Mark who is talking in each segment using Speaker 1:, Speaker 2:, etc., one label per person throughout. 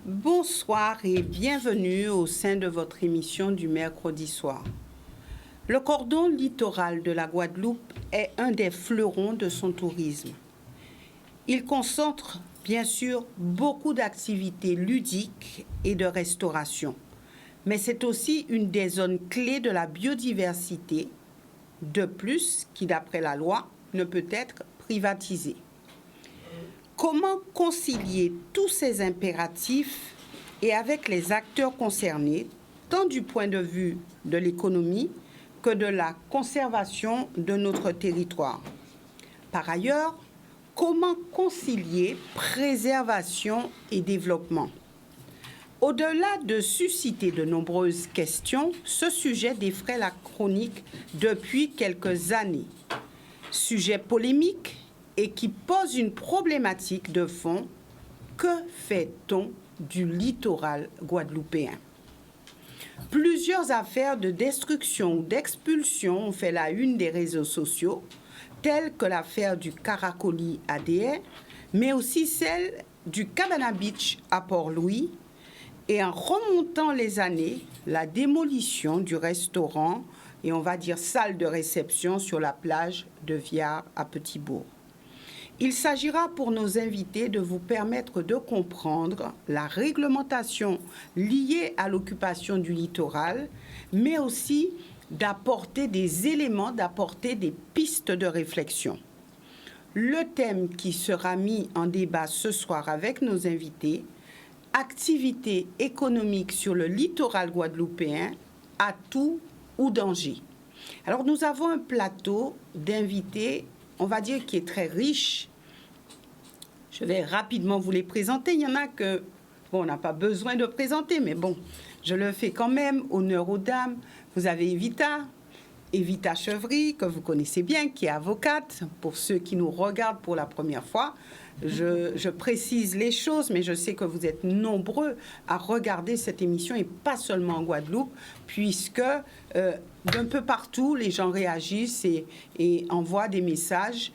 Speaker 1: Bonsoir et bienvenue au sein de votre émission du mercredi soir. Le cordon littoral de la Guadeloupe est un des fleurons de son tourisme. Il concentre bien sûr beaucoup d'activités ludiques et de restauration, mais c'est aussi une des zones clés de la biodiversité, de plus qui, d'après la loi, ne peut être privatisée. Comment concilier tous ces impératifs et avec les acteurs concernés, tant du point de vue de l'économie que de la conservation de notre territoire? Par ailleurs, comment concilier préservation et développement? Au-delà de susciter de nombreuses questions, ce sujet défraie la chronique depuis quelques années. Sujet polémique et qui pose une problématique de fond: que fait-on du littoral guadeloupéen? Plusieurs affaires de destruction ou d'expulsion ont fait la une des réseaux sociaux, telles que l'affaire du Caracoli à Déhay, mais aussi celle du Cabana Beach à Port-Louis, et en remontant les années, la démolition du restaurant et on va dire salle de réception sur la plage de Viard à Petit-Bourg. Il s'agira pour nos invités de vous permettre de comprendre la réglementation liée à l'occupation du littoral, mais aussi d'apporter des éléments, d'apporter des pistes de réflexion. Le thème qui sera mis en débat ce soir avec nos invités: activité économique sur le littoral guadeloupéen, atout ou danger. Alors nous avons un plateau d'invités, on va dire, qui est très riche. Je vais rapidement vous les présenter. Il y en a que, bon, on n'a pas besoin de présenter, mais bon, je le fais quand même. Honneur aux dames. Vous avez Evita Chevry, que vous connaissez bien, qui est avocate. Pour ceux qui nous regardent pour la première fois, je précise les choses, mais je sais que vous êtes nombreux à regarder cette émission, et pas seulement en Guadeloupe, puisque d'un peu partout, les gens réagissent et envoient des messages,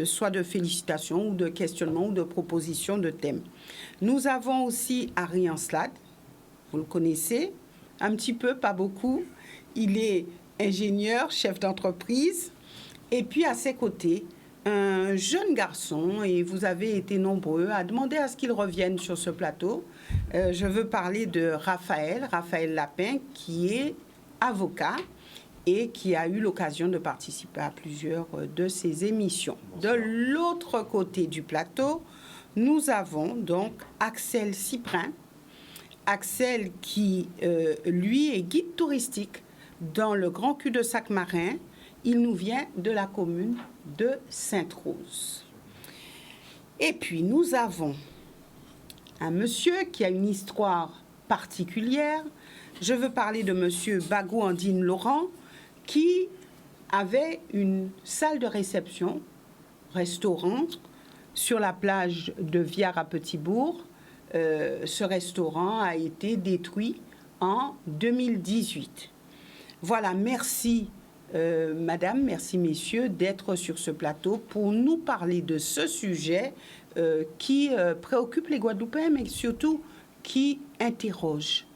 Speaker 1: soit de félicitations ou de questionnements ou de propositions de thèmes. Nous avons aussi Harry Ancelade, vous le connaissez, un petit peu, pas beaucoup. Il est ingénieur, chef d'entreprise, et puis à ses côtés, un jeune garçon, et vous avez été nombreux à demander à ce qu'il revienne sur ce plateau. Je veux parler de Raphaël Lapin, qui est avocat et qui a eu l'occasion de participer à plusieurs de ces émissions. Bonsoir. De l'autre côté du plateau, nous avons donc Axel Cyprin. Axel qui, lui, est guide touristique dans le Grand Cul-de-Sac marin. Il nous vient de la commune de Sainte-Rose. Et puis, nous avons un monsieur qui a une histoire particulière. Je veux parler de monsieur Bagou Andine Laurent, qui avait une salle de réception, restaurant, sur la plage de Viard à Petit-Bourg. Ce restaurant a été détruit en 2018. Voilà, merci madame, merci messieurs d'être sur ce plateau pour nous parler de ce sujet qui préoccupe les Guadeloupéens, mais surtout qui interroge.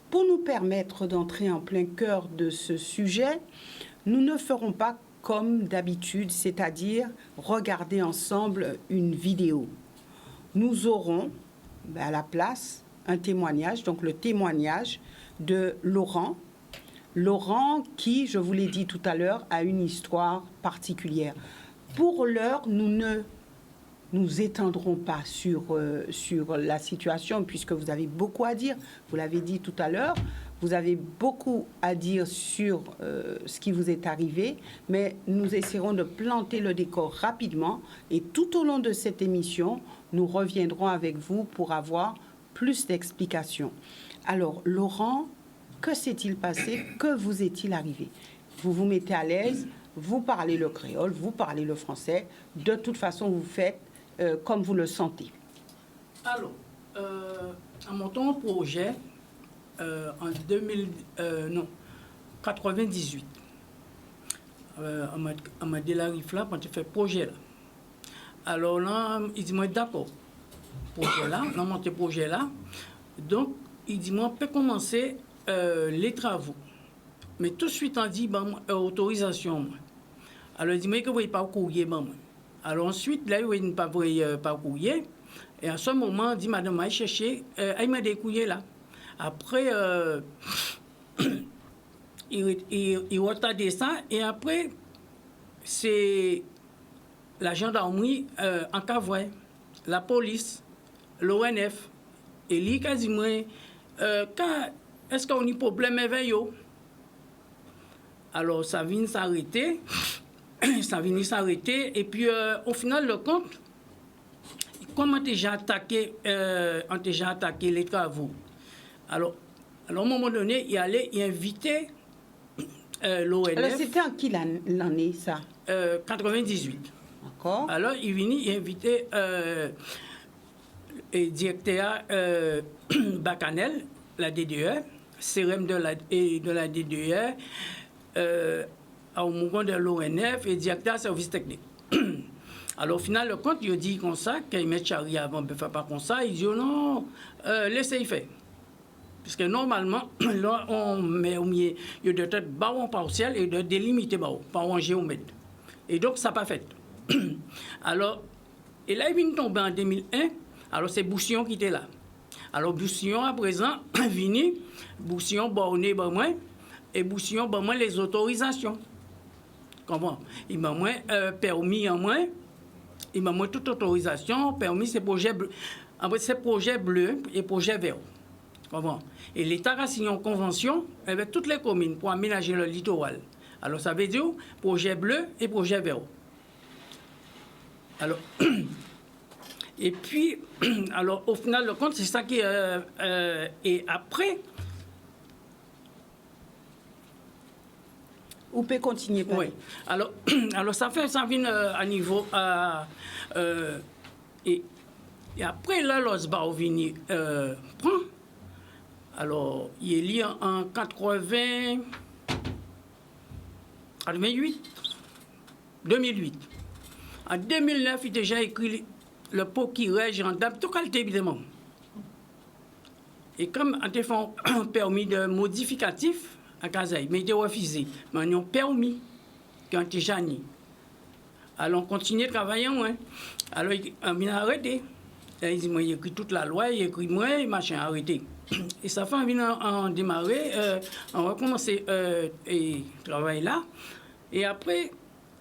Speaker 1: Pour nous permettre d'entrer en plein cœur de ce sujet, nous ne ferons pas comme d'habitude, c'est-à-dire regarder ensemble une vidéo. Nous aurons à la place un témoignage, donc le témoignage de Laurent. Laurent qui, je vous l'ai dit tout à l'heure, a une histoire particulière. Pour l'heure, nous ne nous étendrons pas sur la situation, puisque vous avez beaucoup à dire. Vous l'avez dit tout à l'heure, vous avez beaucoup à dire sur ce qui vous est arrivé, mais nous essaierons de planter le décor rapidement, et tout au long de cette émission, nous reviendrons avec vous pour avoir plus d'explications. Alors, Laurent, que s'est-il passé? Que vous est-il arrivé? Vous vous mettez à l'aise, vous parlez le créole, vous parlez le français. De toute façon, vous faites comme vous le sentez.
Speaker 2: Alors, à mon temps projet, en 98, on m'a dit la rifle là, quand tu fais projet là. Alors là, il dit, moi d'accord. projet-là. Donc, il dit, moi, on peut commencer les travaux. Mais tout de suite, on dit, bon, autorisation. Moi. Alors, il dit, mais que vous n'avez pas courrier, bon. Alors, ensuite, là, il n'a pas courrier. Et à ce moment, on dit, madame, elle chercher, elle m'a des courriers là. Après, il retardait ça. Et après, c'est la gendarmerie en Cavois, la police, l'ONF. Et lui, il a dit, est-ce qu'on a un problème avec eux? Alors, ça vient s'arrêter. Et puis, au final, le compte, comme on a déjà attaqué les travaux. Alors, à un moment donné, il allait inviter l'ONF.
Speaker 1: Alors, c'était en qui l'année, ça?
Speaker 2: 98.
Speaker 1: D'accord.
Speaker 2: Alors, il venait inviter le directeur Bacanel, la DDE, CRM de la DDE, au moment de l'ONF et directeur service technique. Alors, au final, le compte, il dit comme ça, qu'il met Charlie avant, ne fait pas comme ça. Il dit, oh non, laissez-y faire. Parce que normalement, là, on met au milieu, il y a de tête baron partiel et de délimité baron, par un géomètre. Et donc, ça n'a pas fait. Alors, et là, il vient tomber en 2001. Alors, c'est Boussillon qui était là. Alors, Boussillon, à présent, venu, Boussillon borné, ben moi, et Boussillon, ben moi, les autorisations. Comment? Il m'a moins permis en moins. Il m'a moins toute autorisation, permis ces projets bleus. Après, ces projets bleus et projets verts. Comment? Et l'État a signé une convention avec toutes les communes pour aménager le littoral. Alors, ça veut dire projet bleu et projet vert. Alors, et puis, alors, au final, le compte, c'est ça qui et après.
Speaker 1: Vous pouvez continuer.
Speaker 2: Oui. Alors, ça vient à niveau. Et après, là, l'OSBA vient prend. Alors, il est lié en 2008. En 2009, il a déjà écrit le pot qui règle en date, tout qualité, évidemment. Et comme on a fait un permis de modificatif à Kazaï, mais il a refusé. Mais on a permis qui ont été jani. Alors, on continue de travailler, moi. Alors, on a arrêté. Il dit, moi, il écrit toute la loi, il écrit moi, et machin, arrêté. Et ça fait en démarrer, on va commencer et travailler là. Et après,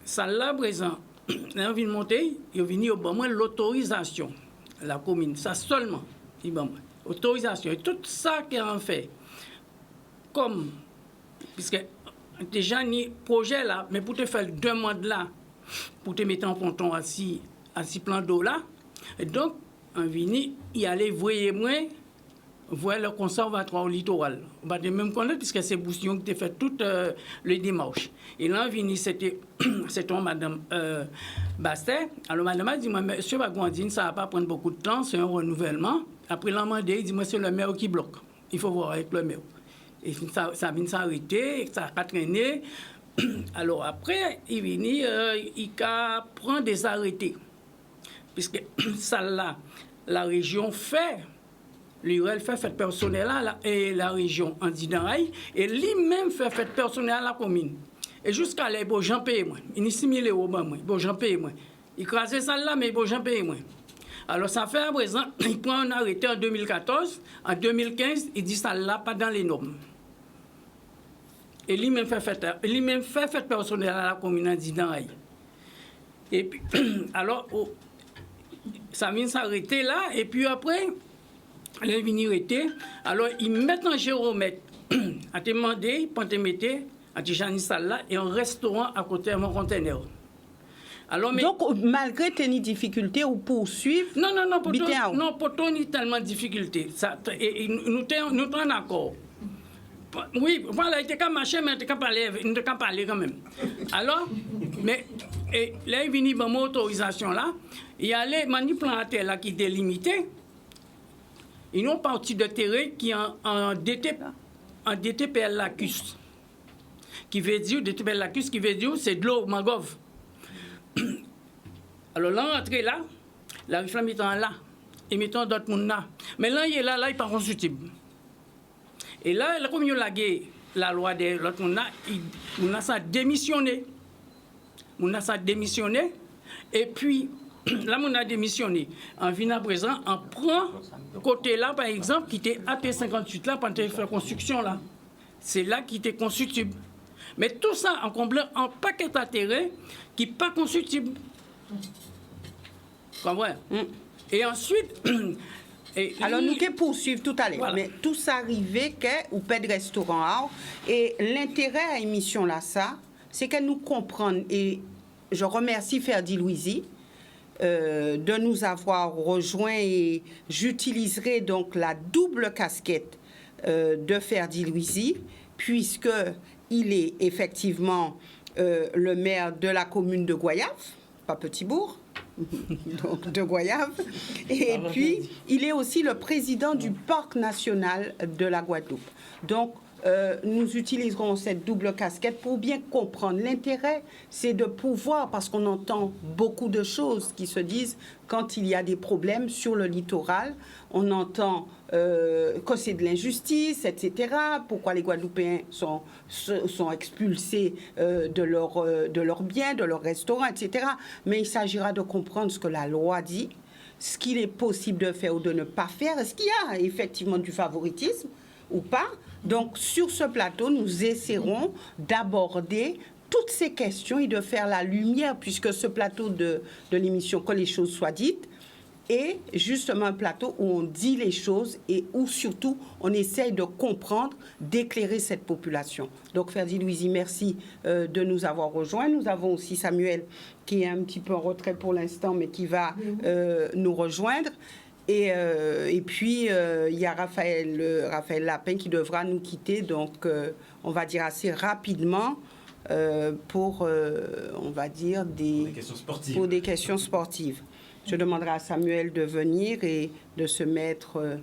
Speaker 2: ça là, présent, on vient monter, il est venu au moins l'autorisation, la commune, ça seulement, il bon, autorisation. Et tout ça qu'on fait, comme, puisque déjà, ni projet là, mais pour te faire 2 mois de là, pour te mettre en ponton à 6 plans d'eau là, et donc, on vient, il allait voyer moi, voir le conservatoire au littoral. On va même connaître, puisque c'est Boussillon qui a fait toutes les démarches. Et là, c'était Mme Bastet. Alors, Mme a dit, monsieur Bagouandine, ça ne va pas prendre beaucoup de temps, c'est un renouvellement. Après, l'amendé, il dit, moi, c'est le maire qui bloque. Il faut voir avec le maire. Et ça vient s'arrêter, ça a traîné. Alors, après, il vient, il prend des arrêtés. Puisque ça, là, la région fait. L'URL fait fête personnelle et la région en Dinaï, et lui-même fait fête personnelle à la commune. Et jusqu'à là, il j'en paye moins. Il y a 6 000 euros, il j'en paye moins. Il crase ça là, mais il j'en paye moins. Alors ça fait à présent, il prend un arrêté en 2014, en 2015, il dit ça là, pas dans les normes. Et lui-même fait fête personnelle à la commune en Dinaï. Et puis, alors, ça vient s'arrêter là, et puis après, l'invinité, alors ils mettent en géromètre, à te demander, pour te mettre, à te jani là, et un restaurant à côté de mon conteneur. Alors, mais,
Speaker 1: donc, malgré tes difficultés, ou poursuivre?
Speaker 2: Non, pour toi, ni tellement de difficultés. Et nous sommes en accord. Oui, voilà, il était qu'à marcher, mais il était qu'à parler quand même. Alors, mais et là, il vient dans mon autorisation là, il y a les manipulateurs là qui délimités. Ils ont parti de terrain qui est en DTPL lacus. Qui veut dire, DTPL lacus, qui veut dire, c'est de l'eau, mangove. Alors, l'entrée là, la réflamme étant là, et mettons d'autres monde là. Mais là, il est là, il n'est pas consultible. Et là, comme il a la loi de l'autre monde là, on a ça démissionné. Et puis, là, on a démissionné. En venant à présent, on prend côté là, par exemple, qui était AP58 là, pour faire construction là. C'est là qui était consultible. Mais tout ça en comblant un paquet à terrain qui n'est pas consultible. Comprends? Et ensuite.
Speaker 1: Alors, nous allons poursuivre tout à l'heure.
Speaker 2: Voilà.
Speaker 1: Mais tout ça arrivé ou pas de restaurant. Et l'intérêt à l'émission là, ça, c'est que nous comprenions. Et je remercie Ferdi Louisi de nous avoir rejoints. Et j'utiliserai donc la double casquette de Ferdi Louisi, puisque il est effectivement le maire de la commune de Goyave, pas Petit-Bourg, donc de Goyave, et puis il est aussi le président du parc national de la Guadeloupe. Donc, nous utiliserons cette double casquette pour bien comprendre. L'intérêt, c'est de pouvoir, parce qu'on entend beaucoup de choses qui se disent quand il y a des problèmes sur le littoral, on entend que c'est de l'injustice, etc. Pourquoi les Guadeloupéens sont expulsés de leurs biens, de leurs restaurants, etc. Mais il s'agira de comprendre ce que la loi dit, ce qu'il est possible de faire ou de ne pas faire. Est-ce qu'il y a effectivement du favoritisme ou pas? Donc, sur ce plateau, nous essaierons d'aborder toutes ces questions et de faire la lumière, puisque ce plateau de l'émission Que les choses soient dites est justement un plateau où on dit les choses et où surtout on essaye de comprendre, d'éclairer cette population. Donc, Ferdi Louisi, merci de nous avoir rejoints. Nous avons aussi Samuel qui est un petit peu en retrait pour l'instant, mais qui va nous rejoindre. Et puis, il y a Raphaël Lapin qui devra nous quitter, donc on va dire assez rapidement pour, on va dire, pour des questions sportives. Je demanderai à Samuel de venir et de se mettre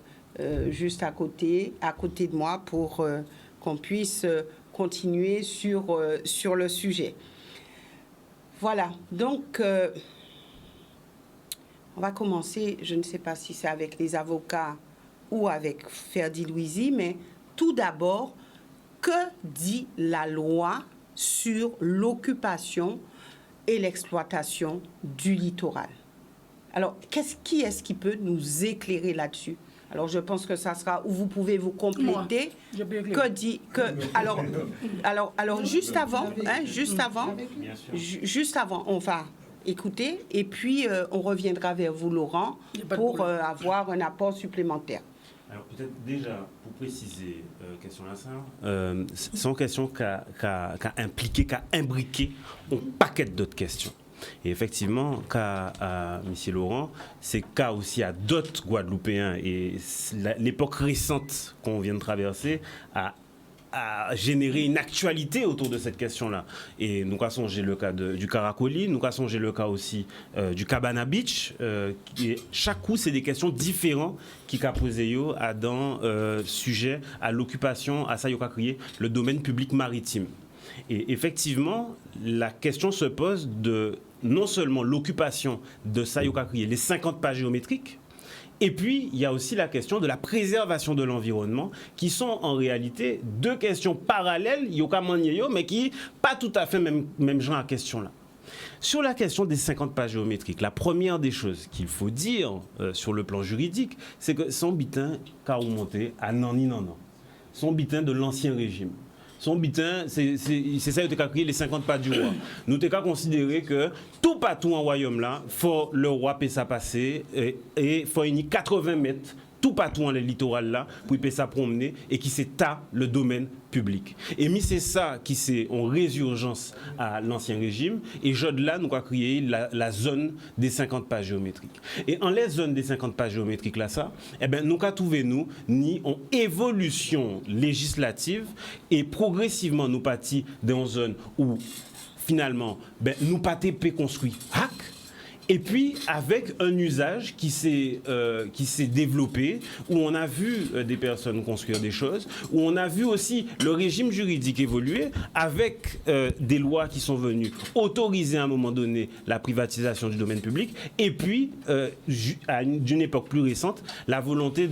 Speaker 1: juste à côté de moi pour qu'on puisse continuer sur le sujet. Voilà, donc... on va commencer, je ne sais pas si c'est avec les avocats ou avec Ferdi Louisi, mais tout d'abord, que dit la loi sur l'occupation et l'exploitation du littoral? Alors, qui est-ce qui peut nous éclairer là-dessus? Alors, je pense que ça sera où vous pouvez vous compléter. Alors, juste avant, on va écouter et puis on reviendra vers vous, Laurent, pour avoir un apport supplémentaire.
Speaker 3: Alors peut-être déjà, pour préciser, question là, c'est une question qui a impliqué, qui a imbriqué un paquet d'autres questions. Et effectivement, M. Laurent, c'est cas aussi à d'autres Guadeloupéens et l'époque récente qu'on vient de traverser a générer une actualité autour de cette question-là. Et nous avons songé le cas du Caracoli, nous avons songé le cas aussi du Cabana Beach. Chaque coup, c'est des questions différentes qui ont posé dans sujet à l'occupation, à ça, il a créé le domaine public maritime. Et effectivement, la question se pose de non seulement l'occupation de ça, il a créé les 50 pas géométriques. Et puis, il y a aussi la question de la préservation de l'environnement, qui sont en réalité deux questions parallèles, mais qui pas tout à fait même genre à question-là. Sur la question des 50 pas géométriques, la première des choses qu'il faut dire sur le plan juridique, c'est que son bitin qu'a remonté à Nani Nanan, son bitin de l'ancien régime. Son bitin, c'est ça qui a créé les 50 pas du roi. Nous avons considéré que tout partout en royaume là, faut le roi peut ça passer et faut y 80 mètres tout partout en le littoral là pour peut ça promener et qui c'est le domaine public. Et c'est ça qui c'est en résurgence à l'ancien régime et là nous avons créé la zone des 50 pas géométriques. Et en les zones des 50 pas géométriques là ça, nous avons trouvé ni en évolution législative et progressivement nous partis dans une zone où finalement nous pas construit hack. Et puis avec un usage qui s'est développé, où on a vu des personnes construire des choses, où on a vu aussi le régime juridique évoluer, avec des lois qui sont venues autoriser à un moment donné la privatisation du domaine public, et puis d'une époque plus récente, la volonté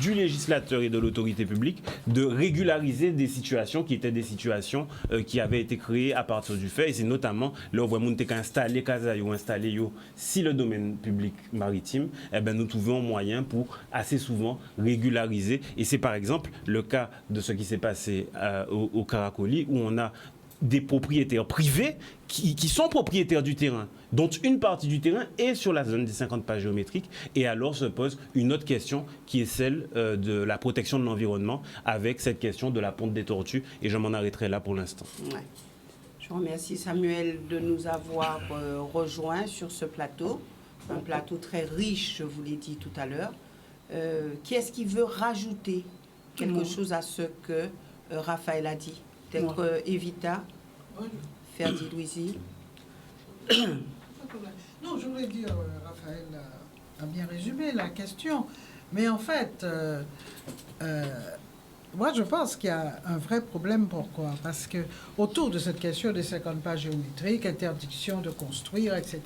Speaker 3: du législateur et de l'autorité publique de régulariser des situations qui étaient des situations qui avaient été créées à partir du fait, et c'est notamment là où on a installé Kazaï ou installé Yo, si le domaine public maritime, eh ben, nous trouvons moyen pour assez souvent régulariser, et c'est par exemple le cas de ce qui s'est passé au Karakoli, où on a des propriétaires privés qui sont propriétaires du terrain, dont une partie du terrain est sur la zone des 50 pas géométriques. Et alors se pose une autre question qui est celle de la protection de l'environnement, avec cette question de la ponte des tortues. Et je m'en arrêterai là pour l'instant.
Speaker 1: Ouais. Je remercie Samuel de nous avoir rejoints sur ce plateau. Un plateau très riche, je vous l'ai dit tout à l'heure. Qui est-ce qui veut rajouter quelque chose à ce que Raphaël a dit? Peut-être Evita, Ferdi Louisi.
Speaker 4: Non, je voulais dire, Raphaël a bien résumé la question, mais en fait, moi je pense qu'il y a un vrai problème. Pourquoi? Parce que autour de cette question des 50 pas géométriques, interdiction de construire, etc.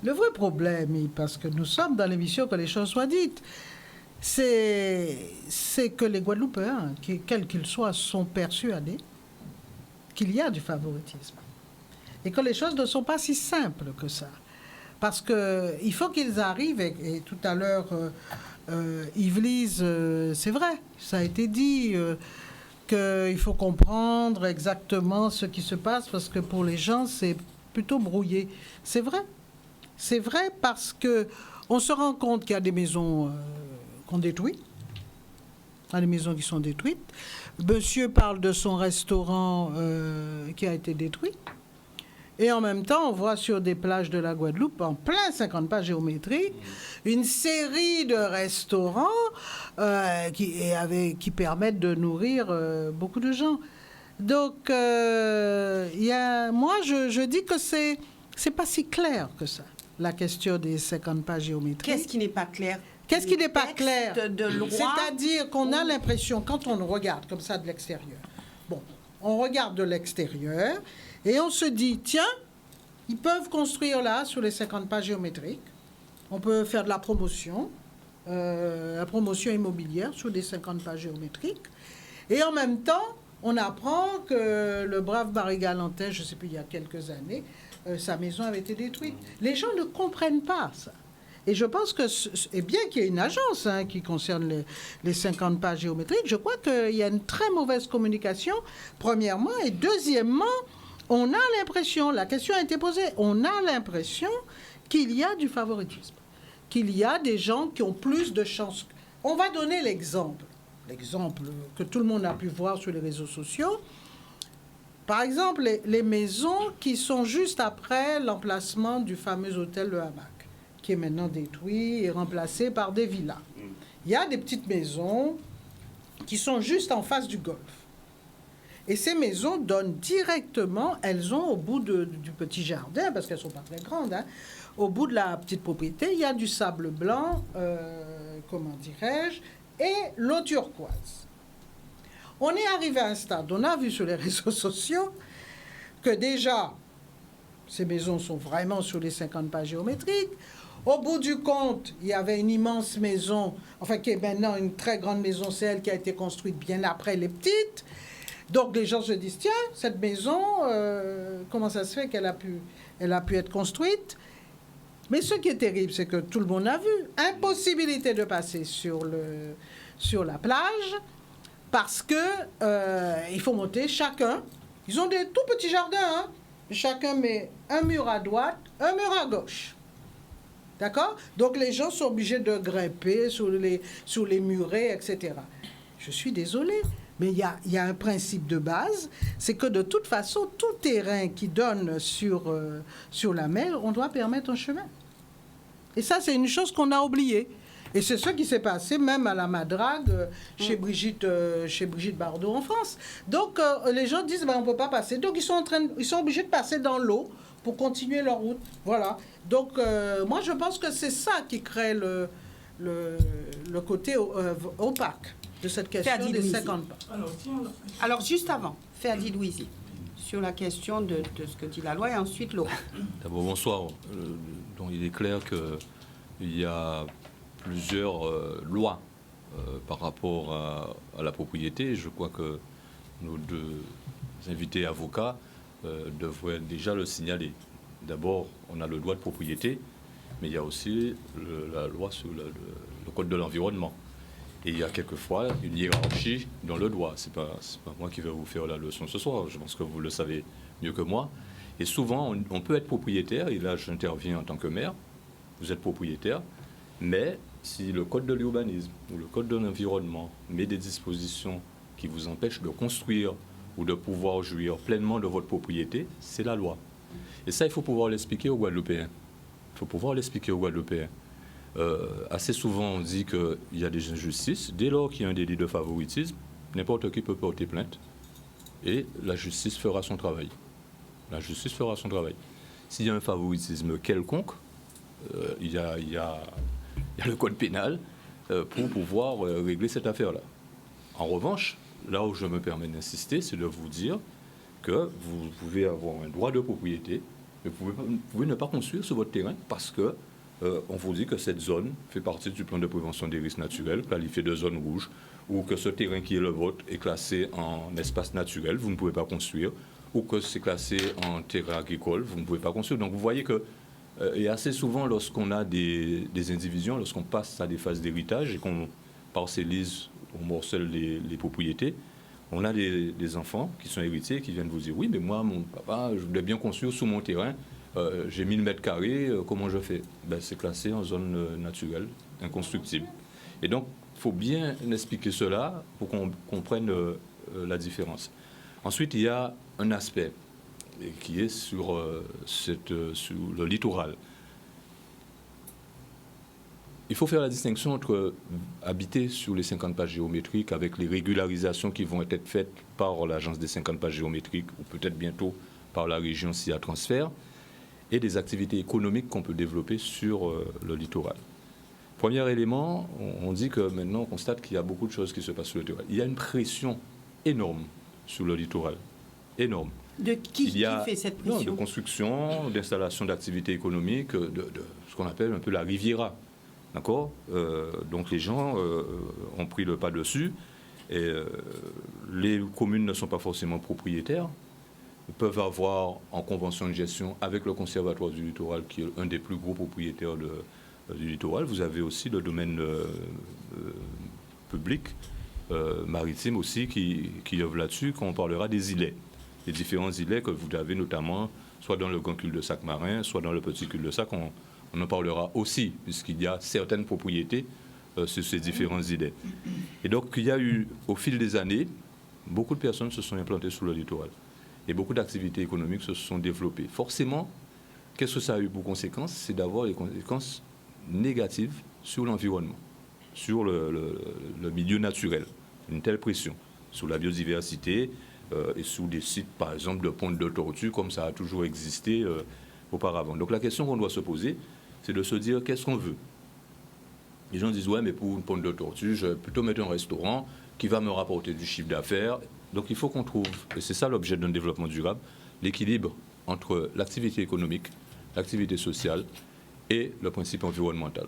Speaker 4: Le vrai problème, parce que nous sommes dans l'émission Que les choses soient dites, c'est que les Guadeloupéens, quels qu'ils soient, sont persuadés qu'il y a du favoritisme. Et que les choses ne sont pas si simples que ça. Parce qu'il faut qu'ils arrivent, et tout à l'heure, Yvelise, c'est vrai, ça a été dit, qu'il faut comprendre exactement ce qui se passe, parce que pour les gens, c'est plutôt brouillé. C'est vrai. C'est vrai parce qu'on se rend compte qu'il y a des maisons qu'on détruit. Il y a des maisons qui sont détruites. Monsieur parle de son restaurant qui a été détruit. Et en même temps, on voit sur des plages de la Guadeloupe, en plein 50 pas géométriques, une série de restaurants qui permettent de nourrir beaucoup de gens. Donc, moi, je dis que c'est pas si clair que ça, la question des 50 pas géométriques.
Speaker 1: Qu'est-ce qui n'est pas clair?
Speaker 4: Qu'est-ce qui n'est pas clair?
Speaker 1: C'est-à-dire
Speaker 4: qu'on a l'impression, quand on regarde comme ça de l'extérieur, bon, on regarde de l'extérieur et on se dit, tiens, ils peuvent construire là, sur les 50 pas géométriques, on peut faire de la promotion immobilière sur des 50 pas géométriques, et en même temps, on apprend que le brave Barry Galantin, je ne sais plus, il y a quelques années, sa maison avait été détruite. Les gens ne comprennent pas ça. Et je pense que, et bien qu'il y ait une agence qui concerne les 50 pas géométriques, je crois qu'il y a une très mauvaise communication, premièrement, et deuxièmement, on a l'impression, la question a été posée, on a l'impression qu'il y a du favoritisme, qu'il y a des gens qui ont plus de chances. On va donner l'exemple que tout le monde a pu voir sur les réseaux sociaux. Par exemple, les maisons qui sont juste après l'emplacement du fameux hôtel Le Hamac, qui est maintenant détruit et remplacé par des villas. Il y a des petites maisons qui sont juste en face du golfe. Et ces maisons donnent directement, elles ont au bout du petit jardin, parce qu'elles ne sont pas très grandes, au bout de la petite propriété, il y a du sable blanc, comment dirais-je, et l'eau turquoise. On est arrivé à un stade, on a vu sur les réseaux sociaux que déjà, ces maisons sont vraiment sur les 50 pas géométriques. Au bout du compte, il y avait une immense maison, enfin qui est maintenant une très grande maison, c'est elle qui a été construite bien après les petites. Donc les gens se disent, tiens, cette maison, comment ça se fait qu'elle a pu être construite? Mais ce qui est terrible, c'est que tout le monde a vu. Impossibilité de passer sur la plage, parce que il faut monter chacun. Ils ont des tout petits jardins, Chacun met un mur à droite, un mur à gauche. D'accord? Donc les gens sont obligés de grimper sur les murets, etc. Je suis désolée, mais il y a un principe de base, c'est que de toute façon, tout terrain qui donne sur la mer, on doit permettre un chemin. Et ça, c'est une chose qu'on a oubliée. Et c'est ce qui s'est passé même à la Madrague, chez Brigitte Bardot en France. Donc les gens disent, on ne peut pas passer. Donc ils sont obligés de passer dans l'eau pour continuer leur route. Voilà. Donc, moi, je pense que c'est ça qui crée le côté opaque de cette question
Speaker 1: Ferdi
Speaker 4: des
Speaker 1: Louisi.
Speaker 4: 50 pas.
Speaker 1: Alors, juste avant, Ferdi Louisi, sur la question de ce que dit la loi, et ensuite Laurent.
Speaker 5: D'abord, bonsoir. Donc, il est clair qu'il y a plusieurs lois par rapport à la propriété. Je crois que nos deux invités avocats devraient déjà le signaler. D'abord, on a le droit de propriété, mais il y a aussi la loi sur le code de l'environnement. Et il y a quelquefois une hiérarchie dans le droit. C'est pas moi qui vais vous faire la leçon ce soir, je pense que vous le savez mieux que moi. Et souvent, on peut être propriétaire, et là j'interviens en tant que maire, vous êtes propriétaire, mais si le code de l'urbanisme ou le code de l'environnement met des dispositions qui vous empêchent de construire ou de pouvoir jouir pleinement de votre propriété, c'est la loi. Et ça, il faut pouvoir l'expliquer aux Guadeloupéens. Il faut pouvoir l'expliquer aux Guadeloupéens. Assez souvent, on dit qu'il y a des injustices. Dès lors qu'il y a un délit de favoritisme, n'importe qui peut porter plainte et la justice fera son travail. La justice fera son travail. S'il y a un favoritisme quelconque, il y a le code pénal pour pouvoir régler cette affaire-là. En revanche, là où je me permets d'insister, c'est de vous dire que vous pouvez avoir un droit de propriété, mais vous pouvez ne pas construire sur votre terrain parce que on vous dit que cette zone fait partie du plan de prévention des risques naturels, qualifié de zone rouge, ou que ce terrain qui est le vôtre est classé en espace naturel, vous ne pouvez pas construire, ou que c'est classé en terrain agricole, vous ne pouvez pas construire. Donc vous voyez que, et assez souvent lorsqu'on a des indivisions, lorsqu'on passe à des phases d'héritage et qu'on parcellise, on morcelle les propriétés, on a des enfants qui sont héritiers qui viennent vous dire « Oui, mais moi, mon papa, je voulais bien construire sous mon terrain, j'ai 1000 mètres carrés, comment je fais ?» C'est classé en zone naturelle, inconstructible. Et donc, il faut bien expliquer cela pour qu'on comprenne la différence. Ensuite, il y a un aspect qui est sur le littoral. Il faut faire la distinction entre habiter sur les 50 pages géométriques avec les régularisations qui vont être faites par l'agence des 50 pages géométriques ou peut-être bientôt par la région s'il y a transfert, et des activités économiques qu'on peut développer sur le littoral. Premier élément, on dit que maintenant on constate qu'il y a beaucoup de choses qui se passent sur le littoral. Il y a une pression énorme sur le littoral, énorme.
Speaker 1: De qui fait cette pression?
Speaker 5: De construction, d'installation d'activités économiques, de ce qu'on appelle un peu la Riviera. D'accord ? Donc les gens ont pris le pas dessus. Et, les communes ne sont pas forcément propriétaires. Ils peuvent avoir en convention de gestion avec le Conservatoire du littoral, qui est un des plus gros propriétaires du littoral. Vous avez aussi le domaine public, maritime aussi, qui œuvre là-dessus, quand on parlera des îlets. Les différents îlets que vous avez notamment, soit dans le grand cul-de-sac marin, soit dans le petit cul-de-sac, on en parlera aussi, puisqu'il y a certaines propriétés sur ces différents îlets. Et donc, il y a eu, au fil des années, beaucoup de personnes se sont implantées sur le littoral. Et beaucoup d'activités économiques se sont développées. Forcément, qu'est-ce que ça a eu pour conséquence? C'est d'avoir les conséquences négatives sur l'environnement, sur le milieu naturel. Une telle pression sur la biodiversité et sur des sites, par exemple, de pontes de tortues, comme ça a toujours existé auparavant. Donc la question qu'on doit se poser, c'est de se dire qu'est-ce qu'on veut. Les gens disent, ouais, mais pour une ponte de tortue, je vais plutôt mettre un restaurant qui va me rapporter du chiffre d'affaires. Donc il faut qu'on trouve, et c'est ça l'objet d'un développement durable, l'équilibre entre l'activité économique, l'activité sociale et le principe environnemental.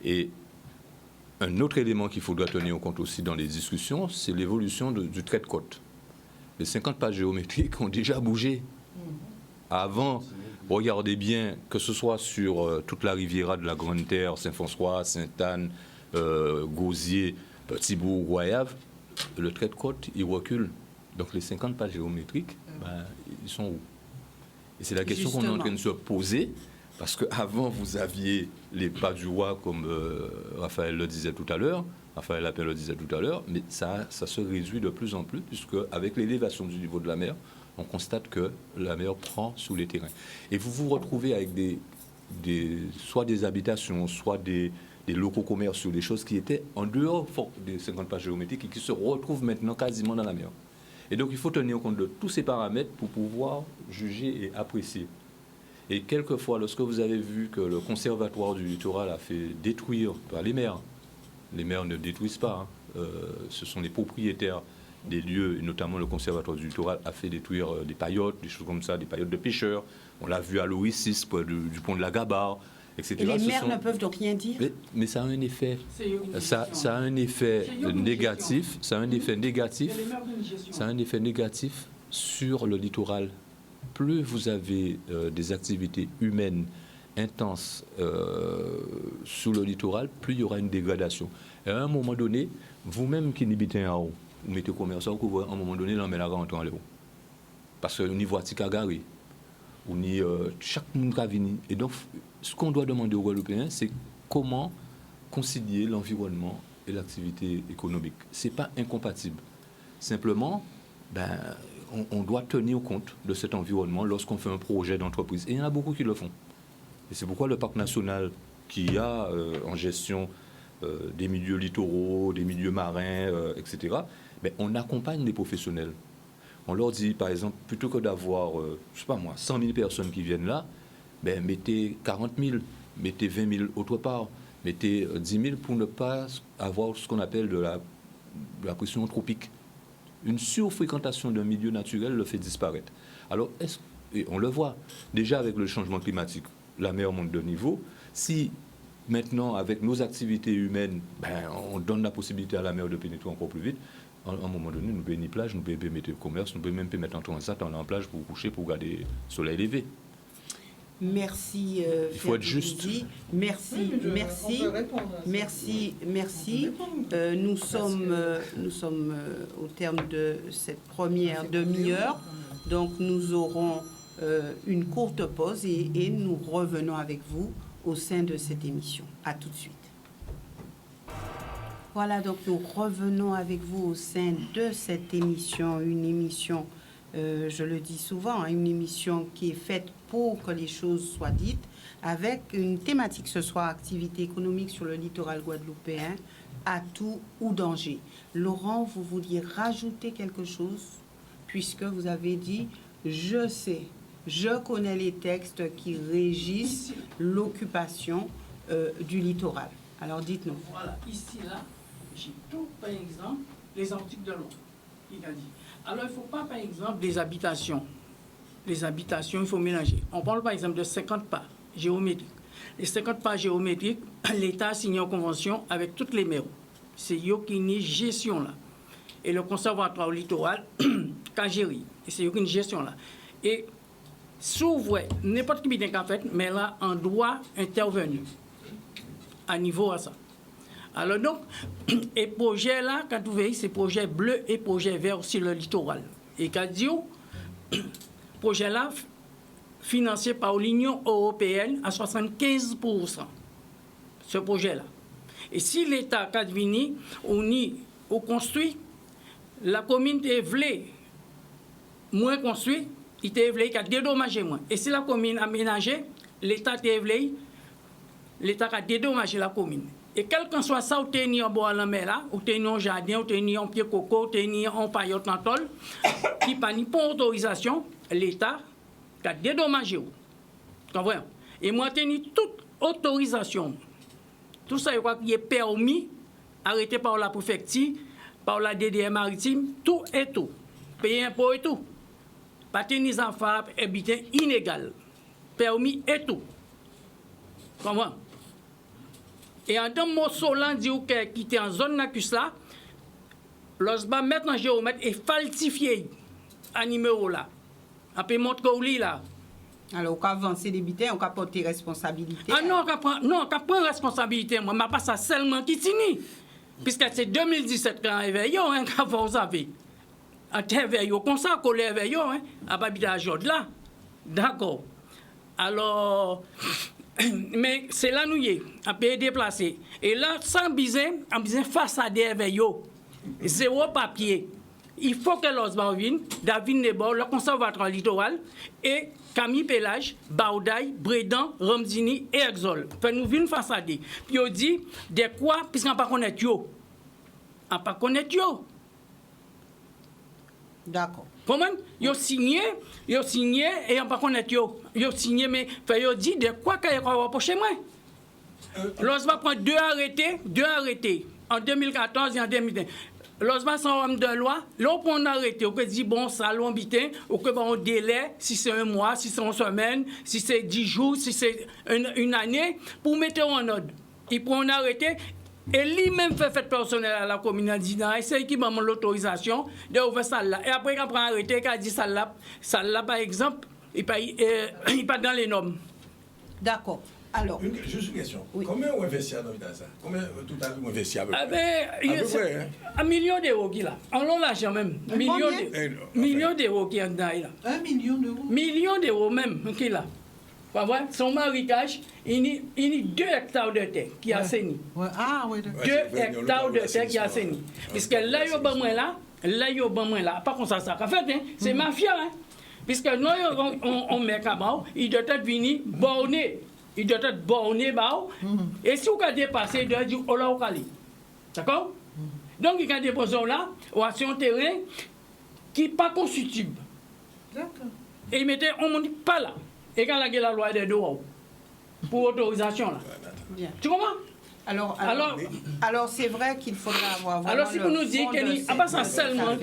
Speaker 5: Et un autre élément qu'il faudra tenir en compte aussi dans les discussions, c'est l'évolution du trait de côte. Les 50 pages géométriques ont déjà bougé. Avant, regardez bien, que ce soit sur toute la Riviera de la Grande Terre, Saint-François, Sainte-Anne, Gauzier, Petit-Bourg, Goyave, le trait de côte, il recule. Donc les 50 pages géométriques, ils sont où? Et c'est la question qu'on est en train de se poser, parce qu'avant, vous aviez les pas du roi, comme Raphaël le disait tout à l'heure, Raphaël Lapin le disait tout à l'heure, mais ça se réduit de plus en plus, puisque avec l'élévation du niveau de la mer, on constate que la mer prend sous les terrains. Et vous vous retrouvez avec soit des habitations, soit des locaux commerciaux, des choses qui étaient en dehors des 50 pages géométriques et qui se retrouvent maintenant quasiment dans la mer. Et donc, il faut tenir compte de tous ces paramètres pour pouvoir juger et apprécier. Et quelquefois, lorsque vous avez vu que le conservatoire du littoral a fait détruire par les maires ne détruisent pas, ce sont les propriétaires des lieux, et notamment le conservatoire du littoral a fait détruire des paillotes, des choses comme ça, des paillotes de pêcheurs. On l'a vu à l'Oasis, près du pont de la Gabarre, etc.
Speaker 1: Et les maires ne peuvent donc rien dire.
Speaker 5: Mais ça a un effet. Ça a un effet négatif. Ça a un effet négatif. Ça a un effet négatif sur le littoral. Plus vous avez des activités humaines intenses sur le littoral, plus il y aura une dégradation. Et à un moment donné, vous-même qui n'habitez en haut, vous mettez commerce, à un moment donné, l'on met la rentre en haut. Parce que niveau Ticagari, on y chaque monde qui vient. Et donc, ce qu'on doit demander aux Guadeloupéens, c'est comment concilier l'environnement et l'activité économique. Ce n'est pas incompatible. Simplement, on doit tenir compte de cet environnement lorsqu'on fait un projet d'entreprise. Et il y en a beaucoup qui le font. Et c'est pourquoi le parc national qui a en gestion des milieux littoraux, des milieux marins, etc., on accompagne les professionnels. On leur dit, par exemple, plutôt que d'avoir, 100 000 personnes qui viennent là, mettez 40 000, mettez 20 000 autre part, mettez 10 000 pour ne pas avoir ce qu'on appelle de la pression anthropique. Une surfréquentation d'un milieu naturel le fait disparaître. Alors, et on le voit, déjà avec le changement climatique, la mer monte de niveau. Si maintenant, avec nos activités humaines, on donne la possibilité à la mer de pénétrer encore plus vite, à un moment donné, nous pouvons une plage, nous pouvons mettre le commerce, nous pouvons même mettre en transat en plage pour coucher, pour garder le soleil levé.
Speaker 1: Merci.
Speaker 5: Il faut être juste.
Speaker 1: Merci. Nous sommes au terme de cette première demi-heure. Donc, nous aurons une courte pause et nous revenons avec vous au sein de cette émission. À tout de suite. Voilà, donc nous revenons avec vous au sein de cette émission, une émission, je le dis souvent, une émission qui est faite pour que les choses soient dites, avec une thématique ce soir, activité économique sur le littoral guadeloupéen, atout ou danger. Laurent, vous vouliez rajouter quelque chose, puisque vous avez dit, je sais, je connais les textes qui régissent l'occupation du littoral. Alors dites-nous.
Speaker 2: Voilà, ici, là, j'ai tout, par exemple, les articles de loi. Il a dit. Alors, il ne faut pas, par exemple, des habitations. Les habitations, il faut mélanger. On parle, par exemple, de 50 pas géométriques. Les 50 pas géométriques, l'État a signé une convention avec toutes les mairies. C'est eux qui ont une gestion là. Et le conservatoire littoral, qu'a géré. Et c'est eux qui ont une gestion là. Et s'ouvre, n'importe qui bien fait, mais là, on doit intervenir à niveau à ça. Alors donc, et projet là, quand vous voyez, c'est projet bleu et projet vert sur le littoral. Et quand dit, projet là, financé par l'Union européenne à 75%. Ce projet-là. Et si l'État, quand vient, on construit, la commune est voulée moins construit, il est voulu qu'à dédommager moins. Et si la commune a aménagé, l'État est voulu, l'État a dédommagé la commune. Et quel que soit ça, ou t'es en bois à la mer là, ou t'es en jardin, ou t'es en pied coco, ou t'es en paillote en tôle, qui n'a pas autorisation, l'État a dédommagé. Comprenez? Et moi, j'ai toute autorisation. Tout ça, qui est permis, arrêté par la préfecture, par la DDR maritime, tout et tout. Payer impôt et tout. Pas tenir enfants, habiter inégal. Permis et tout. Comment? Et en tant que Solan dit qui était en zone NACUS là, lorsqu'on met en géomètre et falsifier un numéro là. On peut montrer au lit là.
Speaker 1: Alors, on peut avancer les bitins, on peut porter responsabilité.
Speaker 2: Ah non, on peut prendre responsabilité. Moi, je ne pas ça seulement qui tini. Puisque c'est 2017 quand on est éveillé, quand vous savez. On est éveillé, comme ça, qu'on est éveillé, à l'habitation là. D'accord. Alors, mais c'est là nous y est, on peut déplacer. Et là, sans besoin, on besoin face à des éveillés. Zéro papier. Il faut que l'Osbar vienne, David Nebor, le conservatoire littoral, et Camille Pélage, Baoudaï, Brédan, Ramzini et Exol. Fait nous venons face à des. Puis on dit, de quoi, puisqu'on ne pas connaître yo. On ne pas connaître yo.
Speaker 1: D'accord.
Speaker 2: Comment? Ils ont signé, et on pas connaître ils ont signé, mais ils ont dit de quoi qu'ils vont rapprocher moi. L'OSMA prend deux arrêtés, en 2014 et en 2015. L'OSMA sont homme de loi, là on prend un arrêté, on peut dire bon, ça l'ambitin, on peut avoir un délai, si c'est un mois, si c'est une semaine, si c'est 10 jours, si c'est une année, pour mettre en ordre. Il prend un arrêté. Et lui-même fait personnel à la commune, c'est qui m'a demandé l'autorisation d'ouvrir ça là. Et après, quand on prend arrêté, quand dit ça là, par exemple, il pas dans les normes.
Speaker 1: D'accord. Alors.
Speaker 6: Juste une question.
Speaker 1: Oui.
Speaker 6: Combien on investit dans ça? Combien tout à l'heure on investit à peu près?
Speaker 2: Ben, un million d'euros qui là. On l'a l'argent même. Million d'euros qui est dedans là.
Speaker 4: 1 million d'euros.
Speaker 2: Million d'euros même qui là. Son marécage, il y a 2 hectares de terre qui a assaini.
Speaker 4: Ouais. Ah, oui, d'accord.
Speaker 2: 2 hectares de terre qui a assaini. Puisque là, il y a ban moins là. Pas comme ça, en fait, c'est mafia. Puisque nous, on met Kabao, il doit être venu borné. Il doit être borné, et si vous avez dépassé, il doit dire, oh là, d'accord? Donc, il y a des positions là, ou sur un terrain qui n'est pas constituable.
Speaker 4: D'accord.
Speaker 2: Et il mettait, on ne dit pas là. Et quand la loi est de droit pour autorisation là.
Speaker 1: Bien.
Speaker 2: Tu comprends?
Speaker 1: Alors c'est vrai qu'il faudra avoir.
Speaker 2: Alors si vous nous dites qu'il n'y a pas ça seulement.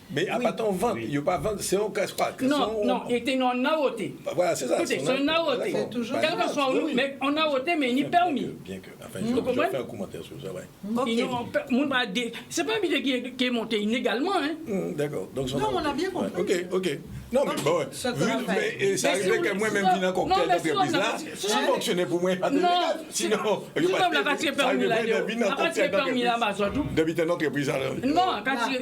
Speaker 6: Mais à part ton vente, il n'y a pas vente, c'est un casse-pas.
Speaker 2: Non, il était non naoté.
Speaker 6: Voilà, c'est ça.
Speaker 2: Écoutez, c'est un naoté. Quel que soit où, mais on a voté, mais il n'est permis.
Speaker 6: Bien que. Enfin, je vais faire un commentaire sur ça, ouais.
Speaker 2: C'est pas un billet qui est monté illégalement, hein.
Speaker 6: D'accord.
Speaker 4: Non, on a bien compris.
Speaker 6: Ok. Non, mais bon, ça arrivait que moi-même venu en cocktail d'entreprise là, ça fonctionnait pour moi. Sinon,
Speaker 2: tu vas la quartier permis là, la quartier permis là-bas surtout.
Speaker 6: D'habiter une entreprise là.
Speaker 2: Non,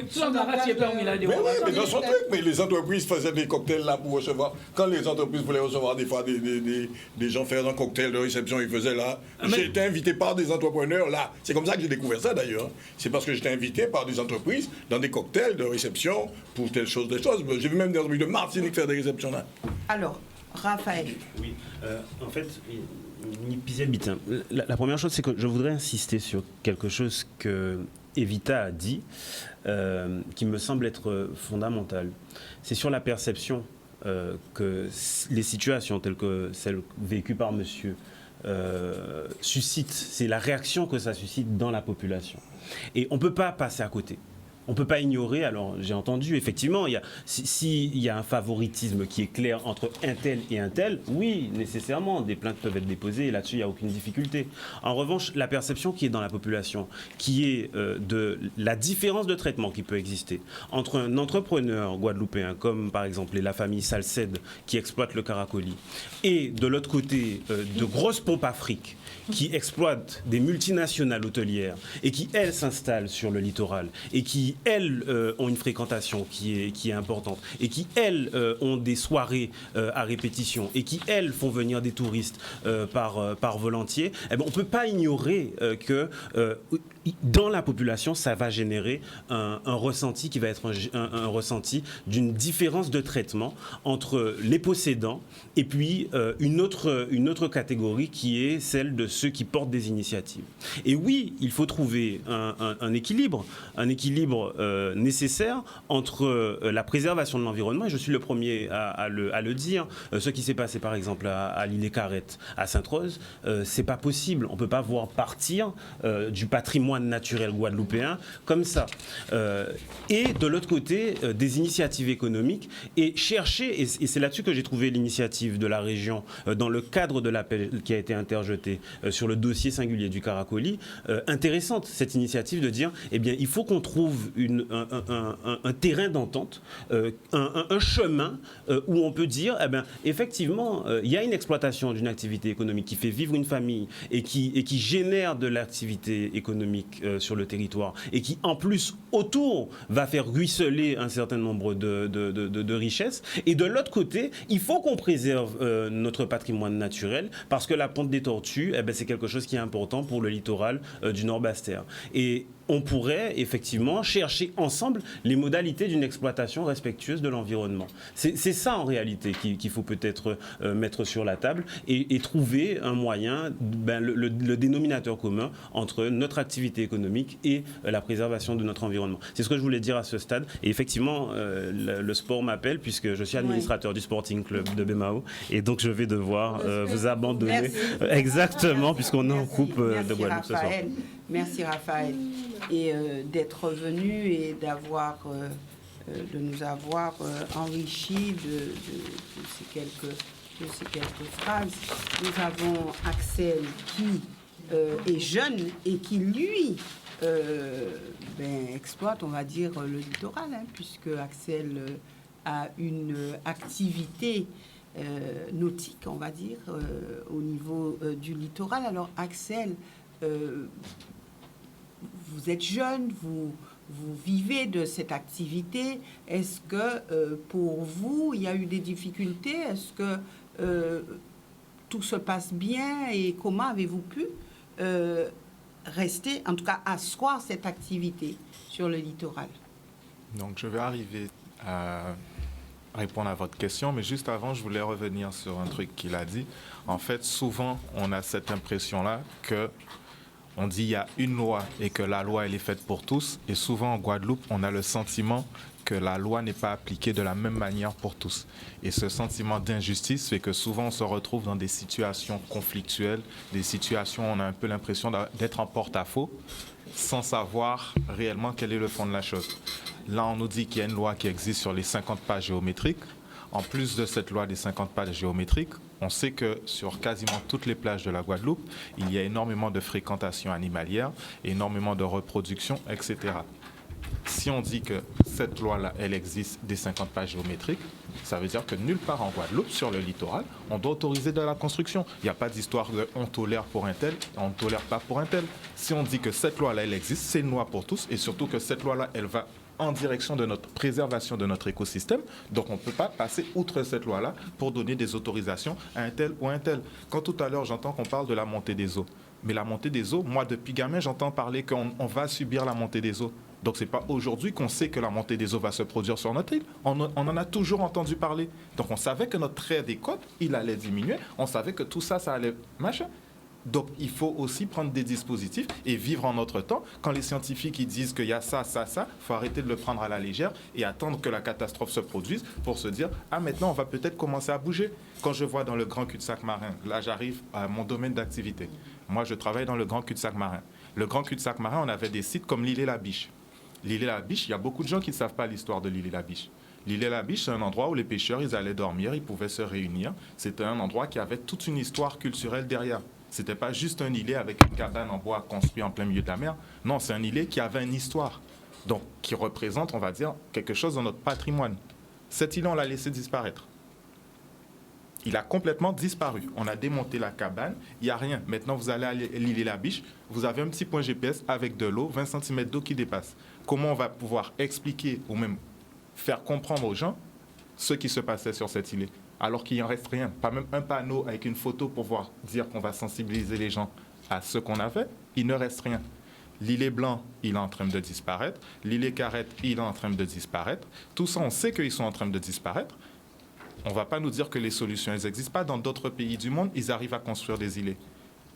Speaker 2: tu vas la quartier permis là.
Speaker 6: Mais dans son truc, mais les entreprises faisaient des cocktails là pour recevoir. Quand les entreprises voulaient recevoir des fois des gens faire un cocktail de réception, ils faisaient là. J'ai été invité par des entrepreneurs là. C'est comme ça que j'ai découvert ça d'ailleurs. C'est parce que j'étais invité par des entreprises dans des cocktails de réception pour telle chose, des choses. J'ai vu même des entreprises de Martinique faire des réceptions là.
Speaker 1: Alors, Raphaël.
Speaker 3: Oui, en fait, la première chose, c'est que je voudrais insister sur quelque chose que Evita a dit, qui me semble être fondamental. C'est sur la perception que les situations telles que celles vécues par monsieur suscitent, c'est la réaction que ça suscite dans la population. Et on ne peut pas passer à côté. On ne peut pas ignorer, alors j'ai entendu, effectivement, s'il y a un favoritisme qui est clair entre un tel et un tel, oui, nécessairement, des plaintes peuvent être déposées, et là-dessus, il n'y a aucune difficulté. En revanche, la perception qui est dans la population, qui est de la différence de traitement qui peut exister entre un entrepreneur guadeloupéen, comme par exemple la famille Salcède, qui exploite le Caracoli, et de l'autre côté, de grosses pompes Afrique, qui exploitent des multinationales hôtelières et qui, elles, s'installent sur le littoral et qui, elles, ont une fréquentation qui est importante et qui, elles, ont des soirées à répétition et qui, elles, font venir des touristes par volontiers, eh ben, on ne peut pas ignorer que dans la population, ça va générer un ressenti qui va être un ressenti d'une différence de traitement entre les possédants et puis une autre catégorie qui est celle de ceux qui portent des initiatives. Et oui, il faut trouver un équilibre nécessaire entre la préservation de l'environnement, et je suis le premier à le dire. Ce qui s'est passé par exemple à l'île Carrette, à Sainte-Rose, c'est pas possible. On peut pas voir partir du patrimoine naturel guadeloupéen comme ça. Et de l'autre côté, des initiatives économiques et chercher, et c'est là-dessus que j'ai trouvé l'initiative de la région dans le cadre de l'appel qui a été interjeté sur le dossier singulier du Caracoli, intéressante cette initiative de dire, eh bien, il faut qu'on trouve un terrain d'entente, un chemin où on peut dire, eh bien, effectivement, il y a une exploitation d'une activité économique qui fait vivre une famille et qui génère de l'activité économique sur le territoire et qui, en plus, autour, va faire ruisseler un certain nombre de richesses. Et de l'autre côté, il faut qu'on préserve notre patrimoine naturel parce que la ponte des tortues, eh bien, c'est quelque chose qui est important pour le littoral du Nord-Basse-Terre. Et on pourrait effectivement chercher ensemble les modalités d'une exploitation respectueuse de l'environnement. C'est ça en réalité qu'il faut peut-être mettre sur la table et trouver un moyen, le dénominateur commun entre notre activité économique et la préservation de notre environnement. C'est ce que je voulais dire à ce stade. Et effectivement, le sport m'appelle puisque je suis administrateur du Sporting Club de Bemao et donc je vais devoir vous abandonner.
Speaker 1: Merci.
Speaker 3: Exactement, puisqu'on est en coupe de Guadeloupe ce soir.
Speaker 1: Merci Raphaël et d'être venu et de nous avoir enrichi de ces quelques phrases. Nous avons Axel qui est jeune et qui lui exploite, on va dire, le littoral, puisque Axel a une activité nautique, on va dire, au niveau du littoral. Alors Axel, vous êtes jeune, vous vivez de cette activité. Est-ce que pour vous, il y a eu des difficultés? Est-ce que tout se passe bien? Et comment avez-vous pu rester, en tout cas asseoir cette activité sur le littoral?
Speaker 7: Donc je vais arriver à répondre à votre question, mais juste avant, je voulais revenir sur un truc qu'il a dit. En fait, souvent, on a cette impression-là que on dit il y a une loi et que la loi, elle est faite pour tous. Et souvent, en Guadeloupe, on a le sentiment que la loi n'est pas appliquée de la même manière pour tous. Et ce sentiment d'injustice fait que souvent, on se retrouve dans des situations conflictuelles, des situations où on a un peu l'impression d'être en porte-à-faux, sans savoir réellement quel est le fond de la chose. Là, on nous dit qu'il y a une loi qui existe sur les 50 pas géométriques. En plus de cette loi des 50 pas géométriques, on sait que sur quasiment toutes les plages de la Guadeloupe, il y a énormément de fréquentation animalière, énormément de reproduction, etc. Si on dit que cette loi-là, elle existe des 50 pas géométriques, ça veut dire que nulle part en Guadeloupe, sur le littoral, on doit autoriser de la construction. Il n'y a pas d'histoire de on tolère pour un tel, on ne tolère pas pour un tel. Si on dit que cette loi-là, elle existe, c'est une loi pour tous, et surtout que cette loi-là, elle va en direction de notre préservation de notre écosystème. Donc, on ne peut pas passer outre cette loi-là pour donner des autorisations à un tel ou à un tel. Quand tout à l'heure, j'entends qu'on parle de la montée des eaux. Mais la montée des eaux, moi, depuis gamin, j'entends parler qu'on va subir la montée des eaux. Donc, ce n'est pas aujourd'hui qu'on sait que la montée des eaux va se produire sur notre île. On en a toujours entendu parler. Donc, on savait que notre trait des côtes, il allait diminuer. On savait que tout ça, ça allait machin. Donc, il faut aussi prendre des dispositifs et vivre en notre temps. Quand les scientifiques ils disent qu'il y a ça, il faut arrêter de le prendre à la légère et attendre que la catastrophe se produise pour se dire « Ah, maintenant, on va peut-être commencer à bouger ». Quand je vois dans le grand cul-de-sac marin, là, j'arrive à mon domaine d'activité. Moi, je travaille dans le grand cul-de-sac marin. Le grand cul-de-sac marin, on avait des sites comme l'île et la Biche. L'île et la Biche, il y a beaucoup de gens qui ne savent pas l'histoire de l'île et la Biche. L'île et la Biche, c'est un endroit où les pêcheurs, ils allaient dormir, ils pouvaient se réunir. C'était un endroit qui avait toute une histoire culturelle derrière. C'était pas juste un îlet avec une cabane en bois construit en plein milieu de la mer. Non, c'est un îlet qui avait une histoire. Donc, qui représente, on va dire, quelque chose dans notre patrimoine. Cet îlet, on l'a laissé disparaître. Il a complètement disparu. On a démonté la cabane, il n'y a rien. Maintenant, vous allez à l'île et la Biche, vous avez un petit point GPS avec de l'eau, 20 cm d'eau qui dépasse. Comment on va pouvoir expliquer ou même faire comprendre aux gens ce qui se passait sur cet îlet? Alors qu'il n'en reste rien, pas même un panneau avec une photo pour pouvoir dire qu'on va sensibiliser les gens à ce qu'on avait, il ne reste rien. L'îlet blanc, il est en train de disparaître. L'îlet carrette, il est en train de disparaître. Tout ça, on sait qu'ils sont en train de disparaître. On ne va pas nous dire que les solutions, elles n'existent pas. Dans d'autres pays du monde, ils arrivent à construire des îlets.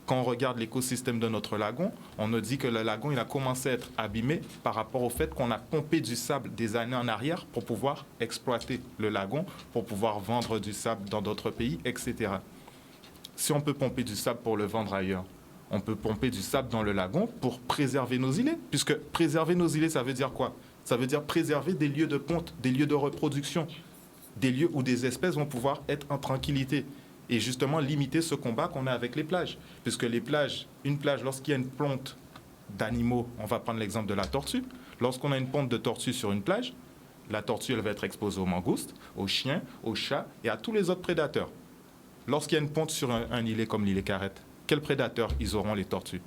Speaker 7: Quand on regarde l'écosystème de notre lagon, on nous dit que le lagon il a commencé à être abîmé par rapport au fait qu'on a pompé du sable des années en arrière pour pouvoir exploiter le lagon, pour pouvoir vendre du sable dans d'autres pays, etc. Si on peut pomper du sable pour le vendre ailleurs, on peut pomper du sable dans le lagon pour préserver nos îlets. Puisque préserver nos îlets, ça veut dire quoi? Ça veut dire préserver des lieux de ponte, des lieux de reproduction, des lieux où des espèces vont pouvoir être en tranquillité. Et justement limiter ce combat qu'on a avec les plages. Puisque les plages, une plage, lorsqu'il y a une ponte d'animaux, on va prendre l'exemple de la tortue, lorsqu'on a une ponte de tortue sur une plage, la tortue, elle va être exposée aux mangoustes, aux chiens, aux chats et à tous les autres prédateurs. Lorsqu'il y a une ponte sur un îlet comme l'îlet Carrette, quels prédateurs ils auront les tortues?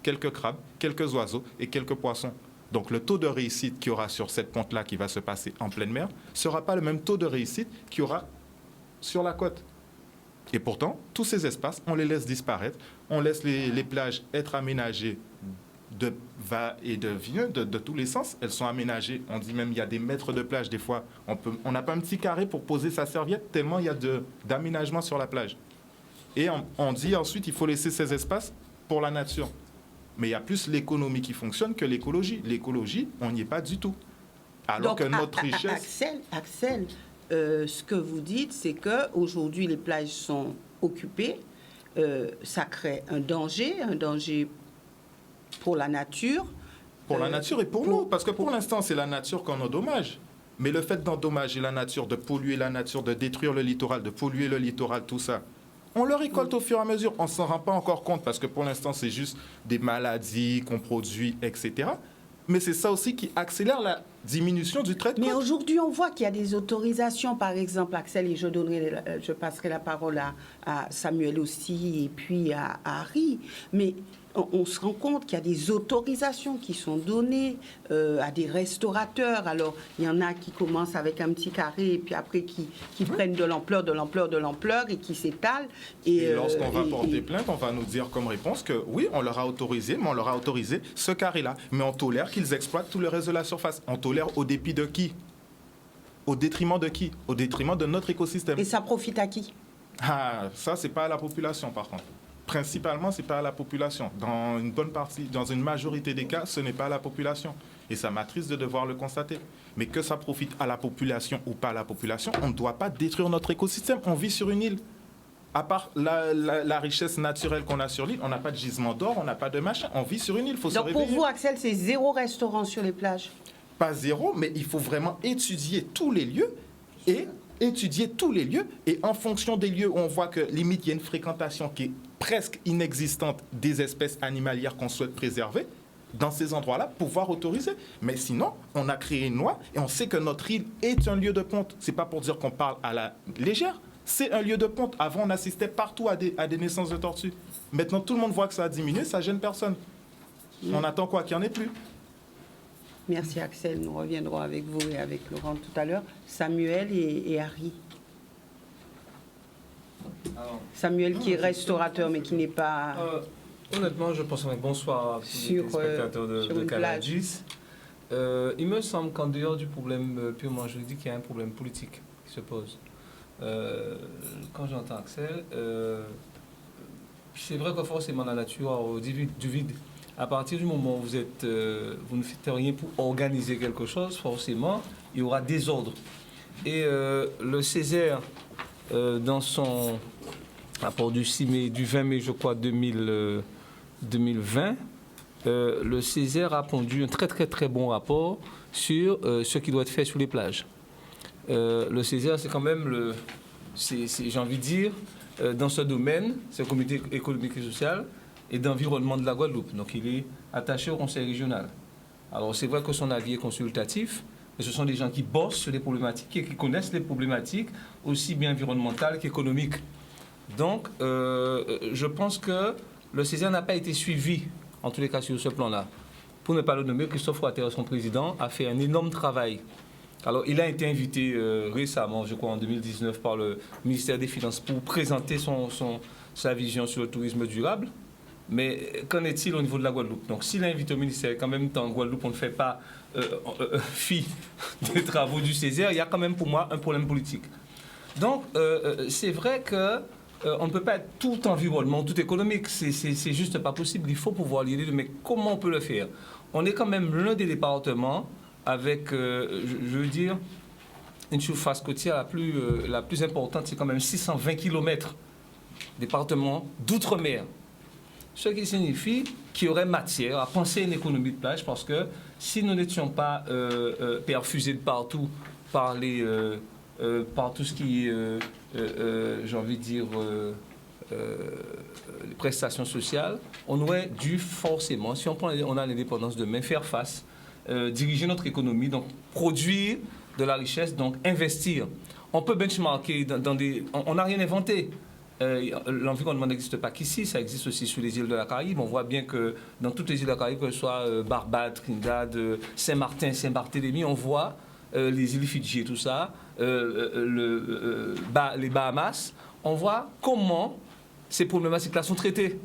Speaker 7: Quelques crabes, quelques oiseaux et quelques poissons. Donc le taux de réussite qu'il y aura sur cette ponte-là qui va se passer en pleine mer ne sera pas le même taux de réussite qu'il y aura sur la côte. Et pourtant, tous ces espaces, on les laisse disparaître, on laisse les plages être aménagées de va et de vient de tous les sens. Elles sont aménagées. On dit même il y a des mètres de plage. Des fois, on n'a pas un petit carré pour poser sa serviette tellement il y a d'aménagement sur la plage. Et on dit ensuite il faut laisser ces espaces pour la nature. Mais il y a plus l'économie qui fonctionne que l'écologie. L'écologie, on n'y est pas du tout. Alors
Speaker 1: Donc,
Speaker 7: que notre richesse...
Speaker 1: Axel, ce que vous dites, c'est qu'aujourd'hui, les plages sont occupées. Ça crée un danger pour la nature.
Speaker 7: Pour la nature et pour nous. Parce que pour l'instant, c'est la nature qu'on endommage. Mais le fait d'endommager la nature, de polluer la nature, de détruire le littoral, de polluer le littoral, tout ça, on le récolte au fur et à mesure. On ne s'en rend pas encore compte parce que pour l'instant, c'est juste des maladies qu'on produit, etc. Mais c'est ça aussi qui accélère la diminution du trait de côte.
Speaker 1: Mais aujourd'hui, on voit qu'il y a des autorisations, par exemple, Axel, et je passerai la parole à Samuel aussi, et puis à Harry. Mais on se rend compte qu'il y a des autorisations qui sont données à des restaurateurs. Alors, il y en a qui commencent avec un petit carré et puis après qui prennent de l'ampleur et qui s'étalent.
Speaker 7: Et lorsqu'on va porter plainte, on va nous dire comme réponse que oui, on leur a autorisé, mais on leur a autorisé ce carré-là. Mais on tolère qu'ils exploitent tout le reste de la surface. On tolère au dépit de qui? Au détriment de qui? Au détriment de notre écosystème.
Speaker 1: Et ça profite à qui?
Speaker 7: Ah, ça, c'est pas à la population, par contre. Principalement, c'est pas à la population. Dans une bonne partie, dans une majorité des cas, ce n'est pas à la population. Et ça m'attriste de devoir le constater. Mais que ça profite à la population ou pas à la population, on ne doit pas détruire notre écosystème. On vit sur une île. À part la richesse naturelle qu'on a sur l'île, on n'a pas de gisement d'or, on n'a pas de machin. On vit sur une île, il faut se réveiller.
Speaker 1: Donc pour vous, Axel, c'est 0 restaurant sur les plages?
Speaker 7: Pas 0, mais il faut vraiment étudier tous les lieux et en fonction des lieux où on voit que limite il y a une fréquentation qui est presque inexistante des espèces animalières qu'on souhaite préserver, dans ces endroits-là, pouvoir autoriser. Mais sinon, on a créé une loi et on sait que notre île est un lieu de ponte. C'est pas pour dire qu'on parle à la légère, c'est un lieu de ponte. Avant, on assistait partout à des naissances de tortues. Maintenant, tout le monde voit que ça a diminué, ça gêne personne. On attend quoi? Qu'il n'y en ait plus.
Speaker 1: Merci Axel, nous reviendrons avec vous et avec Laurent tout à l'heure. Samuel et Harry.
Speaker 8: Alors,
Speaker 1: Samuel qui est restaurateur mais qui n'est pas...
Speaker 8: honnêtement, je pense que bonsoir à tous les spectateurs de Canal+. Il me semble qu'en dehors du problème purement juridique, il y a un problème politique qui se pose. Quand j'entends Axel, c'est vrai que forcément la nature a du vide. À partir du moment où vous ne faites rien pour organiser quelque chose, forcément, il y aura désordre. Et le Césaire, dans son rapport du 20 mai, je crois, 2020, le Césaire a pondu un très très très bon rapport sur ce qui doit être fait sur les plages. Le Césaire, c'est quand même, j'ai envie de dire, dans ce domaine, c'est le comité économique et social et d'environnement de la Guadeloupe. Donc il est attaché au conseil régional. Alors c'est vrai que son avis est consultatif, mais ce sont des gens qui bossent sur les problématiques et qui connaissent les problématiques aussi bien environnementales qu'économiques. Donc je pense que le Césaire n'a pas été suivi, en tous les cas sur ce plan-là. Pour ne pas le nommer, Christophe Roater, son président, a fait un énorme travail. Alors, il a été invité récemment, je crois en 2019, par le ministère des Finances pour présenter sa vision sur le tourisme durable. Mais qu'en est-il au niveau de la Guadeloupe? Donc, s'il invite au ministère, qu'en même temps, en Guadeloupe, on ne fait pas fi des travaux du Césaire, il y a quand même pour moi un problème politique. Donc, c'est vrai que on ne peut pas être tout environnement, tout économique. C'est juste pas possible. Il faut pouvoir lier les deux. Mais comment on peut le faire? On est quand même l'un des départements avec, je veux dire, une surface côtière la plus importante, c'est quand même 620 km. Département d'outre-mer. Ce qui signifie qu'il y aurait matière à penser une économie de plage, parce que si nous n'étions pas perfusés de partout par tout ce qui est, j'ai envie de dire, les prestations sociales, on aurait dû forcément, si on a l'indépendance demain, faire face, diriger notre économie, donc produire de la richesse, donc investir. On peut benchmarker on n'a rien inventé. L'environnement n'existe pas qu'ici, ça existe aussi sur les îles de la Caraïbe. On voit bien que dans toutes les îles de la Caraïbe, que ce soit Barbade, Trinidad, Saint-Martin, Saint-Barthélemy, on voit les îles Fidji et tout ça, les Bahamas, on voit comment ces problématiques-là sont traitées.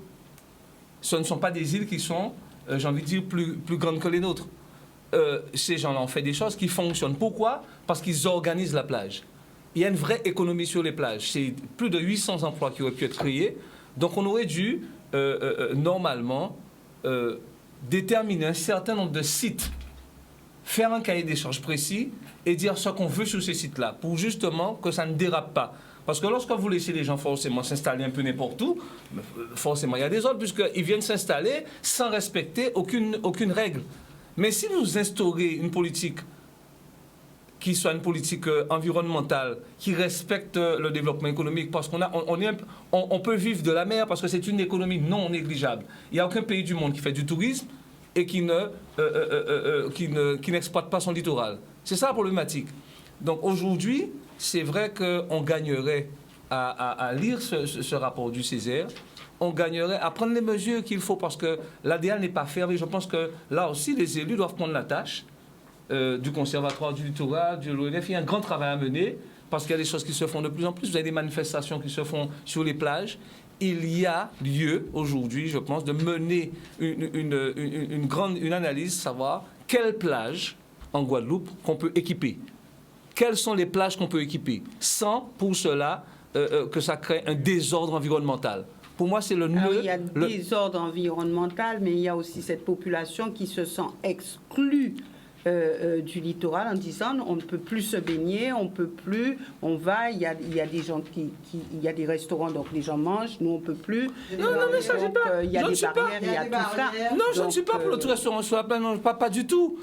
Speaker 8: Ce ne sont pas des îles qui sont j'ai envie de dire, plus grandes que les nôtres. Ces gens-là ont fait des choses qui fonctionnent. Pourquoi? Parce qu'ils organisent la plage. Il y a une vraie économie sur les plages. C'est plus de 800 emplois qui auraient pu être créés. Donc on aurait dû, normalement, déterminer un certain nombre de sites, faire un cahier des charges précis et dire ce qu'on veut sur ces sites-là, pour justement que ça ne dérape pas. Parce que lorsque vous laissez les gens forcément s'installer un peu n'importe où, forcément il y a des ordres, puisqu'ils viennent s'installer sans respecter aucune règle. Mais si vous instaurez une politique qui soit une politique environnementale, qui respecte le développement économique, parce on peut vivre de la mer, parce que c'est une économie non négligeable. Il n'y a aucun pays du monde qui fait du tourisme et qui n'exploite pas son littoral. C'est ça la problématique. Donc aujourd'hui, c'est vrai qu'on gagnerait à lire ce rapport du Césaire, on gagnerait à prendre les mesures qu'il faut, parce que l'ADL n'est pas fermé. Je pense que là aussi, les élus doivent prendre la tâche du Conservatoire du littoral, de l'ONF. Il y a un grand travail à mener, parce qu'il y a des choses qui se font de plus en plus. Vous avez des manifestations qui se font sur les plages. Il y a lieu aujourd'hui, je pense, de mener une analyse, savoir quelles plages en Guadeloupe qu'on peut équiper. Quelles sont les plages qu'on peut équiper, sans pour cela que ça crée un désordre environnemental. Pour moi, c'est le nœud.
Speaker 1: Il y a désordre environnemental, mais il y a aussi cette population qui se sent exclue du littoral en disant on ne peut plus se baigner, on peut plus, on va, il y a des gens il y a des restaurants, donc les gens mangent, nous on peut plus.
Speaker 8: Non, mais ça j'ai pas.
Speaker 1: Il y a des barrières, il y a tout ça.
Speaker 8: Non, je ne suis pas pour le restaurant sur la plage, non, pas du tout.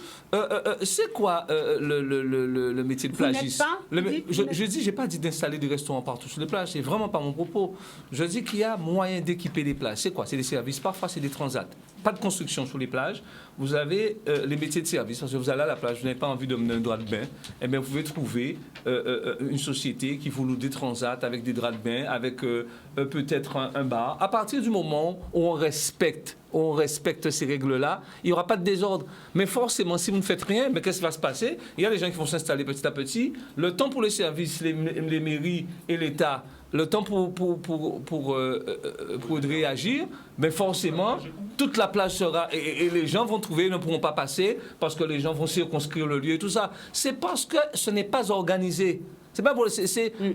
Speaker 8: C'est quoi le métier de plagiste? Je dis, j'ai pas dit d'installer des restaurants partout sur les plages, c'est vraiment pas mon propos. Je dis qu'il y a moyen d'équiper les plages. C'est quoi? C'est des services, parfois c'est des transats. Pas de construction sur les plages. Vous avez les métiers de service, parce que vous allez à la plage, vous n'avez pas envie de mener un drap de bain, eh bien vous pouvez trouver une société qui vous loue des transats avec des draps de bain, avec peut-être un bar. À partir du moment où on respecte ces règles-là, il n'y aura pas de désordre. Mais forcément, si vous ne faites rien, mais qu'est-ce qui va se passer? Il y a des gens qui vont s'installer petit à petit. Le temps pour les services, les mairies et l'État, le temps pour réagir, mais forcément, toute la plage sera... Et les gens vont trouver, ils ne pourront pas passer, parce que les gens vont circonscrire le lieu et tout ça. C'est parce que ce n'est pas organisé. C'est pas pour...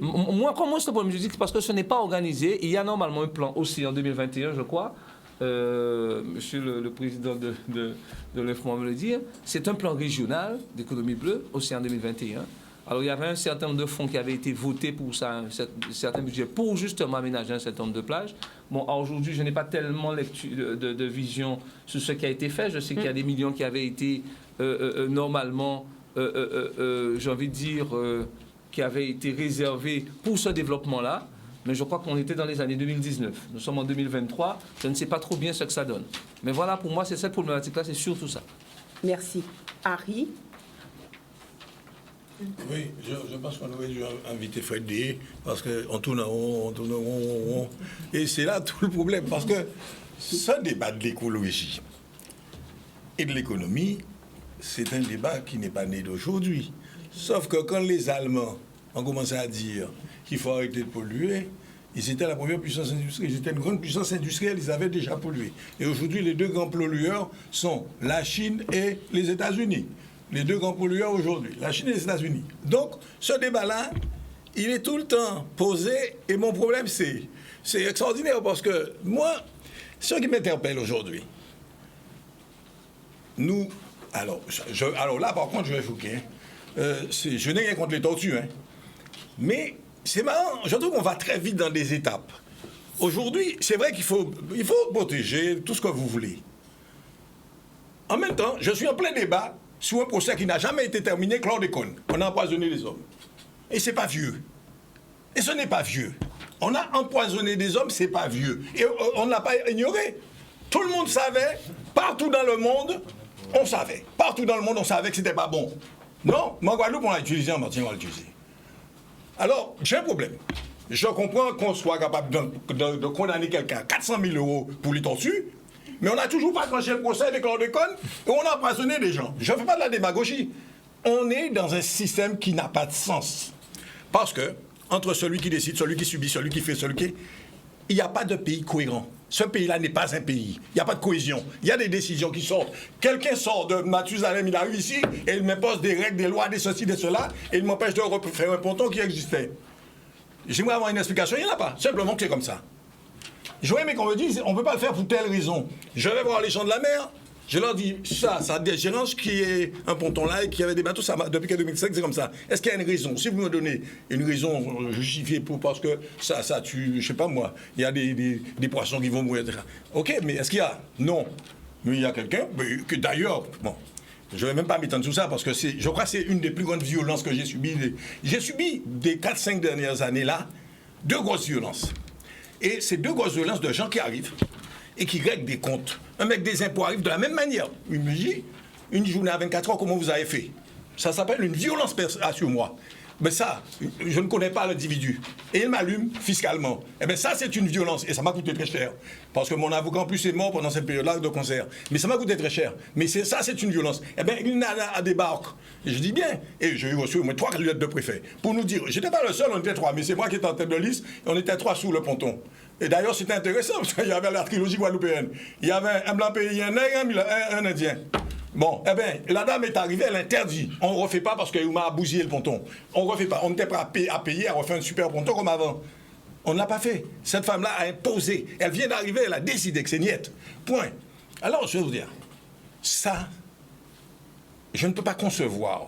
Speaker 8: Moi, comment c'est le problème? Je dis que parce que ce n'est pas organisé. Il y a normalement un plan aussi en 2021, je crois. Monsieur le président de l'EFMOA me le dit. C'est un plan régional d'économie bleue, aussi en 2021. Alors, il y avait un certain nombre de fonds qui avaient été votés pour ça, un certain budget pour justement aménager un certain nombre de plages. Bon, aujourd'hui, je n'ai pas tellement de vision sur ce qui a été fait. Je sais qu'il y a des millions qui avaient été normalement, j'ai envie de dire, qui avaient été réservés pour ce développement-là. Mais je crois qu'on était dans les années 2019. Nous sommes en 2023. Je ne sais pas trop bien ce que ça donne. Mais voilà, pour moi, c'est cette problématique-là, c'est surtout ça.
Speaker 1: Merci. Harry?
Speaker 6: Oui, je pense qu'on aurait dû inviter Fred D, parce qu'on tourne en rond. Et c'est là tout le problème, parce que ce débat de l'écologie et de l'économie, c'est un débat qui n'est pas né d'aujourd'hui. Sauf que quand les Allemands ont commencé à dire qu'il faut arrêter de polluer, ils étaient la première puissance industrielle, ils étaient une grande puissance industrielle, ils avaient déjà pollué. Et aujourd'hui, les deux grands pollueurs sont la Chine et les États-Unis. Les deux grands pollueurs aujourd'hui, la Chine et les États-Unis. Donc, ce débat-là, il est tout le temps posé. Et mon problème, c'est extraordinaire parce que moi, ce qui m'interpelle aujourd'hui, nous... Alors là, par contre, je vais choquer. Je n'ai rien contre les tortues. Hein. Mais c'est marrant, je trouve qu'on va très vite dans des étapes. Aujourd'hui, c'est vrai qu'il faut protéger tout ce que vous voulez. En même temps, je suis en plein débat sur un procès qui n'a jamais été terminé, chlordécone. On a empoisonné les hommes. Et c'est pas vieux. Et ce n'est pas vieux. On a empoisonné des hommes, c'est pas vieux. Et on ne l'a pas ignoré. Tout le monde savait, partout dans le monde, on savait. Partout dans le monde, on savait que c'était pas bon. Non, mais en Guadeloupe, on l'a utilisé, en Martinique, on l'a utilisé. Alors, j'ai un problème. Je comprends qu'on soit capable de condamner quelqu'un à 400 000 € pour les tortues, mais on n'a toujours pas tranché le procès avec chlordécone et on a empoisonné des gens. Je ne fais pas de la démagogie. On est dans un système qui n'a pas de sens. Parce que, entre celui qui décide, celui qui subit, celui qui fait, celui qui... il n'y a pas de pays cohérent. Ce pays-là n'est pas un pays. Il n'y a pas de cohésion. Il y a des décisions qui sortent. Quelqu'un sort de Mathusalem, il arrive ici, et il m'impose des règles, des lois, des ceci, des cela, et il m'empêche de refaire un ponton qui existait. J'aimerais avoir une explication, il n'y en a pas. Simplement que c'est comme ça. J'aurais aimé qu'on me dise, on ne peut pas le faire pour telle raison. Je vais voir les gens de la mer, je leur dis, ça a des géranges qui est un ponton là et qui avait des bateaux, depuis 2005, c'est comme ça. Est-ce qu'il y a une raison? Si vous me donnez une raison justifiée parce que ça tue, je sais pas moi, il y a des poissons qui vont mourir, etc. Ok, mais est-ce qu'il y a? Non. Mais il y a quelqu'un, que d'ailleurs, bon, je ne vais même pas m'étendre sur ça parce que je crois que c'est une des plus grandes violences que j'ai subies. J'ai subi des 4-5 dernières années là, 2 grosses violences. Et ces 2 grosses violences de gens qui arrivent et qui règlent des comptes. Un mec des impôts arrive de la même manière. Il me dit, une journée à 24 heures, comment vous avez fait? Ça s'appelle une violence sur moi. Mais ça, je ne connais pas l'individu. Et il m'allume fiscalement. Eh bien ça, c'est une violence. Et ça m'a coûté très cher. Parce que mon avocat, en plus, est mort pendant cette période-là de concert. Mais ça m'a coûté très cher. Mais ça, c'est une violence. Eh bien, il débarque. Et je dis bien. Et j'ai eu reçu au moins 3 lettres de préfet. Pour nous dire, j'étais pas le seul, on était 3. Mais c'est moi qui étais en tête de liste. Et on était 3 sous le ponton. Et d'ailleurs, c'était intéressant, parce qu'il y avait la trilogie guadeloupéenne. Il y avait un blanc pays, un nègre, un indien. Bon, eh bien, la dame est arrivée, elle interdit. On ne refait pas parce qu'elle m'a bousillé le ponton. On ne refait pas. On n'était pas à payer, à refaire un super ponton comme avant. On ne l'a pas fait. Cette femme-là a imposé. Elle vient d'arriver, elle a décidé que c'est niette. Point. Alors, je vais vous dire, ça, je ne peux pas concevoir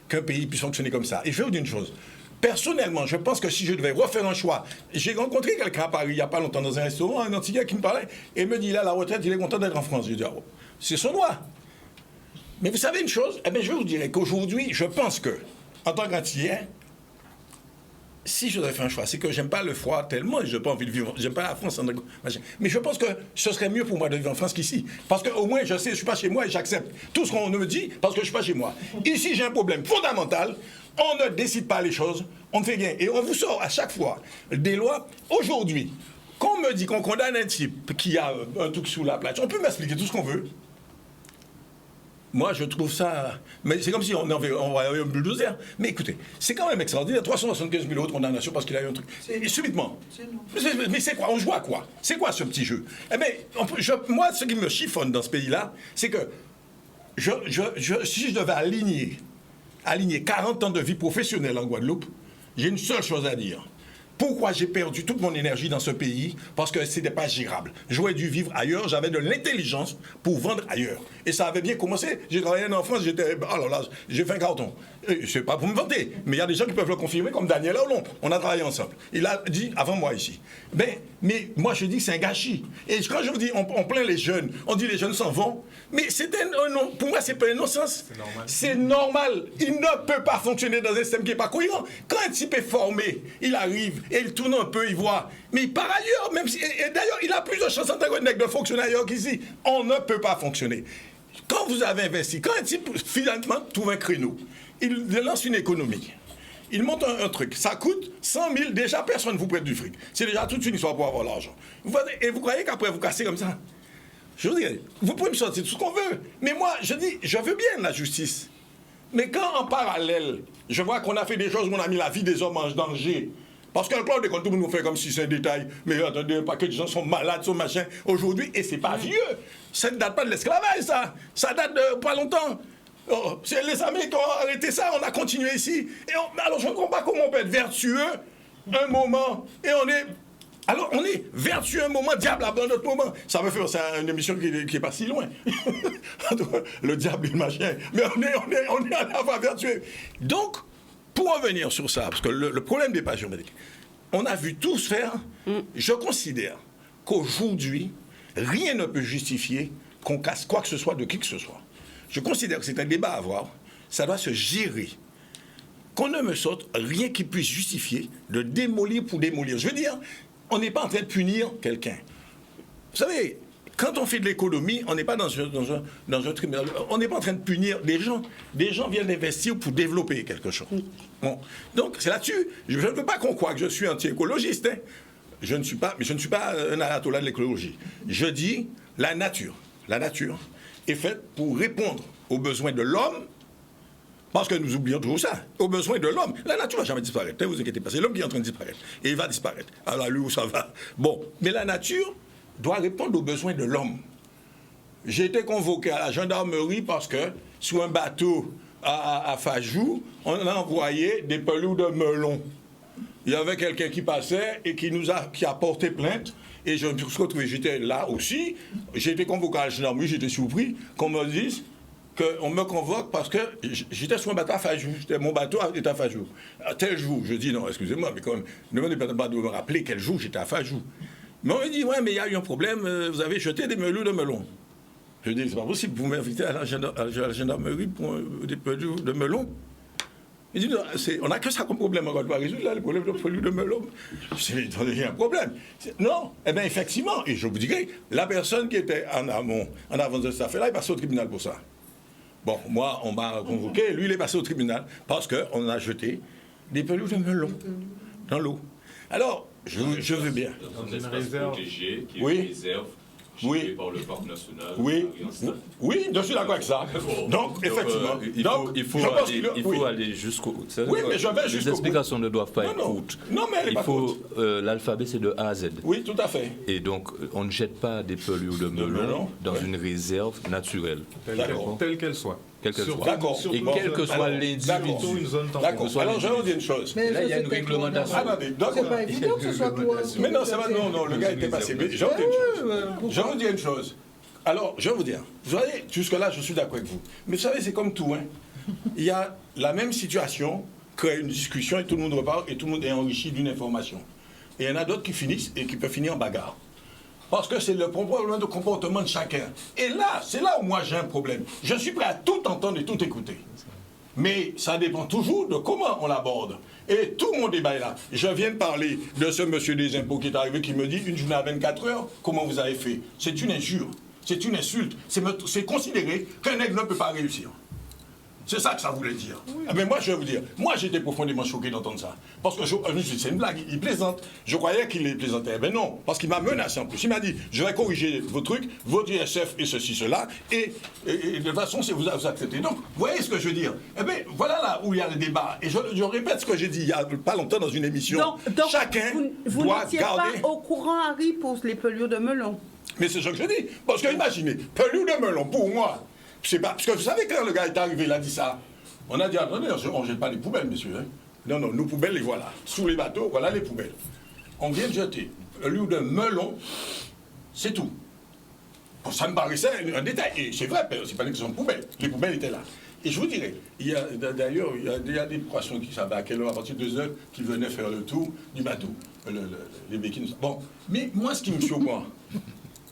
Speaker 6: qu'un pays puisse fonctionner comme ça. Et je vais vous dire une chose. Personnellement, je pense que si je devais refaire un choix, j'ai rencontré quelqu'un à Paris il n'y a pas longtemps dans un restaurant, un Antillais qui me parlait, et me dit, là, à la retraite, il est content d'être en France. Je dis, oh, c'est son droit. Mais vous savez une chose? Eh bien, je vous dirais qu'aujourd'hui, je pense que, en tant qu'Antillais, si je devais faire un choix, c'est que j'aime pas le froid tellement et je n'ai pas envie de vivre. J'aime pas la France. Mais je pense que ce serait mieux pour moi de vivre en France qu'ici. Parce qu'au moins, je sais, je ne suis pas chez moi et j'accepte tout ce qu'on me dit parce que je ne suis pas chez moi. Ici, j'ai un problème fondamental. On ne décide pas les choses, on ne fait rien. Et on vous sort à chaque fois des lois. Aujourd'hui, quand on me dit qu'on condamne un type qui a un truc sous la plage, on peut m'expliquer tout ce qu'on veut. Moi, je trouve ça... Mais c'est comme si on avait un bulldozer. Mais écoutez, c'est quand même extraordinaire. 375 000 euros de condamnation parce qu'il a eu un truc. Et subitement. Mais c'est quoi? On joue à quoi? C'est quoi ce petit jeu? Eh bien, moi, ce qui me chiffonne dans ce pays-là, c'est que si je devais aligner 40 ans de vie professionnelle en Guadeloupe, j'ai une seule chose à dire. Pourquoi j'ai perdu toute mon énergie dans ce pays? Parce que ce n'était pas gérable. J'aurais dû vivre ailleurs, j'avais de l'intelligence pour vendre ailleurs. Et ça avait bien commencé. J'ai travaillé en France, alors là, j'ai fait un carton. C'est pas pour me vanter, mais il y a des gens qui peuvent le confirmer, comme Daniel Aulon. On a travaillé ensemble. Il a dit avant moi ici. Mais moi, je dis que c'est un gâchis. Et quand je vous dis, on plaint les jeunes, on dit les jeunes s'en vont, mais pour moi, c'est pas un non-sens. C'est normal. Il ne peut pas fonctionner dans un système qui n'est pas cohérent. Quand un type est formé, il arrive et il tourne un peu, il voit. Mais par ailleurs, même si, et d'ailleurs, il a plus de chances en tant que nègre de fonctionner ailleurs qu'ici. On ne peut pas fonctionner. Quand vous avez investi, quand un type finalement trouve un créneau, il lance une économie. Il monte un truc, ça coûte 100 000, déjà personne ne vous prête du fric. C'est déjà toute une histoire pour avoir l'argent. Et vous croyez qu'après vous cassez comme ça? Je vous dis, vous pouvez me sortir tout ce qu'on veut. Mais moi, je dis, je veux bien la justice. Mais quand en parallèle, je vois qu'on a fait des choses où on a mis la vie des hommes en danger. Parce que le plan de compte, tout le monde nous fait comme si c'est un détail. Mais attendez, un paquet de gens sont malades, sont machin. Aujourd'hui, et c'est pas vieux. Ça ne date pas de l'esclavage, ça. Ça date de pas longtemps. Oh, c'est les Américains qui ont arrêté ça, on a continué ici. Alors je ne comprends pas comment on peut être vertueux un moment et on est vertueux un moment, diable à un autre moment. Ça me fait penser à une émission qui n'est pas si loin. Le diable et le machin. Mais on est à la fois vertueux. Donc, pour revenir sur ça, parce que le problème des pages juridiques, on a vu tout se faire. Je considère qu'aujourd'hui, rien ne peut justifier qu'on casse quoi que ce soit de qui que ce soit. Je considère que c'est un débat à avoir. Ça doit se gérer. Qu'on ne me sorte rien qui puisse justifier de démolir pour démolir. Je veux dire, on n'est pas en train de punir quelqu'un. Vous savez, quand on fait de l'économie, on n'est pas dans un tribunal. On n'est pas en train de punir des gens. Des gens viennent investir pour développer quelque chose. Bon. Donc, c'est là-dessus. Je ne veux pas qu'on croie que je suis anti-écologiste. Hein. Je ne suis pas un ayatollah de l'écologie. Je dis la nature est faite pour répondre aux besoins de l'homme Parce que nous oublions toujours ça. Aux besoins de l'homme. La nature ne va jamais disparaître. Ne vous inquiétez pas. C'est l'homme qui est en train de disparaître. Et il va disparaître. Alors, lui, où ça va? Bon. Mais la nature doit répondre aux besoins de l'homme. J'ai été convoqué à la gendarmerie parce que, sur un bateau à Fajou, on a envoyé des peloux de melon. Il y avait quelqu'un qui passait et qui a porté plainte. Et je me suis retrouvé, j'étais là aussi. J'ai été convoqué à la gendarmerie, j'étais surpris qu'on me dise qu'on me convoque parce que j'étais sur un bateau à Fajou. Mon bateau était à Fajou. À tel jour, je dis non, excusez-moi, mais quand même, ne me demandez pas de me rappeler quel jour j'étais à Fajou. Mais on me dit, ouais, mais il y a eu un problème, vous avez jeté des melons de melon. Je dis, c'est pas possible, vous m'invitez à la gendarmerie pour des pelus de melon. Il dit, non, on n'a que ça comme problème, on va pas résoudre là, le problème de pelus de melon. Je dis, il y a un problème. Non, eh bien, effectivement, et je vous dirais, la personne qui était en amont, en avance de cette affaire-là, est passée au tribunal pour ça. Bon, moi, on m'a convoqué, lui, il est passé au tribunal parce qu'on a jeté des pelus de melon dans l'eau. Alors, je veux bien.
Speaker 5: Dans une réserve protégée, qui est une réserve gérée par le parc national.
Speaker 6: Oui, je suis d'accord avec ça. Donc, effectivement.
Speaker 5: Il faut aller jusqu'au bout.
Speaker 6: Oui, mais je vais jusqu'au bout.
Speaker 5: Les explications ne doivent pas être courtes.
Speaker 6: Non, mais
Speaker 5: il faut l'alphabet, c'est de A à Z.
Speaker 6: Oui, tout à fait.
Speaker 5: Et donc, on ne jette pas des pelures de melon dans une réserve naturelle.
Speaker 7: Telle qu'elle soit.
Speaker 6: D'accord.
Speaker 5: Et quel que soit l'individu.
Speaker 6: D'accord. Alors, je vais vous dire une chose.
Speaker 4: Mais
Speaker 5: là, il y a une réglementation.
Speaker 4: C'est pas évident que ce soit toi.
Speaker 6: Mais non, c'est pas. Non, le gars était passé. Mais je vais vous dire une chose. Alors, je vais vous dire. Vous voyez, jusque-là, je suis d'accord avec vous. Mais vous savez, c'est comme tout. Il y a la même situation, crée une discussion et tout le monde repart et tout le monde est enrichi d'une information. Et il y en a d'autres qui finissent et qui peuvent finir en bagarre. Parce que c'est le problème de comportement de chacun. Et là, c'est là où moi j'ai un problème. Je suis prêt à tout entendre et tout écouter. Mais ça dépend toujours de comment on l'aborde. Et tout mon débat est là. Je viens de parler de ce monsieur des impôts qui est arrivé, qui me dit une journée à 24 heures, comment vous avez fait? C'est une injure, c'est une insulte. C'est considérer qu'un aigle ne peut pas réussir. C'est ça que ça voulait dire. Oui. Mais moi, je vais vous dire, moi, j'étais profondément choqué d'entendre ça. Parce que c'est une blague, il plaisante. Je croyais qu'il plaisantait. Mais non, parce qu'il m'a menacé en plus. Il m'a dit, je vais corriger vos trucs, votre ISF et ceci, cela, et de toute façon, vous acceptez. Donc, vous voyez ce que je veux dire? Eh bien, voilà là où il y a le débat. Et je répète ce que j'ai dit il n'y a pas longtemps dans une émission.
Speaker 1: Donc
Speaker 6: chacun
Speaker 1: vous
Speaker 6: doit
Speaker 1: n'étiez
Speaker 6: garder...
Speaker 1: pas au courant, Harry, pour les pelures de melon.
Speaker 6: Mais c'est ce que je dis. Parce que imaginez, pelure de melon, pour moi, c'est pas... Parce que vous savez, quand le gars est arrivé, il a dit ça. On a dit, attendez, on ne jette pas les poubelles, messieurs. Hein. Non, nos poubelles, les voilà. Sous les bateaux, voilà les poubelles. On vient de jeter pelure de melon, c'est tout. Bon, ça me paraissait un détail. Et c'est vrai, c'est pas une question de poubelle. Les poubelles étaient là. Et je vous dirais, d'ailleurs, il y a des poissons qui savaient à quelle heure, à partir de 2 heures, qui venaient faire le tour du bateau. Les béquines. Bon, mais moi, ce qui me surprend,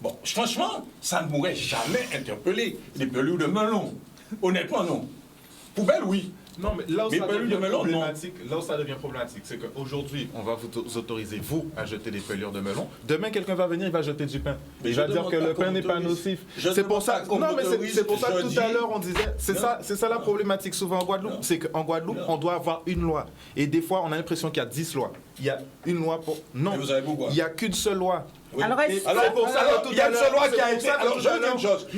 Speaker 6: bon, franchement, ça ne m'aurait jamais interpellé les pelures de melon. Honnêtement, non. Poubelle, oui.
Speaker 7: Non, mais là où ça devient problématique, c'est qu'aujourd'hui, on va vous autoriser, vous, à jeter des pelures de melon. Demain, quelqu'un va venir, il va jeter du pain. Mais il va dire que le pain n'est pas nocif. C'est pour ça. Non, mais c'est pour ça que tout à l'heure, on disait. C'est ça la problématique souvent en Guadeloupe. C'est qu'en Guadeloupe, on doit avoir une loi. Et des fois, on a l'impression qu'il y a 10 lois. Il y a une loi pour. Non. Il n'y a qu'une seule loi.
Speaker 6: Oui. Alors, il y a une seule loi qui a été. Alors, je veux dire une chose.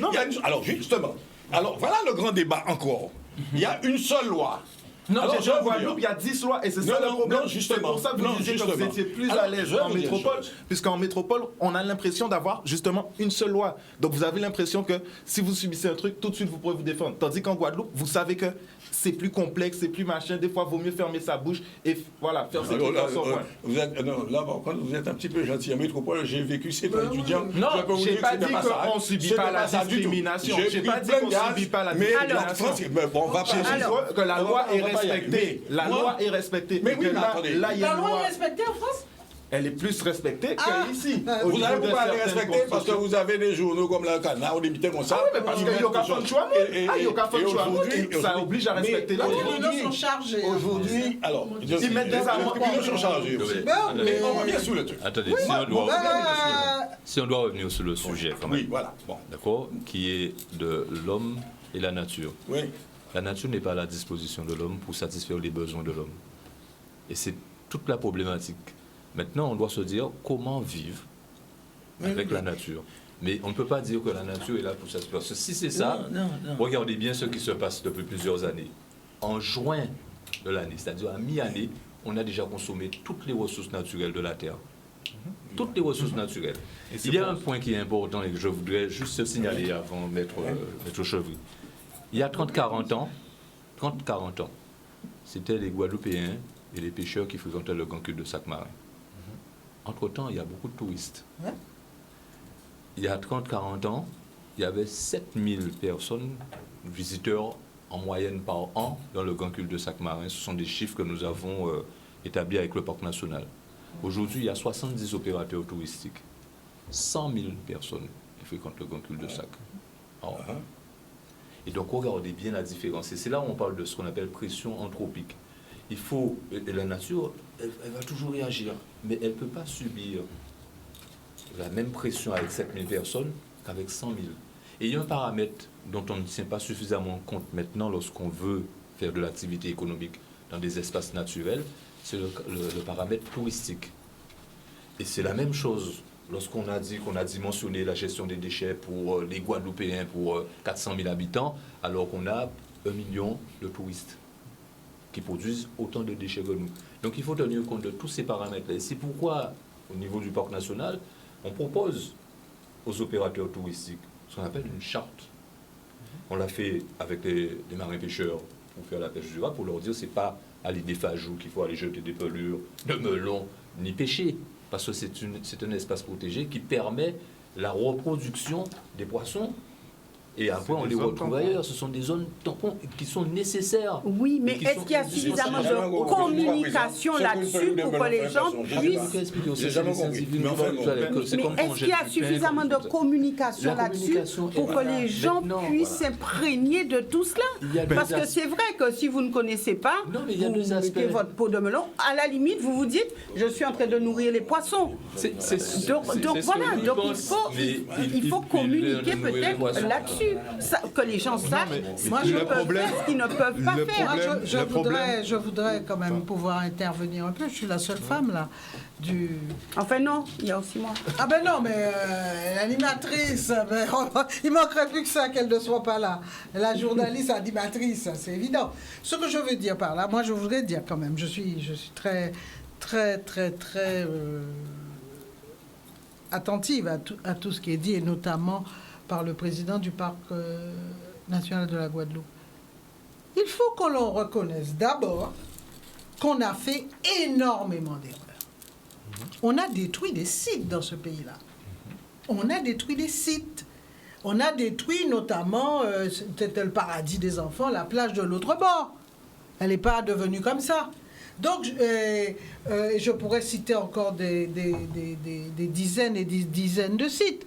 Speaker 6: Alors, justement. Alors, voilà le grand débat encore. Il y a une seule loi.
Speaker 7: Non, en Guadeloupe, il y a 10 lois et c'est ça le problème. C'est pour ça que vous disiez que vous étiez plus à l'aise en métropole, puisqu'en métropole, on a l'impression d'avoir justement une seule loi. Donc vous avez l'impression que si vous subissez un truc, tout de suite vous pourrez vous défendre. Tandis qu'en Guadeloupe, vous savez que c'est plus complexe, c'est plus machin. Des fois, il vaut mieux fermer sa bouche et voilà, faire ses trucs dans son coin.
Speaker 6: Là, quand vous êtes un petit peu gentil. En métropole, j'ai vécu, c'est pas étudiant.
Speaker 7: Non, je n'ai pas dit qu'on ne subit pas la discrimination. Je n'ai pas dit qu'on ne subit pas la discrimination.
Speaker 6: Mais on va pas...
Speaker 7: Que la loi est respectée. La loi est respectée.
Speaker 6: Mais oui, mais attendez.
Speaker 4: La loi est respectée en France?
Speaker 7: Elle est plus respectée qu'ici.
Speaker 6: Vous allez pas les respecter parce que vous avez des journaux comme le Canard, des comme ça.
Speaker 7: Ah oui, mais parce qu'il n'y a aucun fond de choix. Il n'y a aucun fond de choix. Ça oblige à respecter la loi.
Speaker 4: Les tribunaux sont chargés.
Speaker 6: Aujourd'hui, alors,
Speaker 7: ils mettent des amendements.
Speaker 6: Les tribunaux sont chargés. Mais on revient sur le truc.
Speaker 5: Attendez, si on doit revenir sur le sujet, quand même.
Speaker 6: Oui, voilà.
Speaker 5: D'accord, qui est de l'homme et la nature.
Speaker 6: Oui.
Speaker 5: La nature n'est pas à la disposition de l'homme pour satisfaire les besoins de l'homme. Et c'est toute la problématique. Maintenant, on doit se dire comment vivre avec la nature. Mais on ne peut pas dire que la nature est là pour satisfaire. Parce que si c'est ça, regardez bien ce qui se passe depuis plusieurs années. en juin de l'année, c'est-à-dire à mi-année, on a déjà consommé toutes les ressources naturelles de la Terre. Toutes les ressources naturelles. Il y a un point qui est important et que je voudrais juste signaler avant Maître Chevry. Il y a 30-40 ans, c'était les Guadeloupéens et les pêcheurs qui fréquentaient le Grand Cul-de-Sac marin. Entre-temps, il y a beaucoup de touristes. Il y a 30-40 ans, il y avait 7000 personnes, visiteurs en moyenne par an dans le Grand Cul-de-Sac marin. Ce sont des chiffres que nous avons établis avec le Parc national. Aujourd'hui, il y a 70 opérateurs touristiques. 100 000 personnes qui fréquentent le Grand Cul-de-Sac. Et donc, regardez bien la différence. Et c'est là où on parle de ce qu'on appelle pression anthropique. Il faut, et la nature, elle va toujours réagir, mais elle ne peut pas subir la même pression avec 7 000 personnes qu'avec 100 000. Et il y a un paramètre dont on ne tient pas suffisamment compte maintenant lorsqu'on veut faire de l'activité économique dans des espaces naturels, c'est le paramètre touristique. Et c'est la même chose lorsqu'on a dit qu'on a dimensionné la gestion des déchets pour les Guadeloupéens pour 400 000 habitants, alors qu'on a 1 million de touristes qui produisent autant de déchets que nous. Donc il faut tenir compte de tous ces paramètres-là. Et c'est pourquoi, au niveau du parc national, on propose aux opérateurs touristiques ce qu'on appelle une charte. On l'a fait avec les marins-pêcheurs pour faire la pêche durable, pour leur dire que ce n'est pas à l'idée Fajou qu'il faut aller jeter des pelures de melons, ni pêcher. Parce que c'est un espace protégé qui permet la reproduction des poissons. Et après, on les retrouve ailleurs. Ce sont des zones tampons qui sont nécessaires.
Speaker 1: Oui, mais est-ce qu'il y a suffisamment de communication là-dessus pour que les gens puissent... Mais est-ce qu'il y a suffisamment de communication là-dessus pour que les gens puissent s'imprégner de tout cela? Parce que c'est vrai que si vous ne connaissez pas, vous mettez votre pot de melon, à la limite, vous vous dites, je suis en train de nourrir les poissons. Donc voilà, donc il faut communiquer peut-être là-dessus. Que les gens sachent ce qu'ils peuvent faire, ce qu'ils ne peuvent pas faire.
Speaker 4: Je voudrais quand même pouvoir intervenir un peu. Je suis la seule femme là.
Speaker 1: Enfin non, il y a aussi moi.
Speaker 4: Ah ben non, mais l'animatrice, il manquerait plus que ça qu'elle ne soit pas là. La journaliste animatrice, c'est évident. Ce que je veux dire par là, moi je voudrais dire quand même, je suis très attentive à tout ce qui est dit, et notamment par le président du Parc national de la Guadeloupe. Il faut que l'on reconnaisse d'abord qu'on a fait énormément d'erreurs. On a détruit des sites dans ce pays-là. On a détruit des sites. On a détruit notamment, c'était le paradis des enfants, la plage de l'autre bord. Elle n'est pas devenue comme ça. Donc, je pourrais citer encore des dizaines et des dizaines de sites.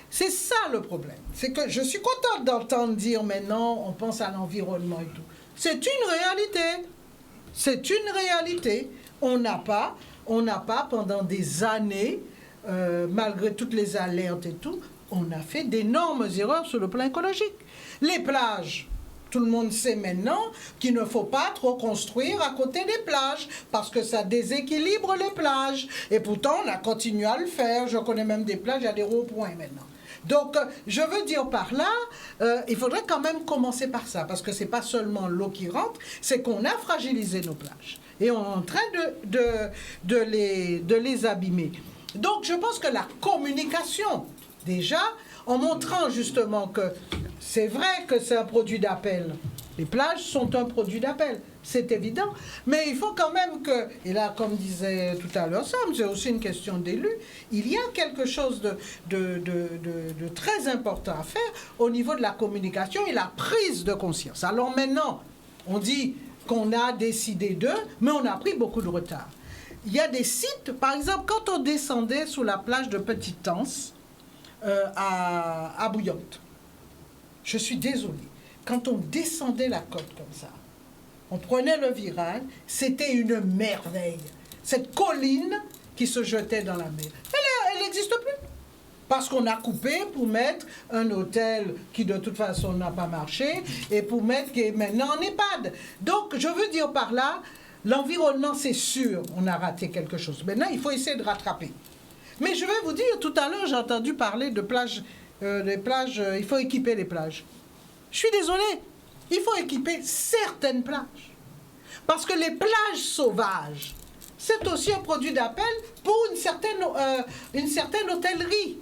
Speaker 4: C'est ça le problème. C'est que je suis contente d'entendre dire maintenant, on pense à l'environnement et tout. C'est une réalité. C'est une réalité. On n'a pas pendant des années, malgré toutes les alertes et tout, on a fait d'énormes erreurs sur le plan écologique. Les plages, tout le monde sait maintenant qu'il ne faut pas trop construire à côté des plages parce que ça déséquilibre les plages. Et pourtant, on a continué à le faire. Je connais même des plages, il y a des ronds-points maintenant. Donc, je veux dire par là, il faudrait quand même commencer par ça, parce que ce n'est pas seulement l'eau qui rentre, c'est qu'on a fragilisé nos plages. Et on est en train de les abîmer. Donc, je pense que la communication, déjà, en montrant justement que c'est vrai que c'est un produit d'appel. Les plages sont un produit d'appel, c'est évident. Mais il faut quand même que, et là, comme disait tout à l'heure Sam, c'est aussi une question d'élu, il y a quelque chose de très important à faire au niveau de la communication et la prise de conscience. Alors maintenant, on dit qu'on a décidé d'eux, mais on a pris beaucoup de retard. Il y a des sites, par exemple, quand on descendait sous la plage de Petite-Anse, à Bouillotte, je suis désolée, quand on descendait la côte comme ça, on prenait le virage, c'était une merveille. Cette colline qui se jetait dans la mer, elle n'existe plus. Parce qu'on a coupé pour mettre un hôtel qui de toute façon n'a pas marché et pour mettre qui est maintenant en EHPAD. Donc je veux dire par là, l'environnement c'est sûr, on a raté quelque chose. Maintenant il faut essayer de rattraper. Mais je vais vous dire, tout à l'heure j'ai entendu parler de plages, les plages, il faut équiper les plages. Je suis désolée. il faut équiper certaines plages. Parce que les plages sauvages, c'est aussi un produit d'appel pour une certaine hôtellerie.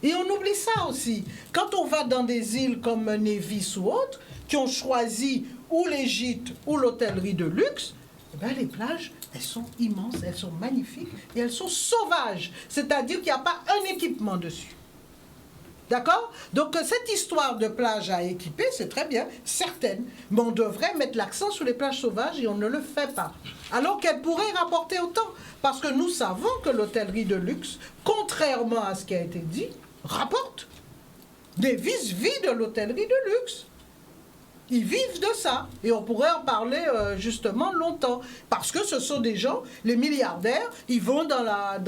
Speaker 4: Et on oublie ça aussi. Quand on va dans des îles comme Nevis ou autres, qui ont choisi ou les gîtes ou l'hôtellerie de luxe, eh bien, les plages, elles sont immenses, elles sont magnifiques et elles sont sauvages. C'est-à-dire qu'il n'y a pas un équipement dessus. D'accord? Donc, cette histoire de plage à équiper, c'est très bien, certaine. Mais on devrait mettre l'accent sur les plages sauvages et on ne le fait pas. Alors qu'elles pourraient rapporter autant. Parce que nous savons que l'hôtellerie de luxe, contrairement à ce qui a été dit, rapporte. Davis vit de l'hôtellerie de luxe. Ils vivent de ça. Et on pourrait en parler justement longtemps. Parce que ce sont des gens, les milliardaires, ils vont dans la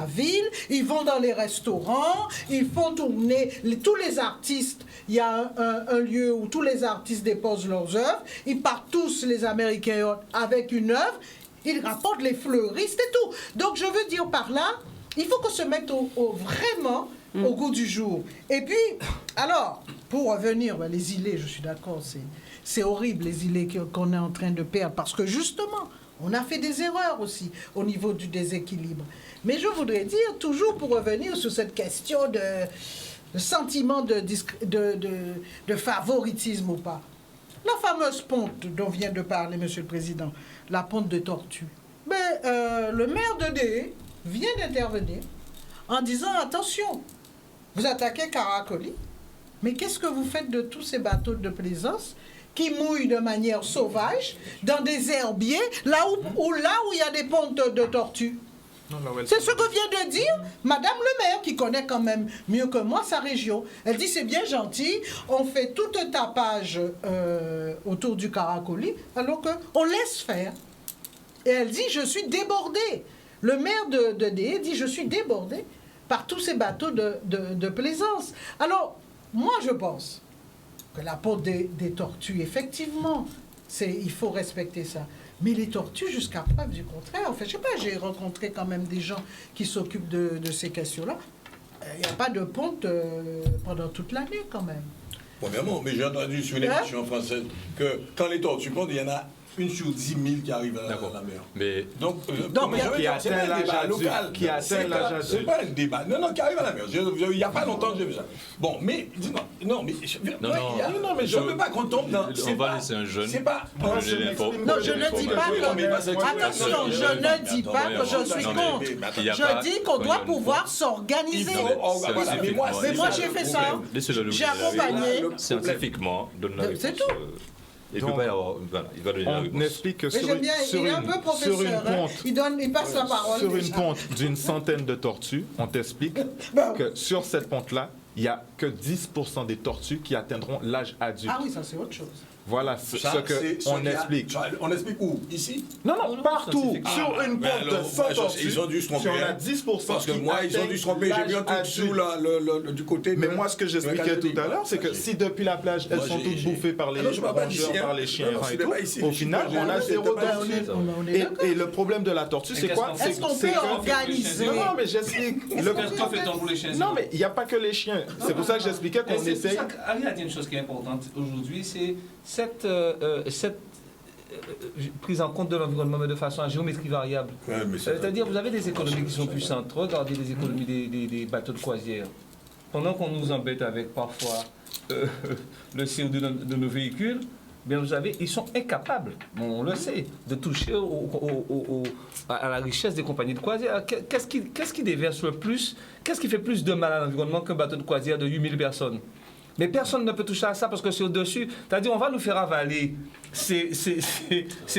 Speaker 4: ville, ils vont dans les restaurants, ils font tourner tous les artistes. Il y a un lieu où tous les artistes déposent leurs œuvres. Ils partent tous, les Américains, avec une œuvre. Ils rapportent les fleuristes et tout. Donc je veux dire par là, il faut qu'on se mette vraiment au goût du jour. Et puis, alors, pour revenir, les îlets, je suis d'accord, c'est horrible les îlets qu'on est en train de perdre, parce que justement, on a fait des erreurs aussi au niveau du déséquilibre. Mais je voudrais dire, toujours pour revenir sur cette question de sentiment de favoritisme ou pas, la fameuse ponte dont vient de parler M. le Président, la ponte de Tortue, le maire de Dé vient d'intervenir en disant, attention, vous attaquez Karakoli, mais qu'est-ce que vous faites de tous ces bateaux de plaisance qui mouillent de manière sauvage dans des herbiers, là où il y a des pontes de tortues? C'est ce que vient de dire Madame le maire, qui connaît quand même mieux que moi sa région. Elle dit, c'est bien gentil, on fait tout un tapage autour du Karakoli, alors qu'on laisse faire. Et elle dit, je suis débordée. Le maire de Dé dit, je suis débordé par tous ces bateaux de plaisance. Alors, moi, je pense que la ponte des tortues, effectivement, il faut respecter ça. Mais les tortues, jusqu'à preuve du contraire, en fait, je sais pas, j'ai rencontré quand même des gens qui s'occupent de ces questions-là. Il n'y a pas de ponte pendant toute l'année, quand même.
Speaker 6: Premièrement, mais j'ai entendu sur une émission française que quand les tortues pondent, il y en a une sur 10 000 qui arrive à la mer.
Speaker 5: Mais
Speaker 6: donc
Speaker 7: qui atteint l'âge adulte. Qui atteint l'âge adulte.
Speaker 6: C'est pas un débat. Non, qui arrive à la mer. Il n'y a pas longtemps que j'ai vu ça. Bon, mais non, mais je ne veux pas qu'on tombe dans.
Speaker 5: On va laisser un jeune.
Speaker 6: C'est pas.
Speaker 4: Non, je ne dis pas que. Attention, je ne dis pas que je suis contre. Je dis qu'on doit pouvoir s'organiser. Mais moi, j'ai fait ça. J'ai accompagné.
Speaker 5: Scientifiquement, donne la réponse.
Speaker 4: C'est tout.
Speaker 5: Il peut pas y avoir, il va donner la réponse.
Speaker 7: On explique que
Speaker 4: sur une
Speaker 7: ponte,
Speaker 4: il passe la parole.
Speaker 7: Sur une ponte d'une centaine de tortues, on t'explique que sur cette ponte-là, il n'y a que 10% des tortues qui atteindront l'âge adulte.
Speaker 4: Ah oui, ça c'est autre chose.
Speaker 7: Voilà ce qu'on explique.
Speaker 6: On explique où? Ici?
Speaker 7: Non, partout. Sur une ponte de 100 tortues,
Speaker 6: ils ont dû se tromper.
Speaker 7: Si on a 10%.
Speaker 6: Parce que moi, ils ont dû se tromper. J'ai vu un truc sous du côté.
Speaker 7: Mais moi, ce que j'expliquais tout à l'heure, c'est que si depuis la plage, elles sont toutes bouffées par les rongeurs, par les chiens et tout, au final, on a zéro tortue. Et le problème de la tortue, c'est quoi?
Speaker 4: Est-ce qu'on peut organiser?
Speaker 7: Non, mais j'explique. Non, mais il n'y a pas que les chiens. C'est pour ça que j'expliquais qu'on essaye.
Speaker 8: Il y a une chose qui est importante aujourd'hui, c'est cette prise en compte de l'environnement, mais de façon à géométrie variable. C'est-à-dire, vous avez des économies qui sont puissantes. Regardez les économies des bateaux de croisière. Pendant qu'on nous embête avec parfois le CO2 de nos véhicules, bien ils sont incapables, on le sait, de toucher à la richesse des compagnies de croisière. Qu'est-ce qui déverse le plus? Qu'est-ce qui fait plus de mal à l'environnement qu'un bateau de croisière de 8000 personnes? Mais personne ne peut toucher à ça parce que c'est au-dessus. C'est-à-dire, on va nous faire avaler ces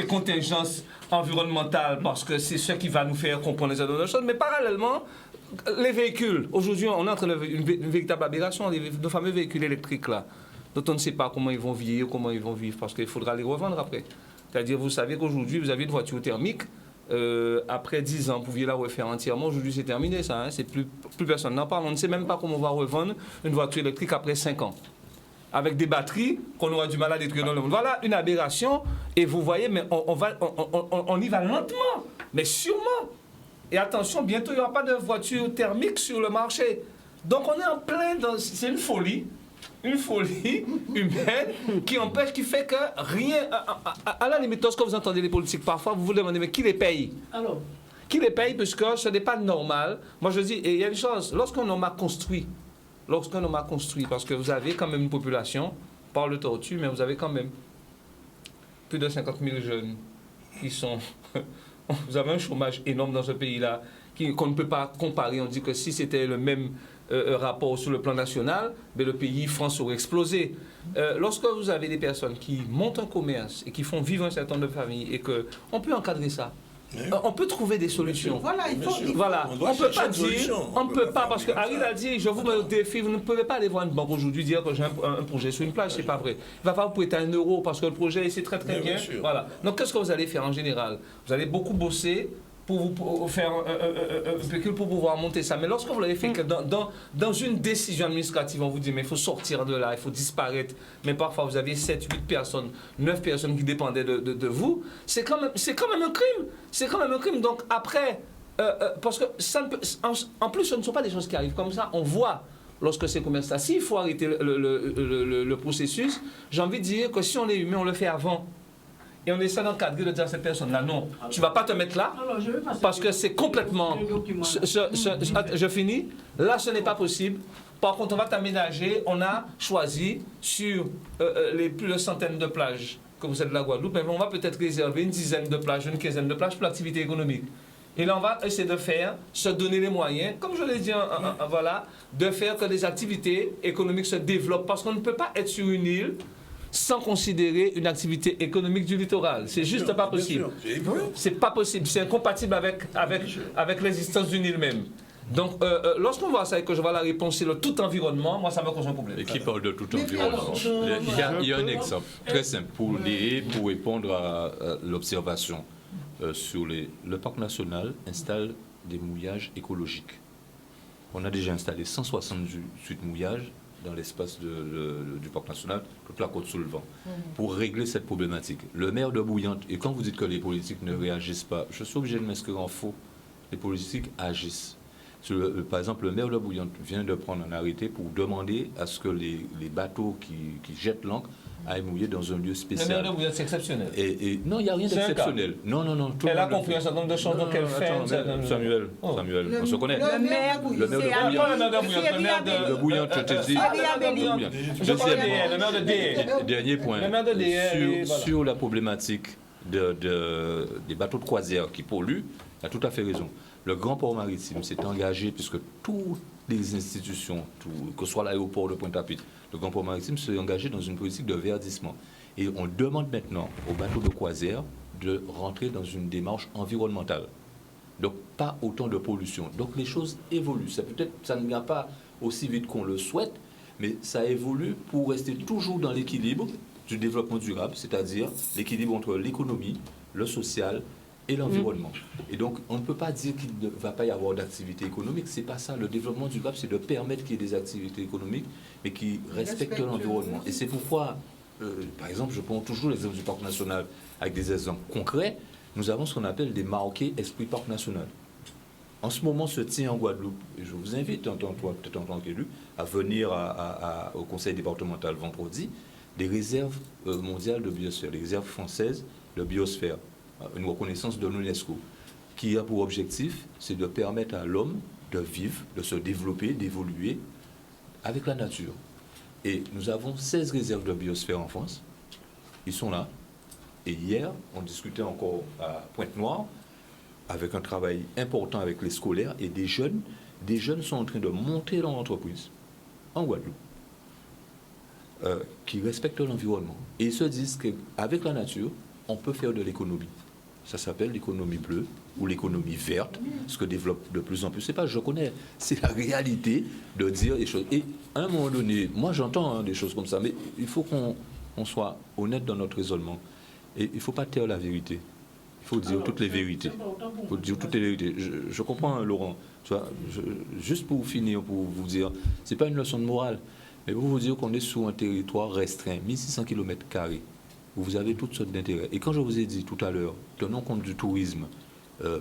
Speaker 8: contingences environnementales parce que c'est ce qui va nous faire comprendre les autres choses. Mais parallèlement, les véhicules, aujourd'hui, on entre une véritable aberration, nos fameux véhicules électriques là, dont on ne sait pas comment ils vont vieillir, comment ils vont vivre, parce qu'il faudra les revendre après. C'est-à-dire, vous savez qu'aujourd'hui, vous avez une voiture thermique. Après 10 ans, vous pouviez la refaire entièrement. Aujourd'hui, c'est terminé, ça. C'est plus personne n'en parle. On ne sait même pas comment on va revendre une voiture électrique après 5 ans. Avec des batteries qu'on aura du mal à détruire dans le monde. Voilà une aberration. Et vous voyez, mais on y va lentement, mais sûrement. Et attention, bientôt, il n'y aura pas de voiture thermique sur le marché. Donc, on est en plein dans... C'est une folie. une folie humaine qui fait que rien. À la limite, lorsque vous entendez les politiques parfois, vous vous demandez, mais qui les paye?
Speaker 2: Alors,
Speaker 8: Qui les paye? Puisque ce n'est pas normal. Moi, je dis, et il y a une chose, lorsqu'un homme a construit, parce que vous avez quand même une population, par le tortue, mais vous avez quand même plus de 50 000 jeunes qui sont. Vous avez un chômage énorme dans ce pays-là qu'on ne peut pas comparer. On dit que si c'était le même rapport sur le plan national, mais le pays, France, aurait explosé. Lorsque vous avez des personnes qui montent un commerce et qui font vivre un certain nombre de familles et qu'on peut encadrer ça, on peut trouver des solutions.
Speaker 4: Voilà, il faut
Speaker 8: Voilà,
Speaker 6: On
Speaker 8: on
Speaker 6: doit
Speaker 8: ne peut
Speaker 6: chercher
Speaker 8: pas
Speaker 6: une
Speaker 8: dire,
Speaker 6: solution.
Speaker 8: on ne peut pas, parce que
Speaker 6: faire
Speaker 8: Harry
Speaker 6: ça.
Speaker 8: a dit, je vous mets au défi, vous ne pouvez pas aller voir une banque aujourd'hui dire que j'ai un projet sur une plage, c'est pas vrai. Il va falloir vous prêter 1 euro parce que le projet, c'est très très
Speaker 6: Mais
Speaker 8: bien.
Speaker 6: bien sûr.
Speaker 8: Voilà. Donc qu'est-ce que vous allez faire en général? Vous allez beaucoup bosser pour faire un pécule pour pouvoir monter ça. Mais lorsque vous l'avez fait que dans une décision administrative, on vous dit mais il faut sortir de là, il faut disparaître, mais parfois vous avez 7, 8 personnes, 9 personnes qui dépendaient de vous, c'est quand même un crime. C'est quand même un crime. Donc après, parce que ça ne peut, en plus ce ne sont pas des choses qui arrivent comme ça, on voit lorsque c'est comme ça. S'il faut arrêter le processus, j'ai envie de dire que si on est humain, on le fait avant. Et on essaie d'encadrer, de dire à cette personne-là, non, tu ne vas pas te mettre là,
Speaker 2: alors, je vais passer
Speaker 8: parce que c'est complètement...
Speaker 2: le document.
Speaker 8: Je finis. Là, ce n'est pas possible. Par contre, on va t'aménager. On a choisi sur les plus de centaines de plages que vous êtes de la Guadeloupe, mais on va peut-être réserver une dizaine de plages, une quinzaine de plages pour l'activité économique. Et là, on va essayer de faire, se donner les moyens, comme je l'ai dit, voilà, de faire que les activités économiques se développent. Parce qu'on ne peut pas être sur une île sans considérer une activité économique du littoral. C'est juste pas possible. C'est pas possible. C'est incompatible avec l'existence d'une île même. Donc, lorsqu'on voit ça et que je vois la réponse, c'est le tout environnement, moi, ça me cause un problème.
Speaker 5: Et qui parle de tout
Speaker 4: Mais
Speaker 5: environnement.
Speaker 4: alors,
Speaker 5: Il y a un exemple très simple pour répondre à l'observation sur le parc national installe des mouillages écologiques. On a déjà installé 168 mouillages dans l'espace du parc national, toute la côte sous le vent, pour régler cette problématique. Le maire de Bouillante, et quand vous dites que les politiques ne réagissent pas, je suis obligé de m'inscrire en faux. Les politiques agissent. Par exemple, le maire de Bouillante vient de prendre un arrêté pour demander à ce que les bateaux qui jettent l'ancre aillent mouiller dans un lieu
Speaker 8: Le
Speaker 5: spécial.
Speaker 8: maire de Bouillante, c'est exceptionnel.
Speaker 5: Et non, il n'y a rien
Speaker 8: C'est un
Speaker 5: d'exceptionnel. Non. Tout
Speaker 8: Elle
Speaker 5: le
Speaker 8: a
Speaker 5: monde le
Speaker 8: compris
Speaker 5: fait.
Speaker 8: un certain nombre de choses,
Speaker 5: Non,
Speaker 8: donc elle fait...
Speaker 5: attends, Samuel, on se connaît.
Speaker 1: Le maire,
Speaker 5: Le maire de
Speaker 1: c'est
Speaker 5: Bouillante.
Speaker 8: Pas le maire de Bouillante, le maire
Speaker 5: De Bouillante, je te dis.
Speaker 8: Bouillante. Je parle de le maire de DE.
Speaker 5: Dernier point.
Speaker 8: Le maire de DE, voilà.
Speaker 5: Sur la problématique des bateaux de croisière qui polluent, il a tout à fait raison. Le Grand Port Maritime s'est engagé, puisque toutes les institutions, que ce soit l'aéroport de Pointe-à-Pitre, le Grand Port Maritime s'est engagé dans une politique de verdissement. Et on demande maintenant aux bateaux de croisière de rentrer dans une démarche environnementale. Donc, pas autant de pollution. Donc, les choses évoluent. Ça ne vient pas aussi vite qu'on le souhaite, mais ça évolue pour rester toujours dans l'équilibre du développement durable, c'est-à-dire l'équilibre entre l'économie, le social et l'environnement. Et donc, on ne peut pas dire qu'il ne va pas y avoir d'activité économique. C'est pas ça. Le développement durable, c'est de permettre qu'il y ait des activités économiques, mais qui respectent l'environnement. Et c'est pourquoi, par exemple, je prends toujours l'exemple du parc national avec des exemples concrets. Nous avons ce qu'on appelle des marqués esprit parc national. En ce moment se tient en Guadeloupe, et je vous invite, toi, peut-être en tant qu'élu, à venir au conseil départemental vendredi, des réserves mondiales de biosphère, des réserves françaises de biosphère, une reconnaissance de l'UNESCO, qui a pour objectif, c'est de permettre à l'homme de vivre, de se développer, d'évoluer avec la nature. Et nous avons 16 réserves de biosphère en France. Ils sont là. Et hier, on discutait encore à Pointe-Noire, avec un travail important avec les scolaires, et des jeunes sont en train de monter dans l'entreprise, en Guadeloupe, qui respectent l'environnement. Et ils se disent qu'avec la nature, on peut faire de l'économie. Ça s'appelle l'économie bleue ou l'économie verte, ce que développe de plus en plus. C'est pas je connais, c'est la réalité de dire les choses. Et à un moment donné, moi j'entends des choses comme ça, mais il faut qu'on soit honnête dans notre raisonnement. Et il ne faut pas taire la vérité. Il faut dire toutes les vérités. Il faut dire toutes les vérités. Je comprends, Laurent. Tu vois, juste pour finir, pour vous dire, ce n'est pas une leçon de morale, mais pour vous dire qu'on est sur un territoire restreint, 1600 km², où vous avez toutes sortes d'intérêts. Et quand je vous ai dit tout à l'heure, tenons compte du tourisme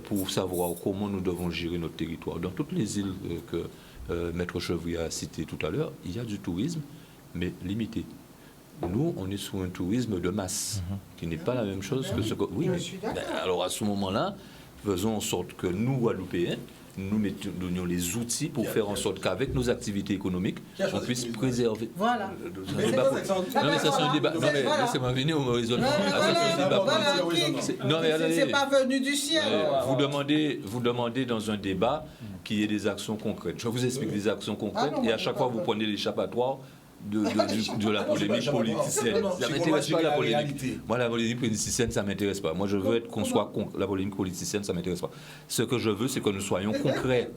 Speaker 5: pour savoir comment nous devons gérer notre territoire. Dans toutes les îles que Maître Chevrier a citées tout à l'heure, il y a du tourisme mais limité. Nous, on est sur un tourisme de masse, qui n'est pas la même chose que ce que... Oui, alors à ce moment-là, faisons en sorte que nous, Guadeloupéens, nous donnions les outils pour faire en sorte qu'avec nos activités économiques, on puisse préserver.
Speaker 4: Voilà.
Speaker 5: Non, mais ça, c'est un débat. Non, mais laissez-moi venir au raisonnement. Non, mais
Speaker 4: c'est pas venu du ciel.
Speaker 5: Vous demandez dans un débat qu'il y ait des actions concrètes. Je vous explique des actions concrètes et à chaque fois, vous prenez l'échappatoire de la polémique politicienne. Ça ne m'intéresse pas, la polémique. Moi, la polémique politicienne, ça ne m'intéresse pas. Moi, je veux qu'on soit la polémique politicienne, ça ne m'intéresse pas. Ce que je veux, c'est que nous soyons concrets.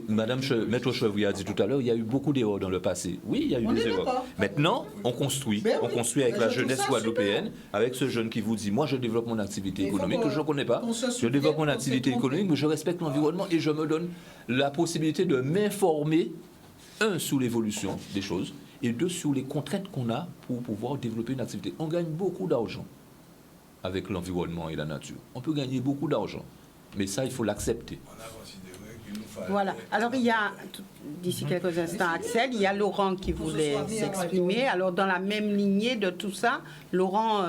Speaker 5: Maître Chevrier a dit tout à l'heure, il y a eu beaucoup d'erreurs dans le passé. Oui, il y a eu des erreurs. Maintenant, on construit. On construit avec la jeunesse guadeloupéenne, avec ce jeune qui vous dit, moi, je développe mon activité économique, que je ne connais pas. Je développe mon activité économique, mais je respecte l'environnement et je me donne la possibilité de m'informer, un, sur l'évolution des choses, et deux, sur les contraintes qu'on a pour pouvoir développer une activité. On gagne beaucoup d'argent avec l'environnement et la nature. On peut gagner beaucoup d'argent, mais ça, il faut l'accepter.
Speaker 1: Voilà. Alors, il y a, d'ici quelques instants, Axel, il y a Laurent qui voulait s'exprimer. Alors, dans la même lignée de tout ça, Laurent,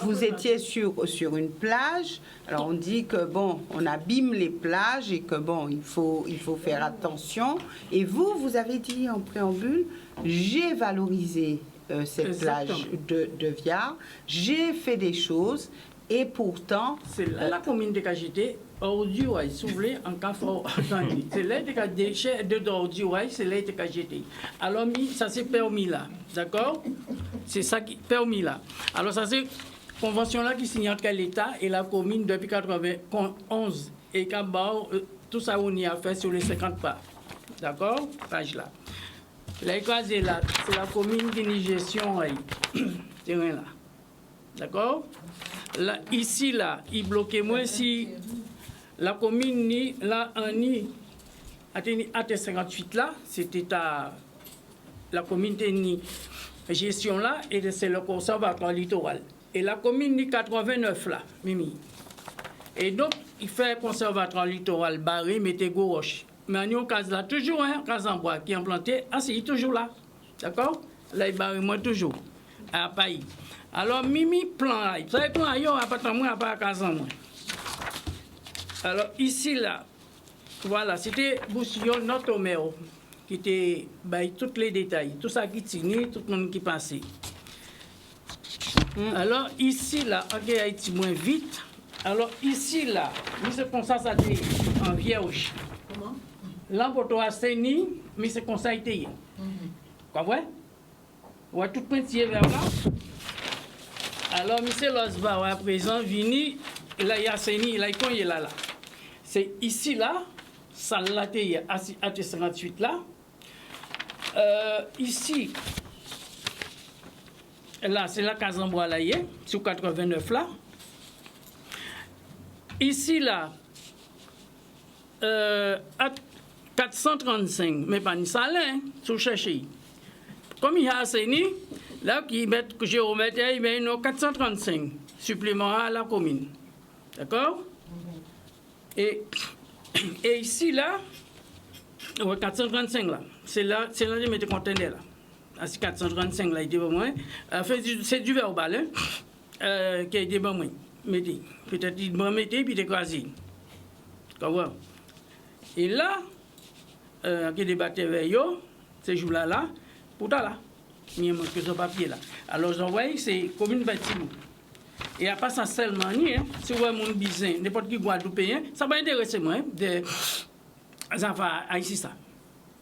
Speaker 1: vous étiez sur une plage. Alors, on dit que, bon, on abîme les plages et que, bon, il faut faire attention. Et vous avez dit en préambule, j'ai valorisé cette plage de Viard. J'ai fait des choses et pourtant...
Speaker 2: C'est la commune de KGT. Ordure, si vous voulez, en cas c'est là que des déchets de ordure, c'est là que j'étais. Alors, ça c'est permis là, d'accord? C'est ça qui permis là. Alors, ça c'est convention là qui signe entre l'État et la commune depuis 1991. Et tout ça, on y a fait sur les 50 pas. D'accord? Page là. Là, c'est la commune qui a gestion, terrain là. D'accord? Là, ici, là, il bloquait moi si. La commune ni là à 58 là, c'était la commune ni gestion là et c'est le conservatoire littoral. Et la commune ni 89 là, Mimi. Et donc il fait conservatoire littoral barré mettez gauche. Mais nous case là toujours case en bois qui est implanté, c'est toujours là. D'accord? Là il barré moi toujours à Paris. Alors Mimi plan, vous savez plan yo appartement moi pas case en moi. Alors ici, là, voilà, c'était Boussillon, notre maire, qui était tous les détails, tout ça qui tenait, tout le monde qui passait. Alors ici, là, ok, Haïti moins vite. Alors ici, là, c'est comme ça, ça dit en vierge. Comment? L'emporto a saigné, mais c'est comme ça, il était. Quoi, ouais? Ouais, tout pointillé vers là. Alors, M. Losba, à présent, vini, là, il a saigné, il a cogné là. C'est ici, là, ça l'a été à 58 là. Ici, là, c'est la Casambois là, sur 89 là. Ici, là, à 435, mais pas ni ça là, sur chercher. Comme il y a assaini, là, qui met géomètre, il met 435 suppléments à la commune. D'accord? Et ici, là, 435, là, c'est là que je mets des conteneurs, là. À 435, là, il était pas moins. C'est du verbal, qui a été pas moins. Peut-être il m'a mis, puis il est quasi. Et là, qui a débattu avec eux, ces jours-là, là, pourtant, là, il y a que ce papier, là. Alors, j'envoie, c'est commune bâtiment. Et à part ça seulement, si vous avez mon bizin, n'importe qui Guadeloupéen, ça va intéresser moi, des enfants ici ça.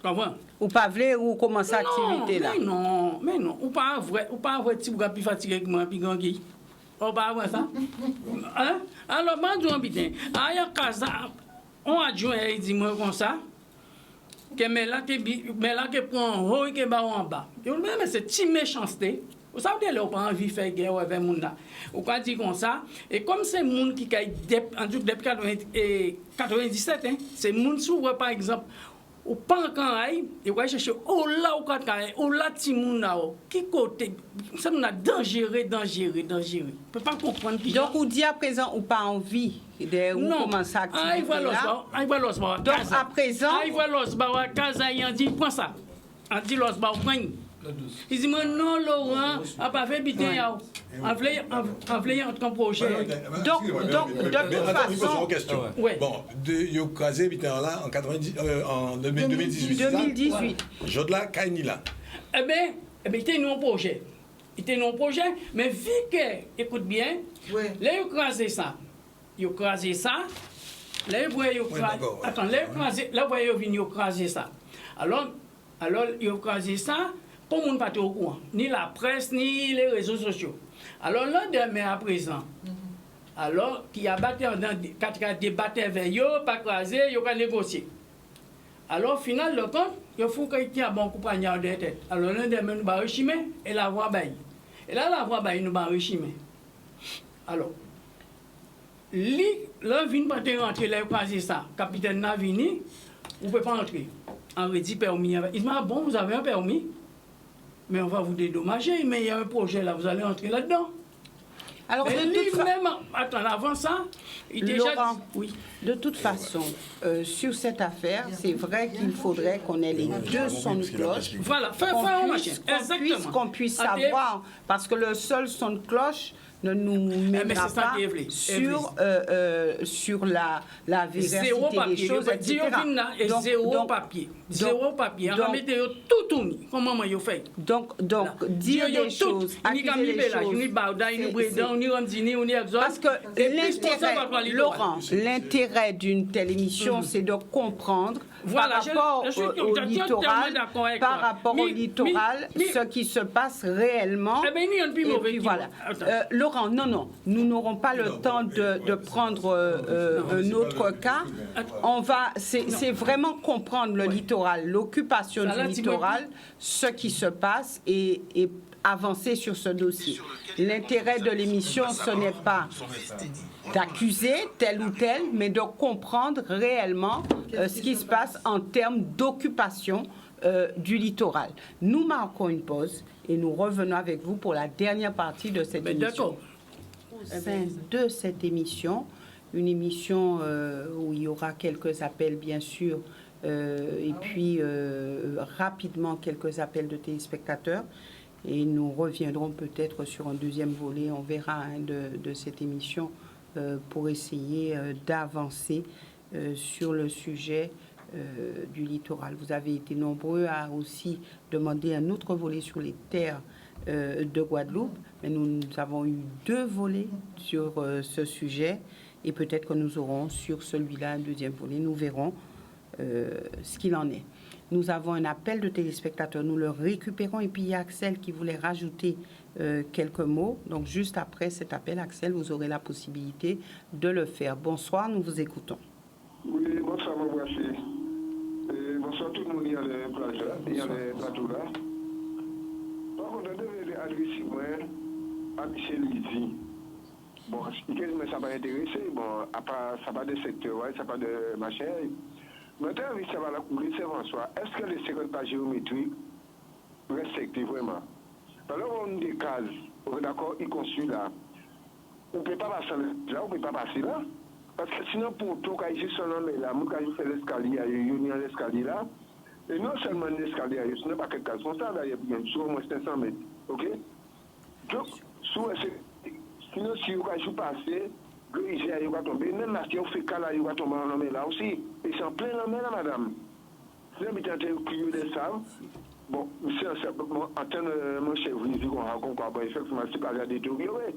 Speaker 2: Comment?
Speaker 1: Ou pas vrai ou commencer l'activité là?
Speaker 2: Mais non, ou pas vrai si vous êtes plus fatigué que moi, puis gangui. Ou pas vrai ça? Hein? Alors, moi, je dis bien, il y a un cas, on a adjoint, il dit moi comme ça, que mais là, que prend en haut et que bas en bas. Mais c'est une méchanceté. Vous savez, on n'a pas envie de faire guerre avec les gens. On peut dire comme ça. Et comme c'est les gens qui ont depuis 97, c'est les gens qui sont, par exemple, ou pas quand aille, et va chercher, oh là, ou quand aille, oh là, ti moun là, qui côté, ça nous a dangereux. On peut pas comprendre.
Speaker 1: Donc, on dit à présent, ou pas envie de commencer à activité là. Donc, à présent.
Speaker 2: Il voit l'os, casa, il dit, prends ça. On dit l'os, prends. Il dit, moi, non, Laurent, on n'a pas fait biter, on voulait entrer en projet.
Speaker 1: Donc, de toute façon...
Speaker 6: question.
Speaker 2: Ouais.
Speaker 6: Bon, il y a crasé bitin là en 2018.
Speaker 1: 2018.
Speaker 6: Jodla, Kainila.
Speaker 2: Eh bien, il était non projet. Il était non projet, mais vu que, écoute bien,
Speaker 4: Ouais.
Speaker 2: là, il a crasé ça. Il a crasé ça. Là, il a crasé... Attends, là, il a crasé ça. Alors, il a crasé ça, tout le monde pas au courant. Ni la presse, ni les réseaux sociaux. Alors, là, demain à présent, alors, qui a battu quand il a débattu avec eux, pas crasé, il a négocié. Alors, au final, le compte, il faut qu'il y ait un bon compagnon de tête. Alors, l'un des nous va rechimer et la voix baille. Et là, la voix baille nous va rechimer. Alors, là, vient pas te rentrer, là, croiser ça. Capitaine Navini, vous ne pouvez pas entrer. On dit permis. Il m'a dit, bon, vous avez un permis, mais on va vous dédommager, mais il y a un projet là, vous allez entrer là-dedans.
Speaker 1: Alors,
Speaker 2: Mais lui-même, attends, avant ça, il déjà
Speaker 1: Laurent,
Speaker 2: dit, oui.
Speaker 1: de toute façon, sur cette affaire, c'est vrai qu'il faudrait qu'on ait les deux sons de cloche.
Speaker 2: Voilà,
Speaker 1: Qu'on puisse savoir, parce que le seul son de cloche ne nous mènera pas sur la véracité des choses, etc.
Speaker 2: Zéro papier. Zéro papier. On va mettre tout tourné. Comment moi, je fais?
Speaker 1: Donc dire des choses, accuser les choses. Parce que l'intérêt, Laurent, l'intérêt d'une telle émission, c'est de comprendre par rapport au littoral ce qui se passe réellement. Et puis voilà. Laurent, non, nous n'aurons pas le temps de prendre un autre cas. C'est vraiment comprendre le littoral, l'occupation du littoral, ce qui se passe et avancer sur ce dossier. L'intérêt de l'émission, ce n'est pas d'accuser tel ou tel, mais de comprendre réellement ce qui se passe en termes d'occupation du littoral. Nous marquons une pause et nous revenons avec vous pour la dernière partie de cette émission. De cette émission, une émission où il y aura quelques appels, bien sûr, et puis rapidement quelques appels de téléspectateurs. Et nous reviendrons peut-être sur un deuxième volet, on verra, de cette émission pour essayer d'avancer sur le sujet du littoral. Vous avez été nombreux à aussi demander un autre volet sur les terres de Guadeloupe, mais nous avons eu 2 volets sur ce sujet et peut-être que nous aurons sur celui-là un deuxième volet. Nous verrons ce qu'il en est. Nous avons un appel de téléspectateurs, nous le récupérons et puis il y a Axel qui voulait rajouter quelques mots. Donc juste après cet appel, Axel, vous aurez la possibilité de le faire. Bonsoir, nous vous écoutons.
Speaker 9: Oui, bonsoir, mon voici. Bonsoir tout le monde, il y a les plateaux là. Par contre, on devait adresser à Michel Lizzy. Bon, mais ça va intéresser, bon, à part, ça va de secteur, ouais, ça va de machin. Maintenant, ça va la couler, c'est François. Est-ce que les 50 pages géométriques respectent vraiment? Alors, on a des cases, d'accord, y conçu là. On ne peut pas passer là, on ne peut pas passer là. Parce que sinon, pour tout cas, ici, son homme est là, moi, quand je fais l'escalier, il y a l'escalier là. Et non seulement l'escalier, ce n'est pas quelque cas responsable, il y a bien sûr au moins 500 mètres. OK? Donc, sinon, si vous avez passé, il va tomber. Même si on fait cas là, il va tomber en homme là aussi. Et c'est en plein homme là, madame. Si vous avez crié des sables, bon, c'est en termes de mon chef, vous dites qu'on raconte quoi, bon, effectivement, c'est pas la détériorer.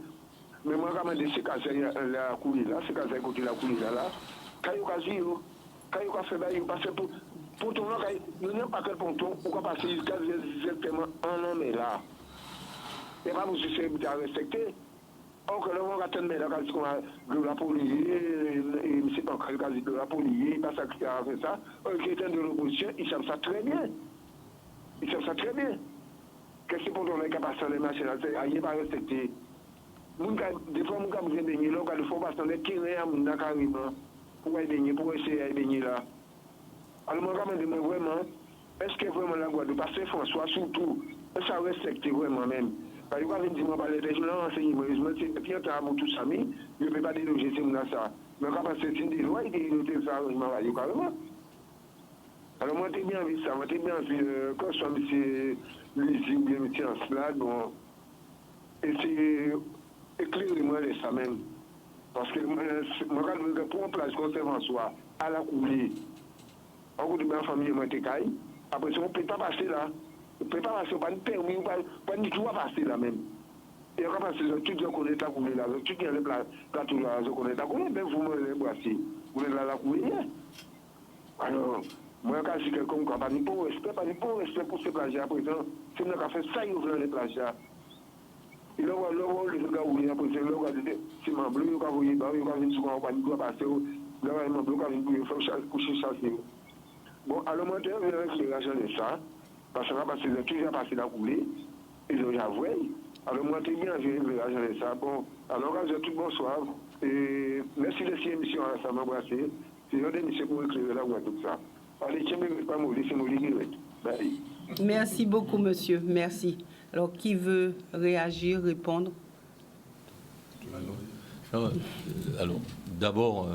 Speaker 9: Mais moi, quand même, c'est quand la coulisses là, c'est quand j'ai côté la coulisse là, quand il y a fait ça, il passe pour ton nom, il n'y a pas quel ponton, pourquoi passer jusqu'à exactement un homme là. Et pas vous suffire de respecter. Or, là, on va attendre, mais là, quand on a de la police, et M. Pancral, quand il de la police, il passe à faire ça, qui est de l'opposition, ils savent ça très bien. Ils savent ça très bien. Qu'est-ce que pour ton capacité de machines, il n'est pas respecté. Des fois, on a baigné là, il faut passer qui est à mon carrément pour baigner, pour essayer de baigner là. Alors, moi, je me demande vraiment, est-ce que vraiment la Guadeloupe, parce que François, surtout, ça respecte vraiment même. Parce que quand je dis que je vais enseigner, c'est bien pour tous les amis, je ne peux pas déloger ces gens-là. Mais quand c'est une des lois, il dit que ça, carrément. Alors moi, j'ai bien vu ça. Moi, j'ai bien vu, quand je suis M. Luigi ou bien M. Ancelade, bon, essayer éclairez-moi ça même. Parce que moi, pour un place conservatoire à la coulée, en gros de ma famille, moi, t'es caille. Après, on ne peut pas passer là. On ne peut pas passer, pas de permis, pas de droit passer là même. Et on va passer là, tout le monde connaît la coulée là, tout le monde plateau là, on connaît la coulée, même vous me brassez. Vous êtes là la coulée. Alors, moi, quand je suis quelqu'un qui n'a pas de bon respect pour ces plages à présent, c'est moi qui a fait ça, il ouvre les plages. Il a le gars où il a posé le gars de ciment bleu, il a envoyé, il a vu souvent, il doit passer, il a vu bleu, il a fait coucher chasser. Bon, alors moi, je vais avec l'éclairage de ça, parce que j'ai toujours passé la coulée, et je l'avoue. Alors moi, très bien, j'ai l'éclairage de ça. Bon, alors, tout le bonsoir, et merci de cette émission, ça m'a embrassé. C'est une émission pour éclairer la voie, tout ça. Allez, tiens, mais pas mauvais, c'est mauvais. Bye.
Speaker 1: Merci beaucoup, monsieur. Merci. Alors, qui veut réagir, répondre?
Speaker 5: Alors, d'abord,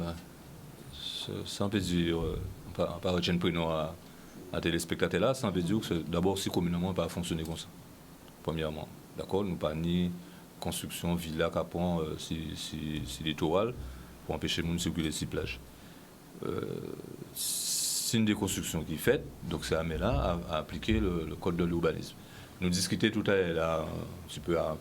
Speaker 5: ça peut dire, par Etienne Prénom à téléspectateurs là, ça veut dire que d'abord, si communément, pas fonctionner comme ça. Premièrement, d'accord, nous pas ni construction villa capon si littoral pour empêcher les gens de circuler sur plage. C'est une déconstruction qui est faite, donc c'est à là à appliquer le code de l'urbanisme. Nous discutions tout à l'heure, là, un petit peu à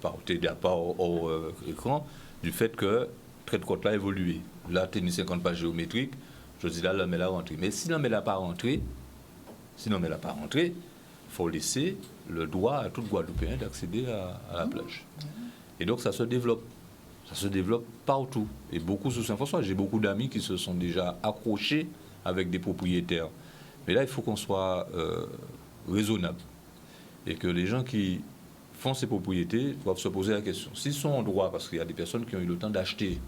Speaker 5: part hors écran, du fait que le trait de côte là a évolué. Là, tennis 50 pas géométrique, je dis là, l'homme est là rentré. Mais si l'homme est là pas rentré, il faut laisser le droit à tout Guadeloupéen d'accéder à la plage. Et donc ça se développe. Ça se développe partout. Et beaucoup sous Saint-François. J'ai beaucoup d'amis qui se sont déjà accrochés avec des propriétaires. Mais là, il faut qu'on soit raisonnable. Et que les gens qui font ces propriétés doivent se poser la question. S'ils sont en droit, parce qu'il y a des personnes qui ont eu le temps d'acheter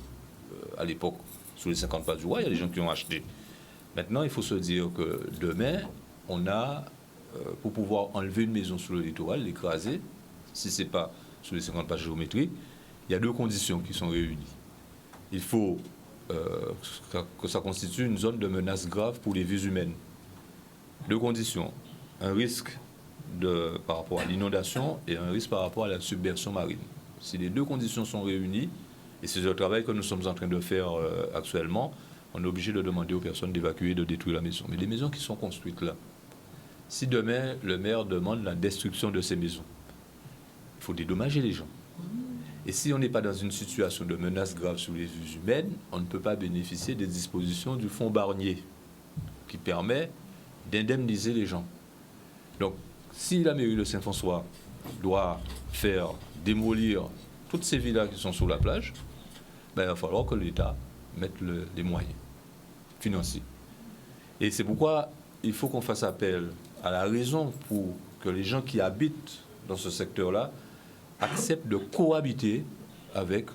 Speaker 5: à l'époque, sous les 50 pas du roi, il y a des gens qui ont acheté. Maintenant, il faut se dire que demain, on a, pour pouvoir enlever une maison sur le littoral, l'écraser, si ce n'est pas sur les 50 pas géométriques, il y a deux conditions qui sont réunies. Il faut que ça constitue une zone de menace grave pour les vies humaines. Deux conditions. Un risque par rapport à l'inondation et un risque par rapport à la submersion marine. Si les deux conditions sont réunies, et c'est le travail que nous sommes en train de faire actuellement, on est obligé de demander aux personnes d'évacuer, de détruire la maison. Mais les maisons qui sont construites là, si demain le maire demande la destruction de ces maisons, il faut dédommager les gens. Et si on n'est pas dans une situation de menace grave sur les vies humaines, on ne peut pas bénéficier des dispositions du fonds Barnier qui permet d'indemniser les gens. Donc, si la mairie de Saint-François doit faire démolir toutes ces villas qui sont sur la plage, ben, il va falloir que l'État mette les moyens financiers. Et c'est pourquoi il faut qu'on fasse appel à la raison pour que les gens qui habitent dans ce secteur-là acceptent de cohabiter avec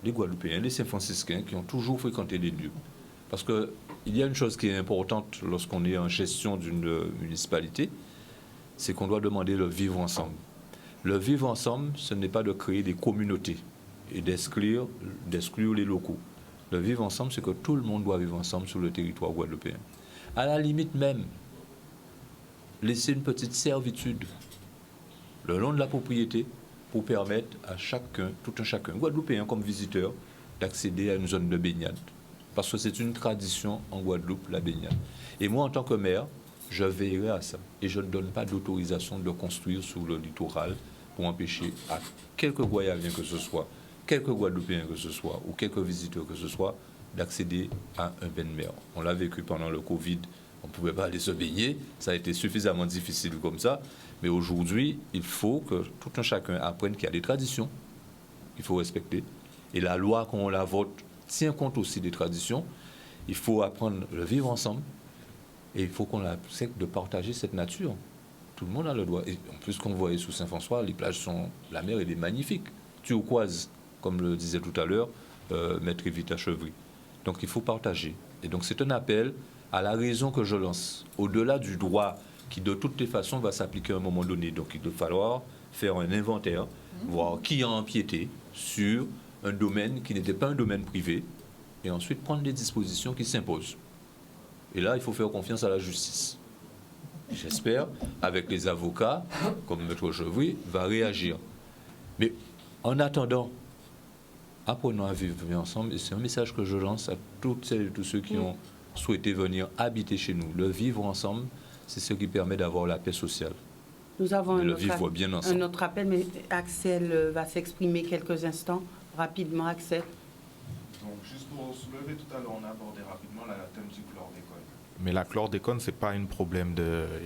Speaker 5: les Guadeloupéens, les Saint-Franciscains qui ont toujours fréquenté les lieux. Parce qu'il y a une chose qui est importante lorsqu'on est en gestion d'une municipalité, c'est qu'on doit demander le vivre ensemble. Le vivre ensemble, ce n'est pas de créer des communautés et d'exclure les locaux. Le vivre ensemble, c'est que tout le monde doit vivre ensemble sur le territoire guadeloupéen. À la limite même, laisser une petite servitude le long de la propriété pour permettre à chacun, tout un chacun, Guadeloupéen comme visiteur, d'accéder à une zone de baignade. Parce que c'est une tradition en Guadeloupe, la baignade. Et moi, en tant que maire, je veillerai à ça. Et je ne donne pas d'autorisation de construire sur le littoral pour empêcher à quelques Guayaviens que ce soit, quelques Guadeloupéens que ce soit, ou quelques visiteurs que ce soit, d'accéder à un bain de mer. On l'a vécu pendant le Covid, on ne pouvait pas aller se baigner, ça a été suffisamment difficile comme ça, mais aujourd'hui, il faut que tout un chacun apprenne qu'il y a des traditions qu'il faut respecter, et la loi, quand on la vote, tient compte aussi des traditions. Il faut apprendre à le vivre ensemble, et il faut qu'on accepte de partager cette nature. Tout le monde a le droit. Et en plus, qu'on voyait sous Saint-François, les plages sont... La mer, elle est magnifique. Turquoise, comme le disait tout à l'heure Maître Evita Chevry. Donc, il faut partager. Et donc, c'est un appel à la raison que je lance. Au-delà du droit qui, de toutes les façons, va s'appliquer à un moment donné. Donc, il va falloir faire un inventaire, voir qui a empiété sur un domaine qui n'était pas un domaine privé, et ensuite prendre des dispositions qui s'imposent. Et là, il faut faire confiance à la justice. j'espère, avec les avocats, comme M. Chevry, va réagir. Mais en attendant, apprenons à vivre ensemble, et c'est un message que je lance à toutes celles et tous ceux qui ont souhaité venir habiter chez nous. Le vivre ensemble, c'est ce qui permet d'avoir la paix sociale.
Speaker 1: Nous avons un
Speaker 5: autre
Speaker 1: appel, mais Axel va s'exprimer quelques instants. Rapidement, Axel.
Speaker 7: Donc, juste pour soulever, tout à l'heure, on a abordé rapidement la thème du chlordécone. Mais la chlordécone, ce n'est pas un problème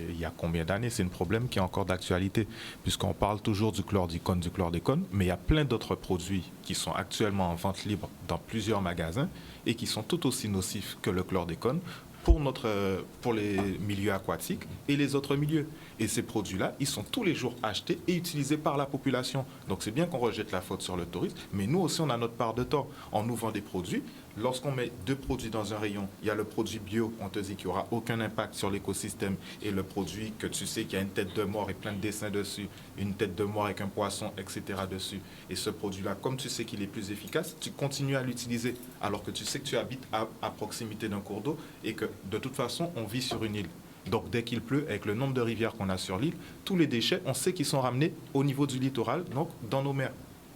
Speaker 7: il y a combien d'années, c'est un problème qui est encore d'actualité, puisqu'on parle toujours du chlordécone, mais il y a plein d'autres produits qui sont actuellement en vente libre dans plusieurs magasins et qui sont tout aussi nocifs que le chlordécone pour les milieux aquatiques et les autres milieux. Et ces produits-là, ils sont tous les jours achetés et utilisés par la population. Donc c'est bien qu'on rejette la faute sur le tourisme, mais nous aussi, on a notre part de tort. On nous vend des produits. Lorsqu'on met 2 produits dans un rayon, il y a le produit bio, on te dit qu'il n'y aura aucun impact sur l'écosystème, et le produit que tu sais qu'il y a une tête de mort et plein de dessins dessus, une tête de mort avec un poisson, etc. dessus. Et ce produit-là, comme tu sais qu'il est plus efficace, tu continues à l'utiliser, alors que tu sais que tu habites à proximité d'un cours d'eau et que de toute façon, on vit sur une île. Donc dès qu'il pleut, avec le nombre de rivières qu'on a sur l'île, tous les déchets, on sait qu'ils sont ramenés au niveau du littoral, donc dans nos mers.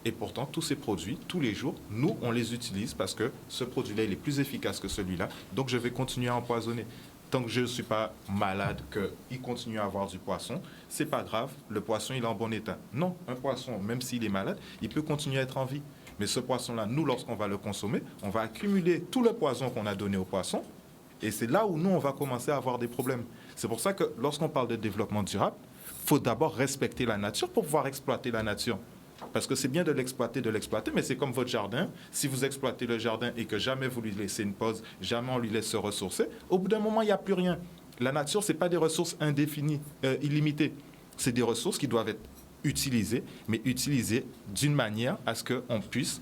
Speaker 7: Et pourtant, tous ces produits, tous les jours, nous, on les utilise parce que ce produit-là, il est plus efficace que celui-là. Donc, je vais continuer à empoisonner. Tant que je ne suis pas malade, qu'il continue à avoir du poisson, c'est pas grave, le poisson, il est en bon état. Non, un poisson, même s'il est malade, il peut continuer à être en vie. Mais ce poisson-là, nous, lorsqu'on va le consommer, on va accumuler tout le poison qu'on a donné au poisson. Et c'est là où nous, on va commencer à avoir des problèmes. C'est pour ça que lorsqu'on parle de développement durable, il faut d'abord respecter la nature pour pouvoir exploiter la nature. Parce que c'est bien de l'exploiter, mais c'est comme votre jardin. Si vous exploitez le jardin et que jamais vous lui laissez une pause, jamais on lui laisse se ressourcer, au bout d'un moment, il n'y a plus rien. La nature, ce n'est pas des ressources indéfinies, illimitées. C'est des ressources qui doivent être utilisées, mais utilisées d'une manière à ce qu'on puisse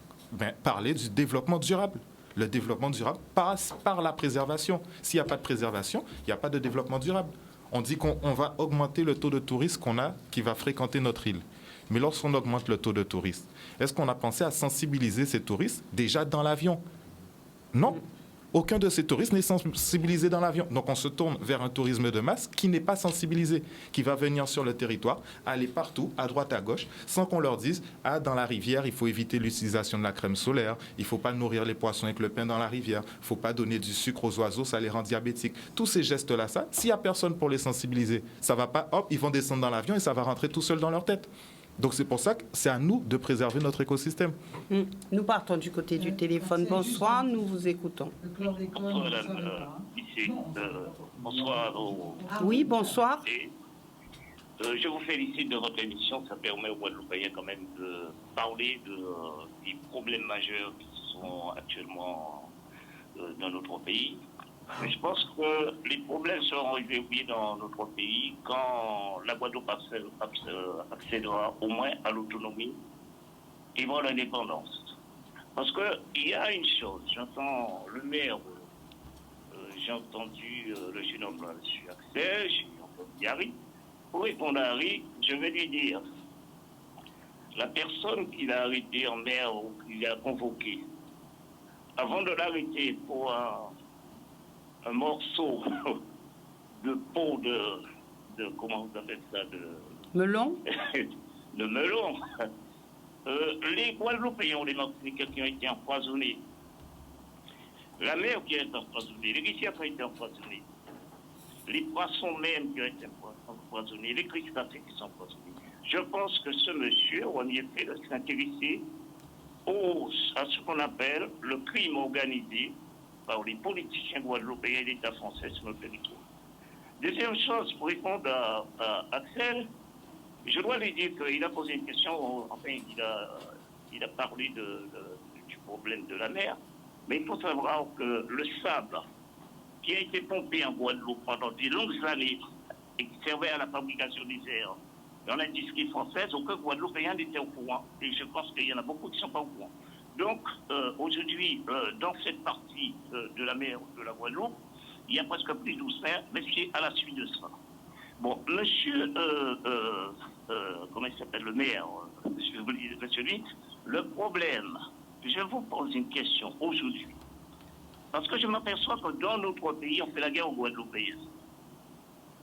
Speaker 7: parler du développement durable. Le développement durable passe par la préservation. S'il n'y a pas de préservation, il n'y a pas de développement durable. On dit qu'on va augmenter le taux de touristes qui va fréquenter notre île. Mais lorsqu'on augmente le taux de touristes, est-ce qu'on a pensé à sensibiliser ces touristes déjà dans l'avion? Non. Aucun de ces touristes n'est sensibilisé dans l'avion. Donc on se tourne vers un tourisme de masse qui n'est pas sensibilisé, qui va venir sur le territoire, aller partout, à droite, à gauche, sans qu'on leur dise « Ah, dans la rivière, il faut éviter l'utilisation de la crème solaire, il ne faut pas nourrir les poissons avec le pain dans la rivière, il ne faut pas donner du sucre aux oiseaux, ça les rend diabétiques. » Tous ces gestes-là, s'il n'y a personne pour les sensibiliser, ça ne va pas, hop, ils vont descendre dans l'avion et ça va rentrer tout seul dans leur tête. Donc c'est pour ça que c'est à nous de préserver notre écosystème.
Speaker 1: Nous partons du côté du téléphone. Bonsoir, nous vous écoutons.
Speaker 10: Bonsoir, madame. Bonsoir.
Speaker 1: Oui, bonsoir.
Speaker 10: Je vous félicite de votre émission. Ça permet aux Guadeloupéens quand même de parler des problèmes majeurs qui sont actuellement dans notre pays. Mais je pense que les problèmes seront résolus dans notre pays quand la Guadeloupe accédera au moins à l'autonomie et à l'indépendance. Parce qu'il y a une chose, j'entends le maire, j'ai entendu le jeune homme, M. Axel, j'ai entendu Harry. Pour répondre à Harry, je vais lui dire, la personne qu'il a arrêtée en mer ou qu'il a convoquée, avant de l'arrêter pour un morceau de peau de comment vous appelez ça, de
Speaker 1: melon
Speaker 10: de melon. Les Guadeloupéens ou les Martiniquais qui ont été empoisonnés, la mer qui a été empoisonnée, les rizières qui ont été empoisonnés, les poissons même qui ont été empoisonnés, les crustacés qui sont empoisonnés. Je pense que ce monsieur, on y est fait de s'intéresser à ce qu'on appelle le crime organisé par les politiciens guadeloupéens et l'État français sur notre territoire. Deuxième chose, pour répondre à Axel, je dois lui dire qu'il a posé une question, enfin, il a parlé du problème de la mer, mais il faut savoir que le sable qui a été pompé en Guadeloupe pendant de longues années et qui servait à la fabrication des airs dans l'industrie française, aucun Guadeloupéen n'était au courant. Et je pense qu'il y en a beaucoup qui ne sont pas au courant. Donc, aujourd'hui, dans cette partie de la mer de la Guadeloupe, il y a presque plus d'12 mers, mais c'est à la suite de ça. Bon, monsieur, comment il s'appelle, le maire, monsieur lui, le problème, je vous pose une question aujourd'hui. Parce que je m'aperçois que dans notre pays, on fait la guerre aux Guadeloupéens.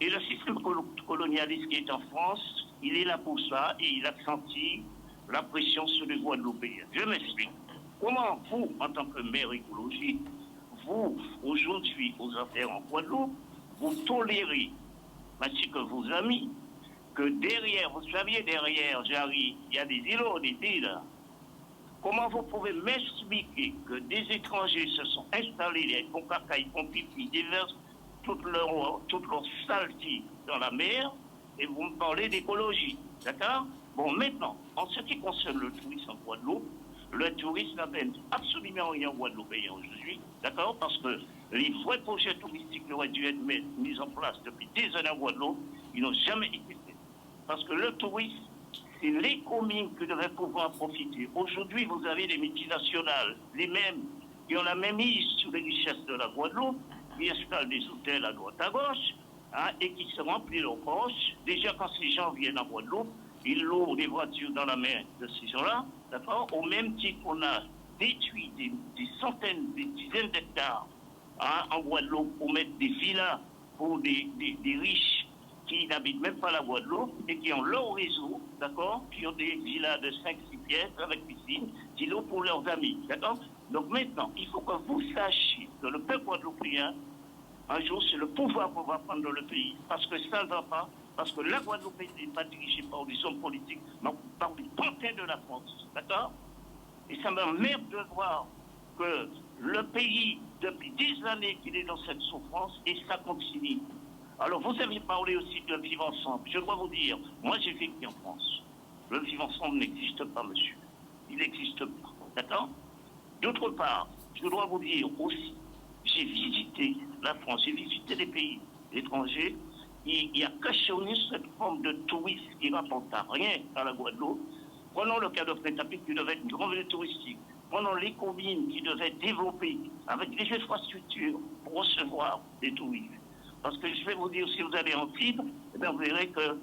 Speaker 10: Et le système colonialiste qui est en France, il est là pour ça et il a senti la pression sur les Guadeloupéens. Je m'explique. Comment vous, en tant que maire écologie, vous, aujourd'hui, aux affaires en Guadeloupe, vous tolérez, ainsi que vos amis, que derrière, vous saviez, derrière Jarry, il y a des îlots, des îles. Comment vous pouvez m'expliquer que des étrangers se sont installés, ils font caca, ils font pipi, ils déversent toute leur saleté dans la mer, et vous me parlez d'écologie, d'accord? Bon, maintenant, en ce qui concerne le tourisme en Guadeloupe, le tourisme n'amène absolument rien en Guadeloupe aujourd'hui, d'accord? Parce que les vrais projets touristiques qui auraient dû être mis en place depuis des années en Guadeloupe, ils n'ont jamais été faits. Parce que le tourisme, c'est les communes qui devraient pouvoir profiter. Aujourd'hui, vous avez des multinationales, les mêmes, qui ont la même mise sur les richesses de la Guadeloupe, qui installent des hôtels à droite à gauche, hein, et qui se remplissent leurs poches. Déjà, quand ces gens viennent en Guadeloupe, ils louent des voitures dans la main de ces gens-là, d'accord? Au même titre qu'on a détruit des centaines, des dizaines d'hectares, hein, en Guadeloupe pour mettre des villas pour des riches qui n'habitent même pas la Guadeloupe et qui ont leur réseau, d'accord? Qui ont des villas de 5-6 pièces avec piscine, qui louent pour leurs amis, d'accord? Donc maintenant, il faut que vous sachiez que le peuple guadeloupéen, un jour, c'est le pouvoir qu'on va prendre le pays. Parce que ça ne va pas, parce que la Guadeloupe n'est pas dirigée par des hommes politiques, mais par des pantins de la France, d'accord? Et ça m'emmerde de voir que le pays, depuis des années qu'il est dans cette souffrance, et ça continue. Alors, vous avez parlé aussi de vivre ensemble. Je dois vous dire, moi j'ai vécu en France. Le vivre ensemble n'existe pas, monsieur. Il n'existe pas, d'accord? D'autre part, je dois vous dire aussi, j'ai visité la France, j'ai visité des pays étrangers. Il y a questionné cette forme de tourisme qui ne rapporte rien à la Guadeloupe. Prenons le cas de Pointe-à-Pitre qui devait être une grande ville touristique. Prenons les communes qui devaient développer avec des infrastructures pour recevoir des touristes. Parce que je vais vous dire, si vous allez en fibre, eh bien, vous verrez que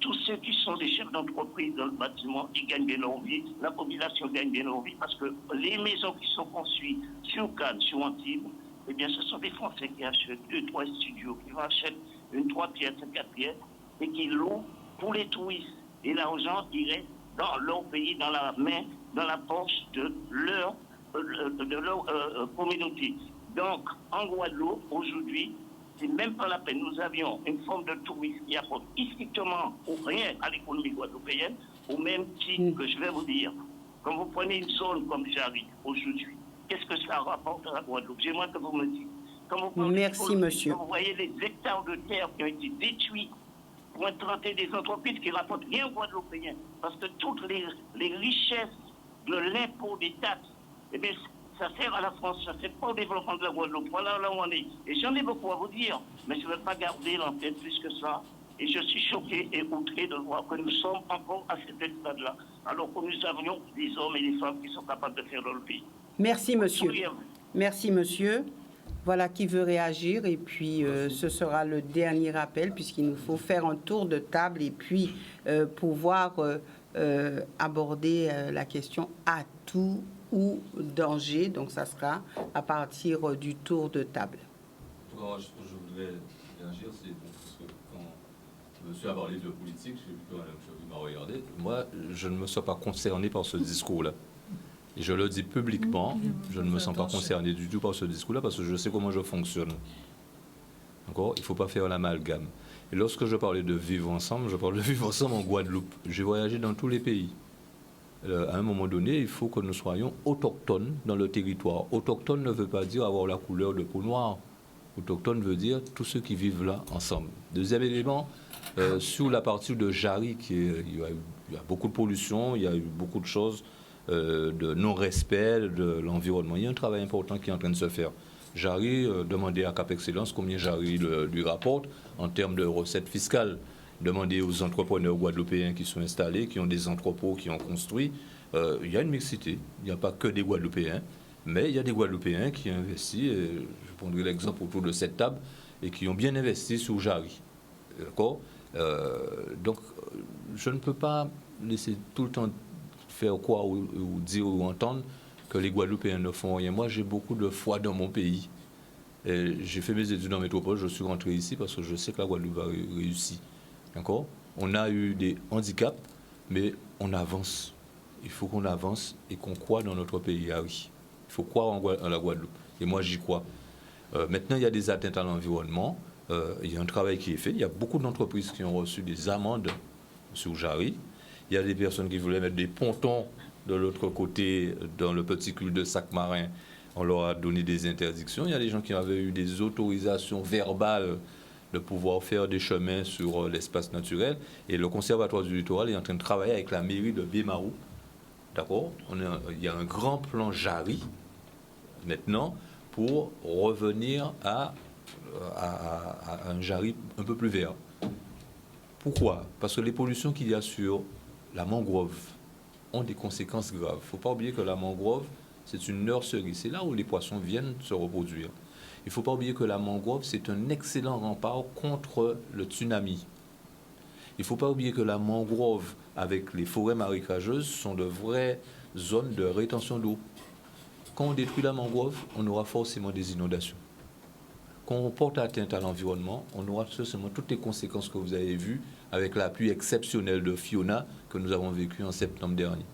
Speaker 10: tous ceux qui sont des chefs d'entreprise dans le bâtiment, ils gagnent bien leur vie, la population gagne bien leur vie, parce que les maisons qui sont construites sur Cannes, sur Antibes, eh bien, ce sont des Français qui achètent 2-3 studios, qui vont acheter une 3 pièces, 4 pièces, et qui louent pour les touristes. Et l'argent irait dans leur pays, dans la main, dans la poche de leur communauté. Donc, en Guadeloupe, aujourd'hui, c'est même pas la peine. Nous avions une forme de tourisme qui apporte strictement ou rien à l'économie guadeloupéenne, au même titre que je vais vous dire. Quand vous prenez une zone comme Jarry aujourd'hui, qu'est-ce que ça rapporte à la Guadeloupe? J'aimerais que vous me dites.
Speaker 1: Merci, monsieur.
Speaker 10: Quand vous voyez les hectares de terre qui ont été détruits pour implanter des entreprises qui ne rapportent rien aux Guadeloupéens, parce que toutes les richesses de l'impôt, des taxes, eh bien, ça sert à la France, ça ne sert pas au développement de la Guadeloupe. Voilà là où on est. Et j'en ai beaucoup à vous dire, mais je ne vais pas garder l'antenne plus que ça. Et je suis choqué et outré de voir que nous sommes encore à cet stade-là, alors que nous avions des hommes et des femmes qui sont capables de faire dans le pays.
Speaker 1: Merci, monsieur. Merci, monsieur. Voilà qui veut réagir. Et puis, ce sera le dernier appel, puisqu'il nous faut faire un tour de table et puis pouvoir aborder la question atout ou danger. Donc, ça sera à partir du tour de table.
Speaker 5: Alors, je voudrais réagir, c'est parce que quand monsieur a parlé de politique, je m'a regardé. Moi, je ne me sens pas concerné par ce discours-là. Et je le dis publiquement, je ne me sens pas concerné du tout par ce discours-là parce que je sais comment je fonctionne. D'accord ? Il ne faut pas faire l'amalgame. Et lorsque je parlais de vivre ensemble, je parle de vivre ensemble en Guadeloupe. J'ai voyagé dans tous les pays. À un moment donné, il faut que nous soyons autochtones dans le territoire. Autochtone ne veut pas dire avoir la couleur de peau noire. Autochtone veut dire tous ceux qui vivent là ensemble. Deuxième élément, sur la partie de Jarry, il y a beaucoup de pollution, il y a eu beaucoup de choses de non-respect de l'environnement. Il y a un travail important qui est en train de se faire. Jarry, demandez à Cap Excellence combien Jarry lui rapporte en termes de recettes fiscales. Demandez aux entrepreneurs guadeloupéens qui sont installés, qui ont des entrepôts, qui ont construit. Il y a une mixité. Il n'y a pas que des Guadeloupéens, mais il y a des Guadeloupéens qui investissent, je prendrai l'exemple autour de cette table, et qui ont bien investi sur Jarry. D'accord ? Donc, je ne peux pas laisser tout le temps faire quoi ou dire ou entendre que les Guadeloupéens ne font rien. Moi, j'ai beaucoup de foi dans mon pays. J'ai fait mes études en métropole, je suis rentré ici parce que je sais que la Guadeloupe va réussir. D'accord? On a eu des handicaps, mais on avance. Il faut qu'on avance et qu'on croit dans notre pays. Ah oui, il faut croire en la Guadeloupe. Et moi, j'y crois. Maintenant, il y a des atteintes à l'environnement. Il y a un travail qui est fait. Il y a beaucoup d'entreprises qui ont reçu des amendes sur Jarry. Il y a des personnes qui voulaient mettre des pontons de l'autre côté, dans le petit cul de Sac-Marin. On leur a donné des interdictions. Il y a des gens qui avaient eu des autorisations verbales de pouvoir faire des chemins sur l'espace naturel. Et le Conservatoire du littoral est en train de travailler avec la mairie de Baie-Mahault. D'accord? Il y a un grand plan Jarry, maintenant, pour revenir à un Jarry un peu plus vert. Pourquoi? Parce que les pollutions qu'il y a sur la mangrove ont des conséquences graves. Il ne faut pas oublier que la mangrove, c'est une nurserie. C'est là où les poissons viennent se reproduire. Il ne faut pas oublier que la mangrove, c'est un excellent rempart contre le tsunami. Il ne faut pas oublier que la mangrove, avec les forêts marécageuses, sont de vraies zones de rétention d'eau. Quand on détruit la mangrove, on aura forcément des inondations. Quand on porte atteinte à l'environnement, on aura forcément toutes les conséquences que vous avez vues avec la pluie exceptionnelle de Fiona que nous avons vécue en septembre dernier.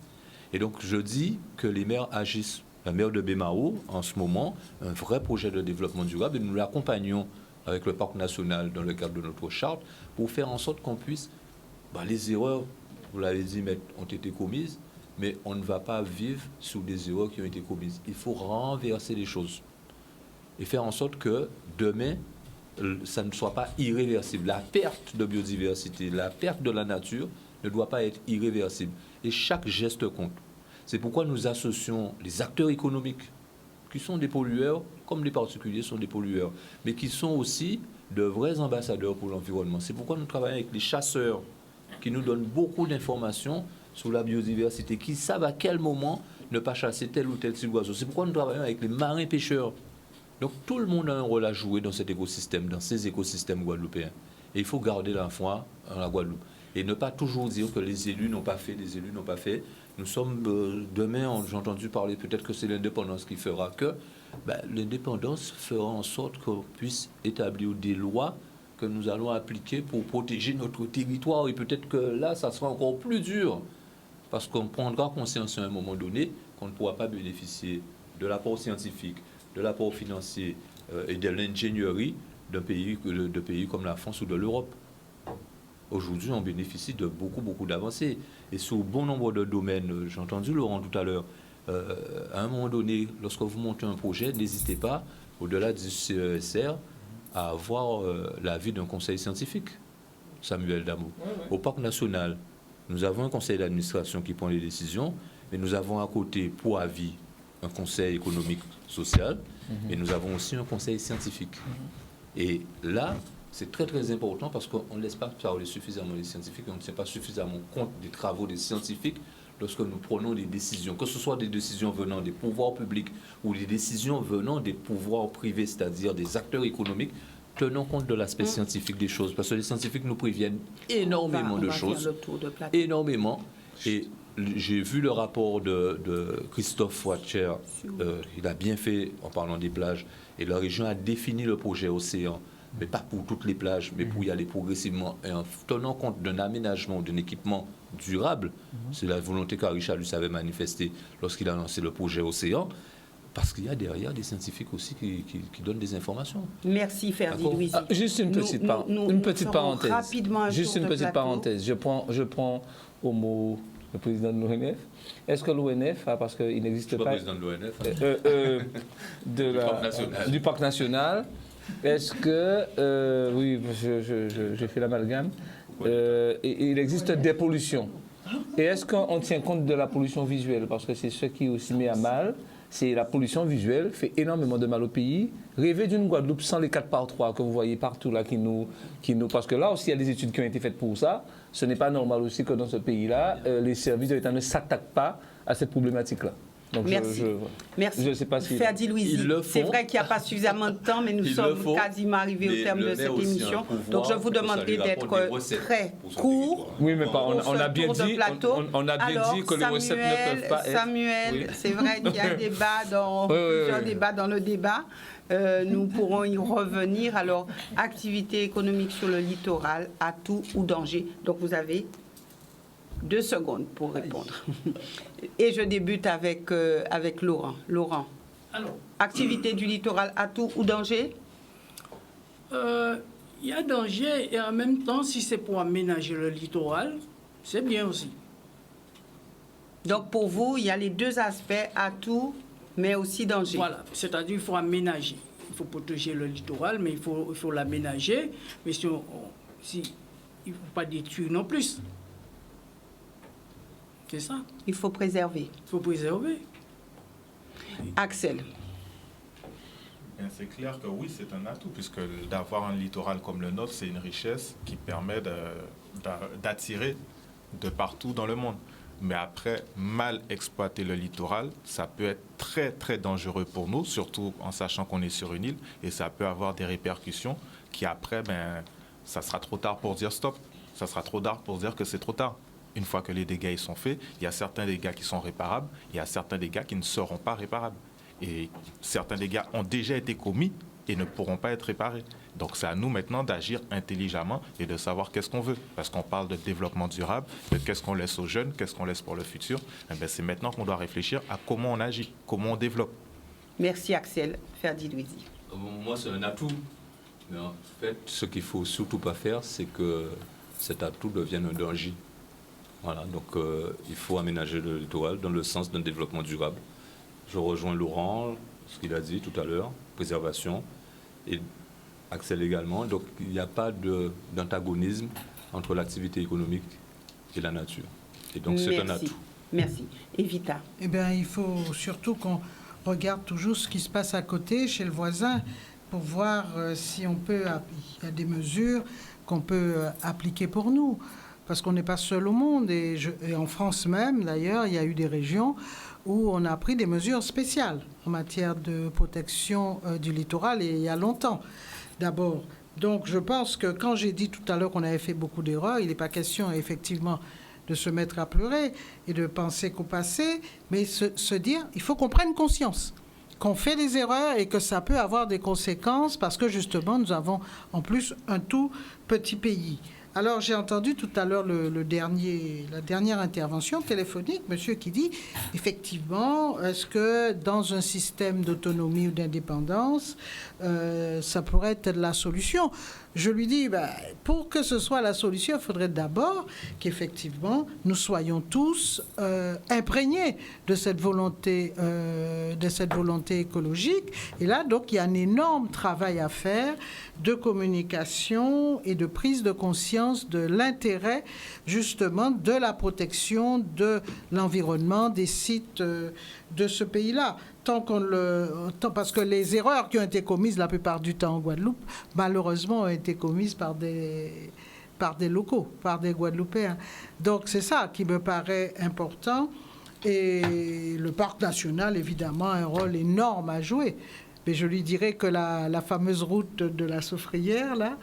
Speaker 5: Et donc, je dis que les maires agissent. La maire de Baie-Mahault, en ce moment, un vrai projet de développement durable, et nous l'accompagnons avec le Parc national dans le cadre de notre charte pour faire en sorte qu'on puisse... les erreurs, vous l'avez dit, ont été commises, mais on ne va pas vivre sous des erreurs qui ont été commises. Il faut renverser les choses et faire en sorte que demain, ça ne soit pas irréversible. La perte de biodiversité, la perte de la nature ne doit pas être irréversible. Et chaque geste compte. C'est pourquoi nous associons les acteurs économiques, qui sont des pollueurs, comme les particuliers sont des pollueurs, mais qui sont aussi de vrais ambassadeurs pour l'environnement. C'est pourquoi nous travaillons avec les chasseurs, qui nous donnent beaucoup d'informations sur la biodiversité, qui savent à quel moment ne pas chasser tel ou tel type d'oiseau. C'est pourquoi nous travaillons avec les marins pêcheurs. Donc tout le monde a un rôle à jouer dans cet écosystème, dans ces écosystèmes guadeloupéens. Et il faut garder la foi en la Guadeloupe. Et ne pas toujours dire que les élus n'ont pas fait, les élus n'ont pas fait. Nous sommes, demain, j'ai entendu parler, peut-être que c'est l'indépendance qui fera que, l'indépendance fera en sorte qu'on puisse établir des lois que nous allons appliquer pour protéger notre territoire. Et peut-être que là, ça sera encore plus dur, parce qu'on prendra conscience à un moment donné qu'on ne pourra pas bénéficier de l'apport scientifique, de l'apport financier et de l'ingénierie de pays comme la France ou de l'Europe. Aujourd'hui, on bénéficie de beaucoup d'avancées. Et sur bon nombre de domaines, j'ai entendu Laurent tout à l'heure, à un moment donné, lorsque vous montez un projet, n'hésitez pas, au-delà du CESR, à avoir l'avis d'un conseil scientifique, Samuel Damo. Au Parc national, nous avons un conseil d'administration qui prend les décisions, mais nous avons à côté, pour avis, un conseil économique social, et nous avons aussi un conseil scientifique. Et là, c'est très important parce qu'on ne laisse pas parler suffisamment les scientifiques, on ne tient pas suffisamment compte des travaux des scientifiques lorsque nous prenons des décisions, que ce soit des décisions venant des pouvoirs publics ou des décisions venant des pouvoirs privés, c'est-à-dire des acteurs économiques. Tenons compte de l'aspect scientifique des choses, parce que les scientifiques nous préviennent énormément de choses, énormément. Et j'ai vu le rapport de Christophe Watcher, il a bien fait en parlant des plages, et la région a défini le projet Océan, mais pas pour toutes les plages, mais pour y aller progressivement, et en tenant compte d'un aménagement, d'un équipement durable. C'est la volonté qu'Arichalus avait manifestée lorsqu'il a lancé le projet Océan, parce qu'il y a derrière des scientifiques aussi qui donnent des informations.
Speaker 1: Merci Ferdi Louisi.
Speaker 8: Juste une petite parenthèse. Juste une petite parenthèse. Je prends au mot le président de l'ONF. Est-ce que l'ONF, parce qu'il n'existe pas...
Speaker 5: président de l'ONF.
Speaker 8: Du Parc national. Est-ce que... oui, j'ai fait l'amalgame. Il existe des pollutions. Et est-ce qu'on tient compte de la pollution visuelle? Parce que c'est ce qui aussi met à mal. C'est la pollution visuelle, fait énormément de mal au pays. Rêver d'une Guadeloupe sans les 4x3 que vous voyez partout là, parce que là aussi il y a des études qui ont été faites pour ça. Ce n'est pas normal aussi que dans ce pays-là, les services de l'État ne s'attaquent pas à cette problématique-là. Donc
Speaker 1: merci.
Speaker 8: Merci. Je ne sais pas si...
Speaker 1: Ferdi Louisi, c'est vrai qu'il n'y a pas suffisamment de temps, mais nous sommes quasiment arrivés au terme de cette émission. Donc je vous demanderai d'être très court.
Speaker 8: Oui, mais on a bien dit que les recettes ne peuvent pas être...
Speaker 1: Samuel, c'est vrai qu'il y a un débat dans plusieurs débats dans le débat. Nous pourrons y revenir. Alors, activité économique sur le littoral, atout ou danger. Donc, vous avez 2 secondes pour répondre. Et je débute avec Laurent. Laurent,
Speaker 2: Alors,
Speaker 1: activité du littoral, atout ou danger?
Speaker 2: il y a danger et en même temps, si c'est pour aménager le littoral, c'est bien aussi.
Speaker 1: Donc, pour vous, il y a les 2 aspects, atout, mais aussi danger.
Speaker 2: Voilà, c'est-à-dire qu'il faut aménager. Il faut protéger le littoral, mais il faut l'aménager. Mais il ne faut pas détruire non plus. C'est ça.
Speaker 1: Il faut préserver.
Speaker 2: Il faut préserver.
Speaker 1: Axel.
Speaker 7: Bien, c'est clair que oui, c'est un atout, puisque d'avoir un littoral comme le nôtre, c'est une richesse qui permet d'attirer de partout dans le monde. Mais après, mal exploiter le littoral, ça peut être très, très dangereux pour nous, surtout en sachant qu'on est sur une île, et ça peut avoir des répercussions qui après, ça sera trop tard pour dire stop. Ça sera trop tard pour dire que c'est trop tard. Une fois que les dégâts ils sont faits, il y a certains dégâts qui sont réparables, il y a certains dégâts qui ne seront pas réparables. Et certains dégâts ont déjà été commis et ne pourront pas être réparés. Donc c'est à nous maintenant d'agir intelligemment et de savoir qu'est-ce qu'on veut. Parce qu'on parle de développement durable, de qu'est-ce qu'on laisse aux jeunes, qu'est-ce qu'on laisse pour le futur. C'est maintenant qu'on doit réfléchir à comment on agit, comment on développe.
Speaker 1: Merci Axel. Ferdi Louisi.
Speaker 5: Moi, c'est un atout. Mais en fait, ce qu'il ne faut surtout pas faire, c'est que cet atout devienne un danger. Voilà, donc il faut aménager le littoral dans le sens d'un développement durable. Je rejoins Laurent, ce qu'il a dit tout à l'heure, préservation, et Axel également. Donc il n'y a pas d'antagonisme entre l'activité économique et la nature. Et donc c'est un atout.
Speaker 1: Merci. Evita.
Speaker 4: Eh bien, il faut surtout qu'on regarde toujours ce qui se passe à côté, chez le voisin, pour voir si on peut... Il y a des mesures qu'on peut appliquer pour nous. Parce qu'on n'est pas seul au monde. Et en France même, d'ailleurs, il y a eu des régions où on a pris des mesures spéciales en matière de protection du littoral, et il y a longtemps, d'abord. Donc, je pense que quand j'ai dit tout à l'heure qu'on avait fait beaucoup d'erreurs, il n'est pas question, effectivement, de se mettre à pleurer et de penser qu'au passé, mais se dire, il faut qu'on prenne conscience qu'on fait des erreurs et que ça peut avoir des conséquences parce que, justement, nous avons en plus un tout petit pays. Alors, j'ai entendu tout à l'heure la dernière intervention téléphonique, monsieur qui dit, effectivement, est-ce que dans un système d'autonomie ou d'indépendance, ça pourrait être la solution? Je lui dis, pour que ce soit la solution, il faudrait d'abord qu'effectivement, nous soyons tous imprégnés de cette volonté écologique. Et là, donc, il y a un énorme travail à faire de communication et de prise de conscience de l'intérêt, justement, de la protection de l'environnement, des sites de ce pays-là. Parce que les erreurs qui ont été commises la plupart du temps en Guadeloupe, malheureusement, ont été commises par des locaux, par des Guadeloupéens. Donc c'est ça qui me paraît important. Et le parc national, évidemment, a un rôle énorme à jouer. Mais je lui dirais que la fameuse route de la Soufrière, là,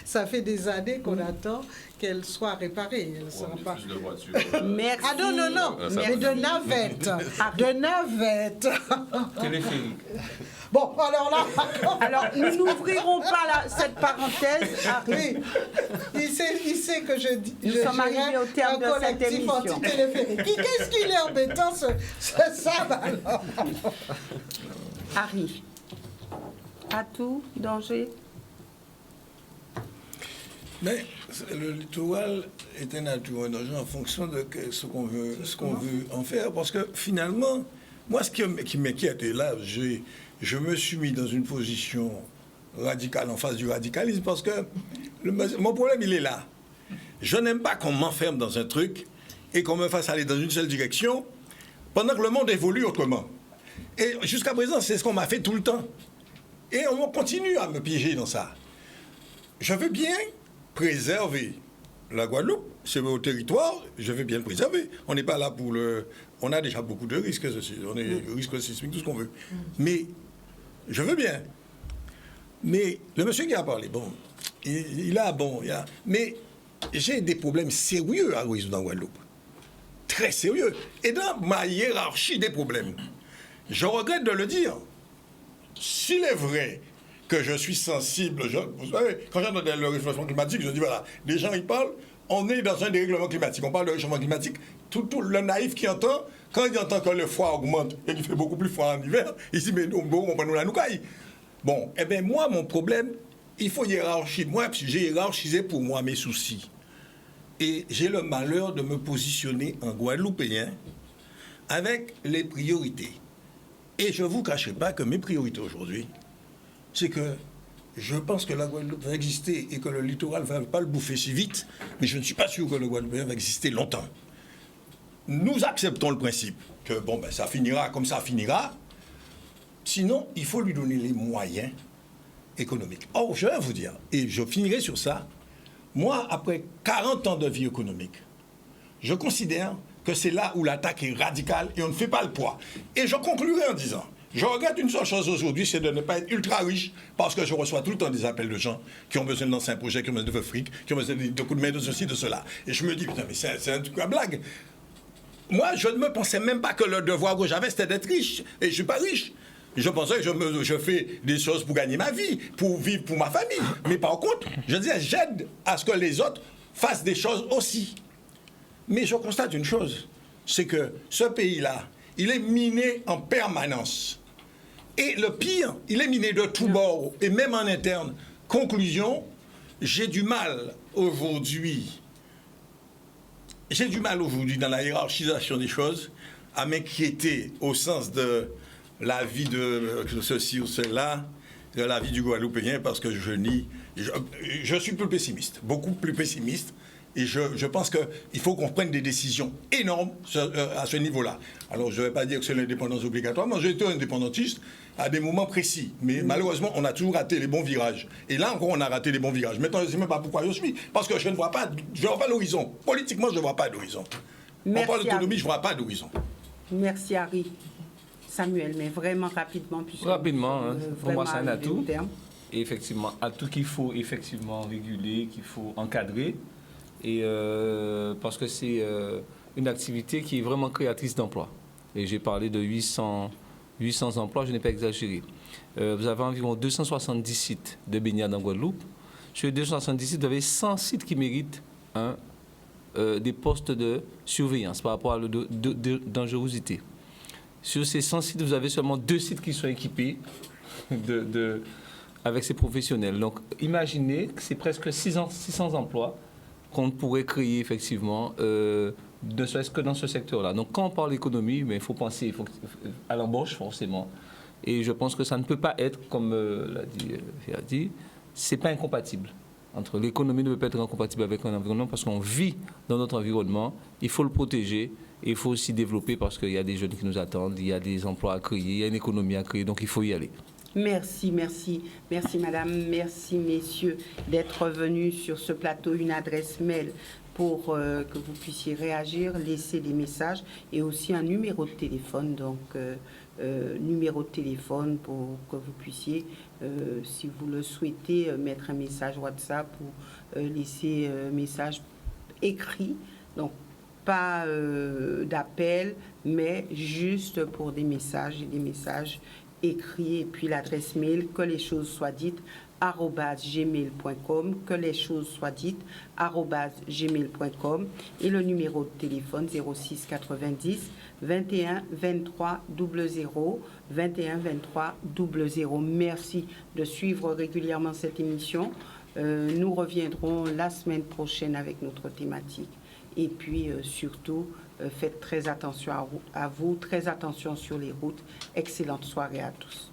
Speaker 4: ça fait des années qu'on attend qu'elle soit réparée. Elle sera pas...
Speaker 5: Plus de voitures.
Speaker 1: Merci.
Speaker 4: Ah non. Mais de navette. De navette.
Speaker 8: Téléphérique.
Speaker 4: Bon, alors là...
Speaker 1: Alors, nous n'ouvrirons pas cette parenthèse.
Speaker 4: Oui. Il sait que je dis...
Speaker 1: Nous sommes arrivés au terme de cette émission.
Speaker 4: Anti-téléphérique. Qu'est-ce qu'il est embêtant, ce Sam, alors?
Speaker 1: Harry. Atout, danger?
Speaker 6: Mais le littoral est un atout, un danger en fonction de ce qu'on veut en faire. Parce que finalement, moi, ce qui m'inquiète, et là, je me suis mis dans une position radicale en face du radicalisme, parce que mon problème, il est là. Je n'aime pas qu'on m'enferme dans un truc et qu'on me fasse aller dans une seule direction pendant que le monde évolue autrement. Et jusqu'à présent, c'est ce qu'on m'a fait tout le temps. Et on continue à me piéger dans ça. Je veux bien préserver la Guadeloupe, c'est mon territoire, je veux bien le préserver. On n'est pas là pour le... On a déjà beaucoup de risques, on est risques sismiques, tout ce qu'on veut. Mais je veux bien. Mais le monsieur qui a parlé, bon, mais j'ai des problèmes sérieux à résoudre en Guadeloupe. Très sérieux. Et dans ma hiérarchie des problèmes, je regrette de le dire, s'il est vrai que je suis sensible, vous savez, quand j'entendais le réchauffement climatique, je dis voilà, les gens ils parlent, on est dans un dérèglement climatique, on parle de réchauffement climatique, tout le naïf qui entend, quand il entend que le froid augmente et qu'il fait beaucoup plus froid en hiver, il dit mais on va nous la noucaille. Bon, eh bien moi, mon problème, il faut hiérarchiser. Moi, j'ai hiérarchisé pour moi mes soucis. Et j'ai le malheur de me positionner en Guadeloupéen avec les priorités. Et je ne vous cacherai pas que mes priorités aujourd'hui, c'est que je pense que la Guadeloupe va exister et que le littoral ne va pas le bouffer si vite, mais je ne suis pas sûr que le Guadeloupéen va exister longtemps. Nous acceptons le principe que bon, ben, ça finira comme ça finira. Sinon, il faut lui donner les moyens économiques. Or, je vais vous dire, et je finirai sur ça, moi, après 40 ans de vie économique, je considère que c'est là où l'attaque est radicale et on ne fait pas le poids. Et je conclurai en disant, je regrette une seule chose aujourd'hui, c'est de ne pas être ultra riche, parce que je reçois tout le temps des appels de gens qui ont besoin d'anciens projets, qui ont besoin de fric, qui ont besoin de coups de main, de ceci, de cela. Et je me dis, putain, mais c'est un truc à blague. Moi, je ne me pensais même pas que le devoir que j'avais, c'était d'être riche. Et je ne suis pas riche. Je pensais que je fais des choses pour gagner ma vie, pour vivre pour ma famille. Mais par contre, je disais, j'aide à ce que les autres fassent des choses aussi. Mais je constate une chose, c'est que ce pays-là, il est miné en permanence. Et le pire, il est miné de tous bords, et même en interne. Conclusion, j'ai du mal aujourd'hui dans la hiérarchisation des choses à m'inquiéter au sens de la vie de ceci ou cela, de la vie du Guadeloupéen, parce que je suis plus pessimiste, beaucoup plus pessimiste, et je pense qu'il faut qu'on prenne des décisions énormes à ce niveau-là. Alors, je ne vais pas dire que c'est l'indépendance obligatoire, moi j'ai été indépendantiste à des moments précis, mais malheureusement, on a toujours raté les bons virages. Et là encore, on a raté les bons virages. Maintenant, je ne sais même pas pourquoi je suis, parce que je ne vois pas l'horizon. Politiquement, je ne vois pas d'horizon. On parle d'autonomie, je ne vois pas d'horizon.
Speaker 1: Merci, Harry. Samuel, mais vraiment rapidement.
Speaker 8: Rapidement, hein. Pour moi, c'est un atout. Et effectivement, atout qu'il faut effectivement réguler, qu'il faut encadrer. Et parce que c'est une activité qui est vraiment créatrice d'emplois. Et j'ai parlé de 800 emplois, je n'ai pas exagéré. Vous avez environ 270 sites de baignade en Guadeloupe. Sur les 270 sites, vous avez 100 sites qui méritent des postes de surveillance par rapport à la dangerosité. Sur ces 100 sites, vous avez seulement 2 sites qui sont équipés avec ces professionnels. Donc, imaginez que c'est presque 600 emplois qu'on pourrait créer effectivement, ne serait-ce que dans ce secteur-là. Donc, quand on parle d'économie, il faut penser à l'embauche, forcément. Et je pense que ça ne peut pas être, comme l'a dit Ferdi, c'est pas incompatible. L'économie ne peut pas être incompatible avec un environnement parce qu'on vit dans notre environnement, il faut le protéger. Il faut aussi développer parce qu'il y a des jeunes qui nous attendent, il y a des emplois à créer, il y a une économie à créer, donc il faut y aller.
Speaker 1: Merci madame, merci messieurs d'être venus sur ce plateau. Une adresse mail pour que vous puissiez réagir, laisser des messages et aussi un numéro de téléphone. Donc, numéro de téléphone pour que vous puissiez, si vous le souhaitez, mettre un message WhatsApp ou laisser un message écrit. Donc, pas d'appel, mais juste pour des messages écrits. Et puis l'adresse mail, que les choses soient dites, @gmail.com, que les choses soient dites, @gmail.com, et le numéro de téléphone 06 90 21 23 00, 21 23 00. Merci de suivre régulièrement cette émission. Nous reviendrons la semaine prochaine avec notre thématique. Et puis, surtout, faites très attention à vous, très attention sur les routes. Excellente soirée à tous.